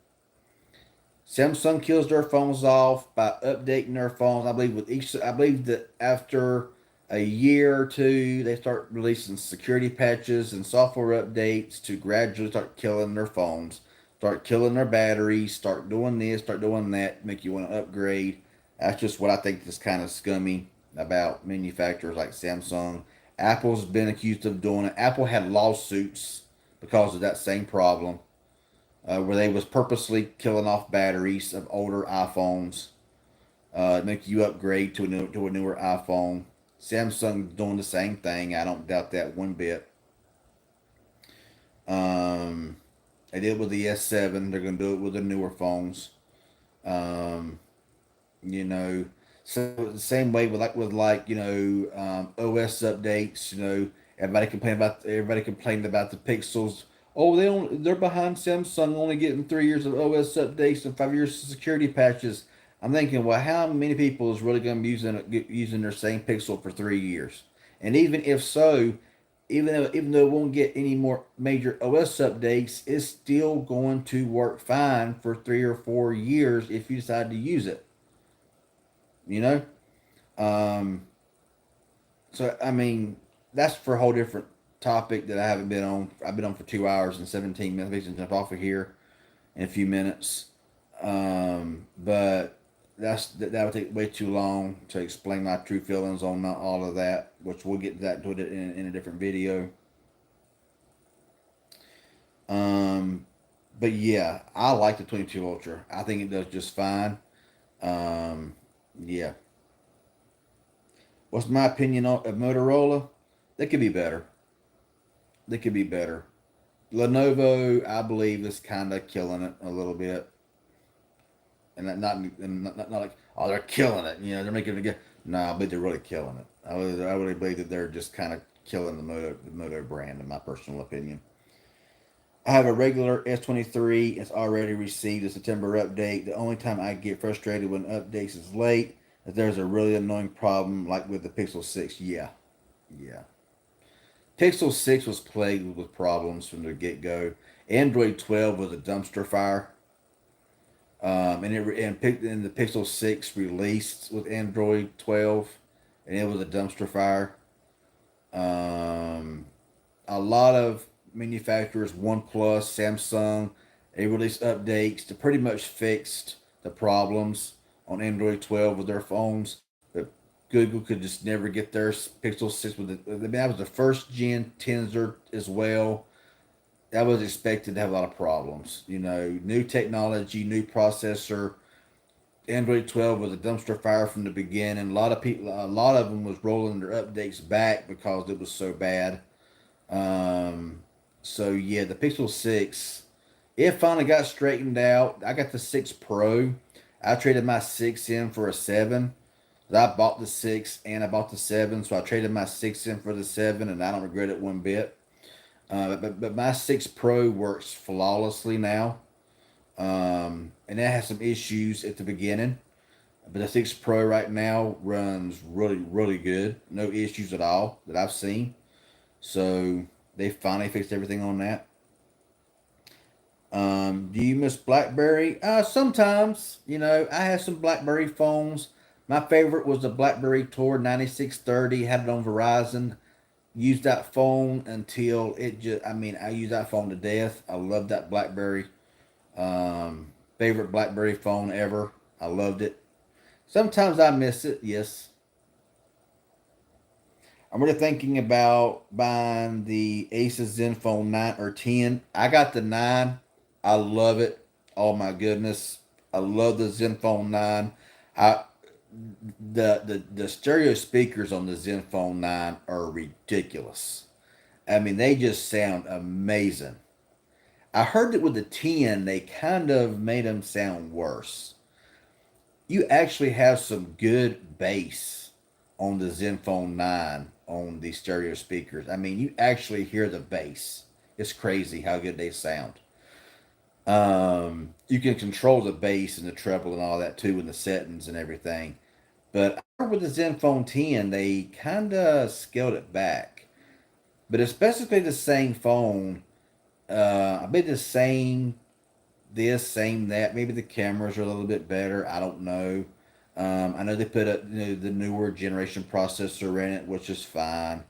Samsung kills their phones off by updating their phones. I believe that after a year or two, they start releasing security patches and software updates to gradually start killing their phones, start killing their batteries, start doing this, start doing that, make you want to upgrade. That's just what I think is kind of scummy about manufacturers like Samsung. Apple's been accused of doing it. Apple had lawsuits because of that same problem, where they was purposely killing off batteries of older iPhones, make you upgrade to a newer iPhone. Samsung doing the same thing. I don't doubt that one bit. Um, they did it with the S7. They're gonna do it with the newer phones. Um, you know, so the same way with OS updates. Everybody complained about the Pixels. Oh, they're behind Samsung, only getting 3 years of OS updates and 5 years of security patches. I'm thinking, well, how many people is really going to be using their same Pixel for 3 years? And even if so, even though it won't get any more major OS updates, it's still going to work fine for 3 or 4 years if you decide to use it. You know, um, so I mean, that's for a whole different topic that I haven't been on. I've been on for 2 hours and 17 minutes. We can jump off of here in a few minutes. But that would take way too long to explain my true feelings on not all of that, which we'll get that to it in a different video. Um, but yeah, I like the 22 Ultra. I think it does just fine. Um, yeah. What's my opinion of Motorola? They could be better. They could be better. Lenovo, I believe, is kind of killing it a little bit, and not like, oh, they're killing it. They're making it good. No, I believe they're really killing it. I really believe that they're just kind of killing the Moto brand, in my personal opinion. I have a regular S23. It's already received a September update. The only time I get frustrated when updates is late is there's a really annoying problem, like with the Pixel 6. Yeah, yeah. Pixel 6 was plagued with problems from the get go. Android 12 was a dumpster fire. And the Pixel 6 released with Android 12, and it was a dumpster fire. Um, a lot of manufacturers, OnePlus, Samsung, they released updates to pretty much fixed the problems on Android 12 with their phones. But Google could just never get their Pixel 6 with it. I mean, that was the first gen Tensor as well. That was expected to have a lot of problems. New technology, new processor. Android 12 was a dumpster fire from the beginning. A lot of them was rolling their updates back because it was so bad. Um, so yeah, the Pixel 6, it finally got straightened out. I got the 6 Pro. I traded my 6 in for a 7. I bought the 6 and I bought the 7, so I traded my 6 in for the 7, and I don't regret it one bit. But my 6 Pro works flawlessly now. And it has some issues at the beginning. But the 6 Pro right now runs really, really good. No issues at all that I've seen. So they finally fixed everything on that. Do you miss BlackBerry? Sometimes. I have some BlackBerry phones. My favorite was the BlackBerry Tor 9630. Had it on Verizon. Used that phone until it just. I mean, I used that phone to death. I love that BlackBerry. Favorite BlackBerry phone ever. I loved it. Sometimes I miss it. Yes, I'm really thinking about buying the Asus Zenfone 9 or 10. I got the 9. I love it. Oh my goodness. I love the Zenfone 9. I the stereo speakers on the Zenfone 9 are ridiculous. I mean, they just sound amazing. I heard that with the 10, they kind of made them sound worse. You actually have some good bass on the Zenfone 9 on the stereo speakers. I mean, you actually hear the bass. It's crazy how good they sound. You can control the bass and the treble and all that too in the settings and everything. But with the Zenfone 10, they kind of scaled it back. But it's basically the same phone. I bet the same this, same that. Maybe the cameras are a little bit better. I don't know. I know they put the newer generation processor in it, which is fine.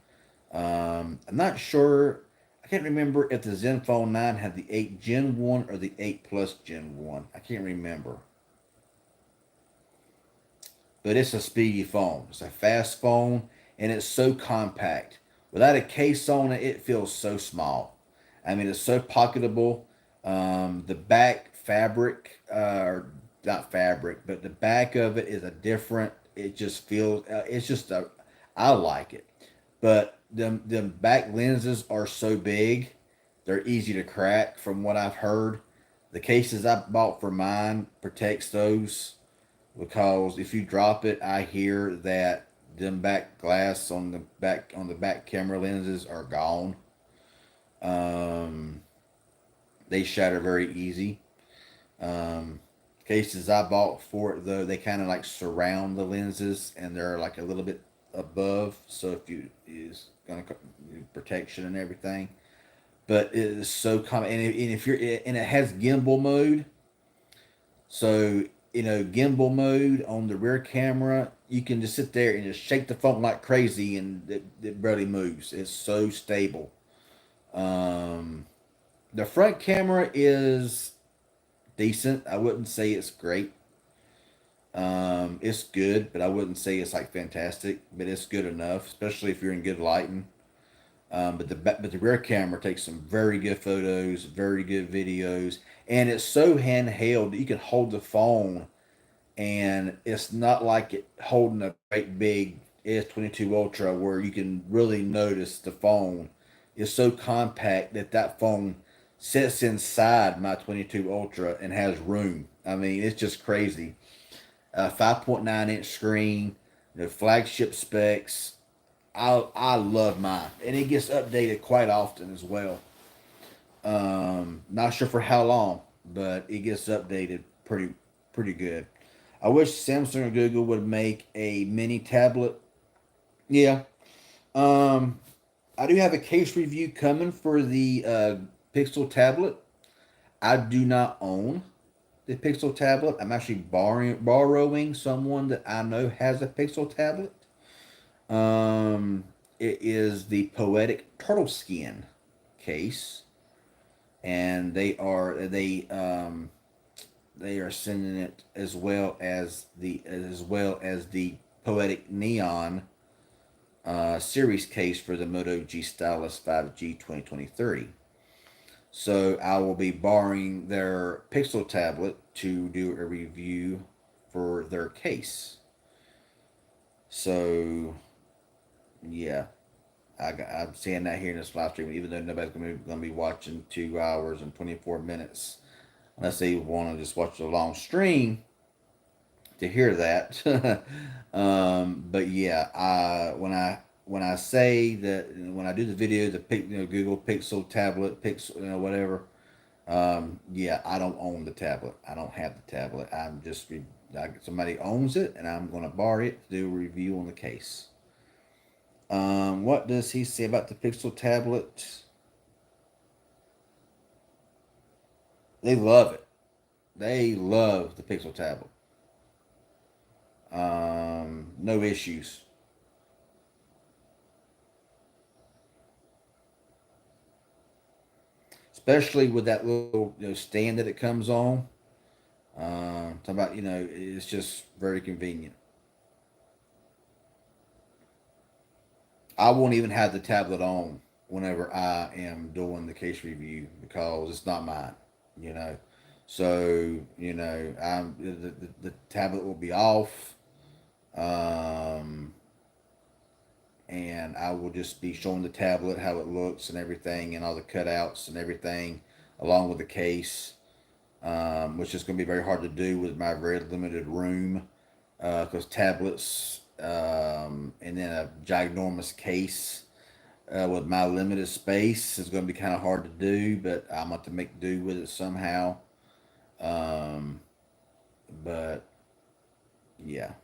I'm not sure. I can't remember if the Zenfone 9 had the 8 Gen 1 or the 8 Plus Gen 1. I can't remember. But it's a speedy phone. It's a fast phone, and it's so compact. Without a case on it, it feels so small. I mean, it's so pocketable. The back fabric, or not fabric, but the back of it is a different. It just feels. It's just a. I like it, but them back lenses are so big, they're easy to crack. From what I've heard, the cases I bought for mine protects those because if you drop it, I hear that them back glass on the back camera lenses are gone. Um, they shatter very easy. Um, Cases I bought for it though, they kind of like surround the lenses and they're like a little bit above, so if you is gonna protection and everything. But it is so common, and if you're and it has gimbal mode, so gimbal mode on the rear camera, you can just sit there and just shake the phone like crazy, and it barely moves. It's so stable. Um, the front camera is decent. I wouldn't say it's great. It's good, but I wouldn't say it's like fantastic. But it's good enough, especially if you're in good lighting. But the rear camera takes some very good photos, very good videos, and it's so handheld that you can hold the phone, and it's not like it holding a great big S22 Ultra where you can really notice the phone. It's so compact that phone sits inside my 22 Ultra and has room. I mean, it's just crazy. 5.9-inch screen, flagship specs. I love mine, and it gets updated quite often as well. Not sure for how long, but it gets updated pretty good. I wish Samsung or Google would make a mini tablet. Yeah. Um, I do have a case review coming for the Pixel tablet. I do not own the Pixel tablet. I'm actually borrowing someone that I know has a Pixel tablet. Um, it is the Poetic Turtle Skin case, and they are sending it as well as the Poetic Neon series case for the Moto G Stylus 5G 2023. So I will be borrowing their Pixel tablet to do a review for of their case. So yeah, I'm seeing that here in this live stream, even though nobody's going to be watching 2 hours and 24 minutes, unless they want to just watch the long stream to hear that. But yeah, when I say that, when I do the video, Google Pixel tablet, Pixel, whatever. Yeah, I don't own the tablet. I don't have the tablet. Somebody owns it, and I'm going to borrow it to do a review on the case. What does he say about the Pixel tablet? They love it. They love the Pixel tablet. No issues. Especially with that little stand that it comes on. Talking about it's just very convenient. I won't even have the tablet on whenever I am doing the case review because it's not mine. You know, so the tablet will be off. Um, and I will just be showing the tablet how it looks and everything, and all the cutouts and everything, along with the case, which is going to be very hard to do with my very limited room, because tablets and then a ginormous case with my limited space is going to be kind of hard to do, but I'm going to have to make do with it somehow. Um, but yeah.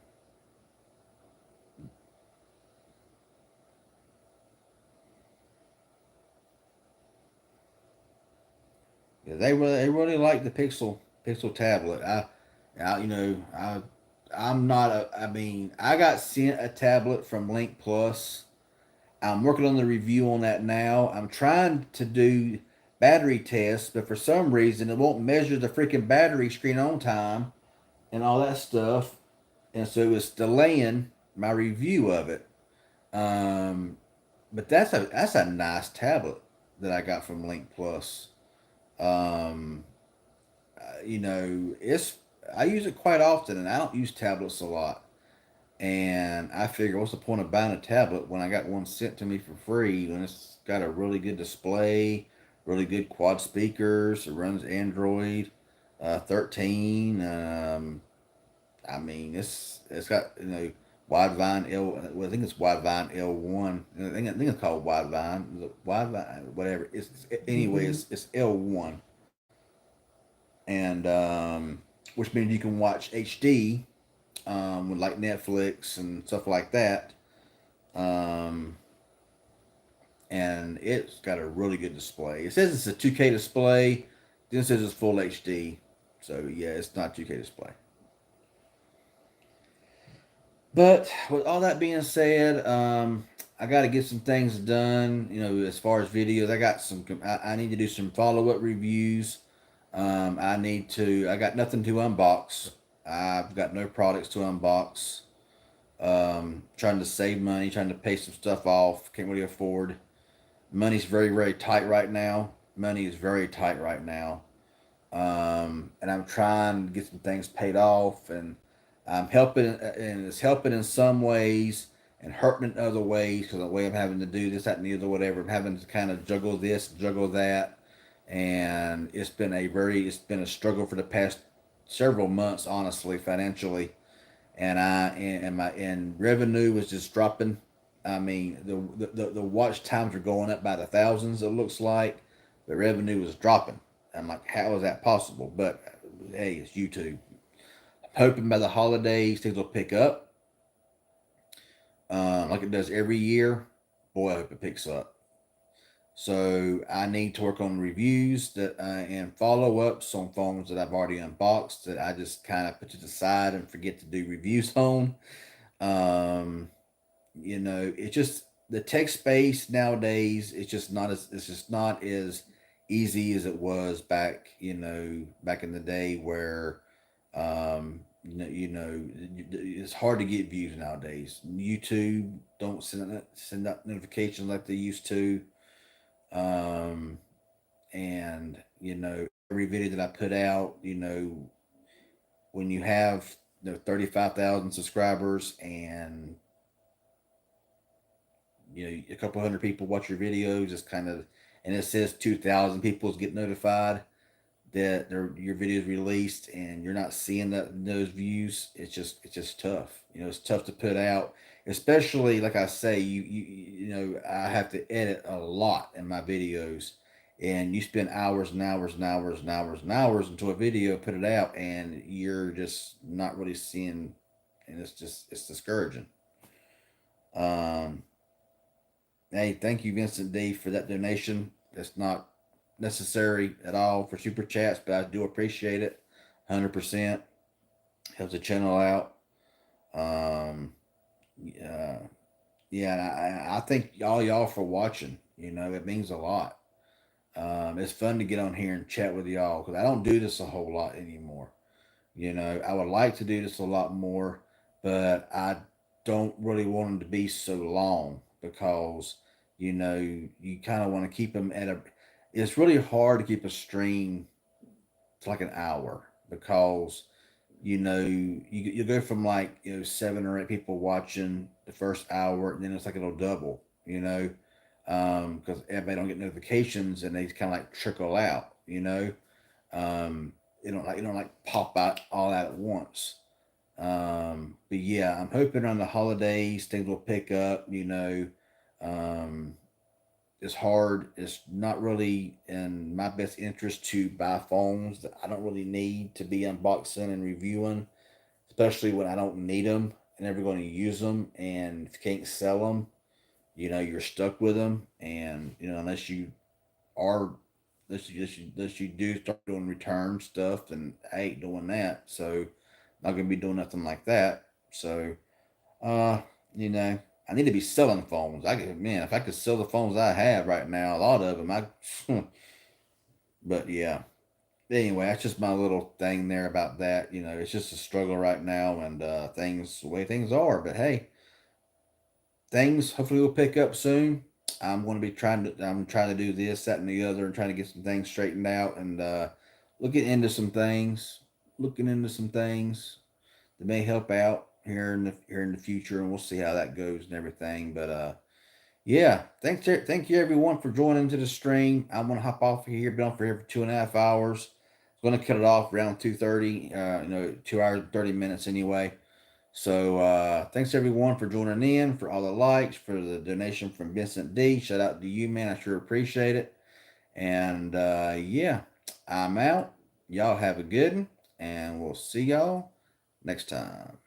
Yeah, they really like the Pixel tablet. I you know I'm not a I mean I got sent a tablet from Link Plus. I'm working on the review on that now. I'm trying to do battery tests, but for some reason it won't measure the freaking battery screen on time and all that stuff, and so it was delaying my review of it. Um, but that's a nice tablet that I got from Link Plus. Um, it's I use it quite often, and I don't use tablets a lot. And I figure, what's the point of buying a tablet when I got one sent to me for free? When it's got a really good display, really good quad speakers, it runs Android 13. It's got Widevine L. Well, I think it's Widevine L1. I think it's called Widevine. Widevine, whatever. Anyway. It's L1, and which means you can watch HD with like Netflix and stuff like that. Um, and it's got a really good display. It says it's a 2K display, then it says it's full HD. So yeah, it's not 2K display. But with all that being said, I got to get some things done. As far as videos, I got some. I need to do some follow up reviews. I got nothing to unbox. I've got no products to unbox. Trying to save money, trying to pay some stuff off. Can't really afford. Money's very, very tight right now. Money is very tight right now. And I'm trying to get some things paid off, and I'm helping, and it's helping in some ways and hurting in other ways because the way I'm having to do this, that, and the other, whatever. I'm having to kind of juggle this, juggle that, and it's been a struggle for the past several months, honestly, financially. And revenue was just dropping. I mean, the watch times are going up by the thousands. It looks like the revenue was dropping. I'm like, how is that possible? But hey, it's YouTube. Hoping by the holidays things will pick up, like it does every year. Boy, I hope it picks up. So I need to work on reviews and follow ups on phones that I've already unboxed that I just kind of put to the side and forget to do reviews on. Um, it's just the tech space nowadays. It's just not as easy as it was back in the day where it's hard to get views nowadays. YouTube don't send out notifications like they used to. Um, and every video that I put out, when you have 35,000 subscribers, and a couple hundred people watch your videos. It's kind of, and it says 2,000 people get notified that your video is released, and you're not seeing those views. It's just tough. It's tough to put out, especially like I say, I have to edit a lot in my videos, and you spend hours and hours and hours and hours and hours into a video, put it out, and you're just not really seeing, and it's discouraging. Um, Hey, thank you, Vincent D, for that donation. That's not necessary at all for super chats, but I do appreciate it. 100% helps the channel out. Um, yeah, yeah, and I thank all y'all for watching. It means a lot. It's fun to get on here and chat with y'all because I don't do this a whole lot anymore. I would like to do this a lot more, but I don't really want them to be so long because you kind of want to keep them at a. It's really hard to keep a stream to like an hour because you go from like 7 or 8 people watching the first hour, and then it's like it'll double. Because everybody don't get notifications and they kind of like trickle out. Um, it don't like pop out all out at once. But yeah, I'm hoping on the holidays things will pick up. Um, it's hard. It's not really in my best interest to buy phones that I don't really need to be unboxing and reviewing, especially when I don't need them and never going to use them. And if you can't sell them, you're stuck with them. And unless you are, unless you do start doing return stuff, and I ain't doing that. So not gonna be doing nothing like that. So uh, you know, I need to be selling phones. Man, if I could sell the phones I have right now, a lot of them, but yeah. Anyway, that's just my little thing there about that. It's just a struggle right now, and things the way things are. But hey, things hopefully will pick up soon. I'm trying to do this, that, and the other, and trying to get some things straightened out, and looking into some things, looking into some things that may help out here in the future, and we'll see how that goes and everything. But yeah, thank you everyone for joining to the stream. I'm gonna hop off of here, been on for here for 2.5 hours. I'm gonna cut it off around 2:30. 2 hours 30 minutes anyway. So thanks everyone for joining in, for all the likes, for the donation from Vincent D. Shout out to you, man. I sure appreciate it. And yeah, I'm out. Y'all have a good one, and we'll see y'all next time.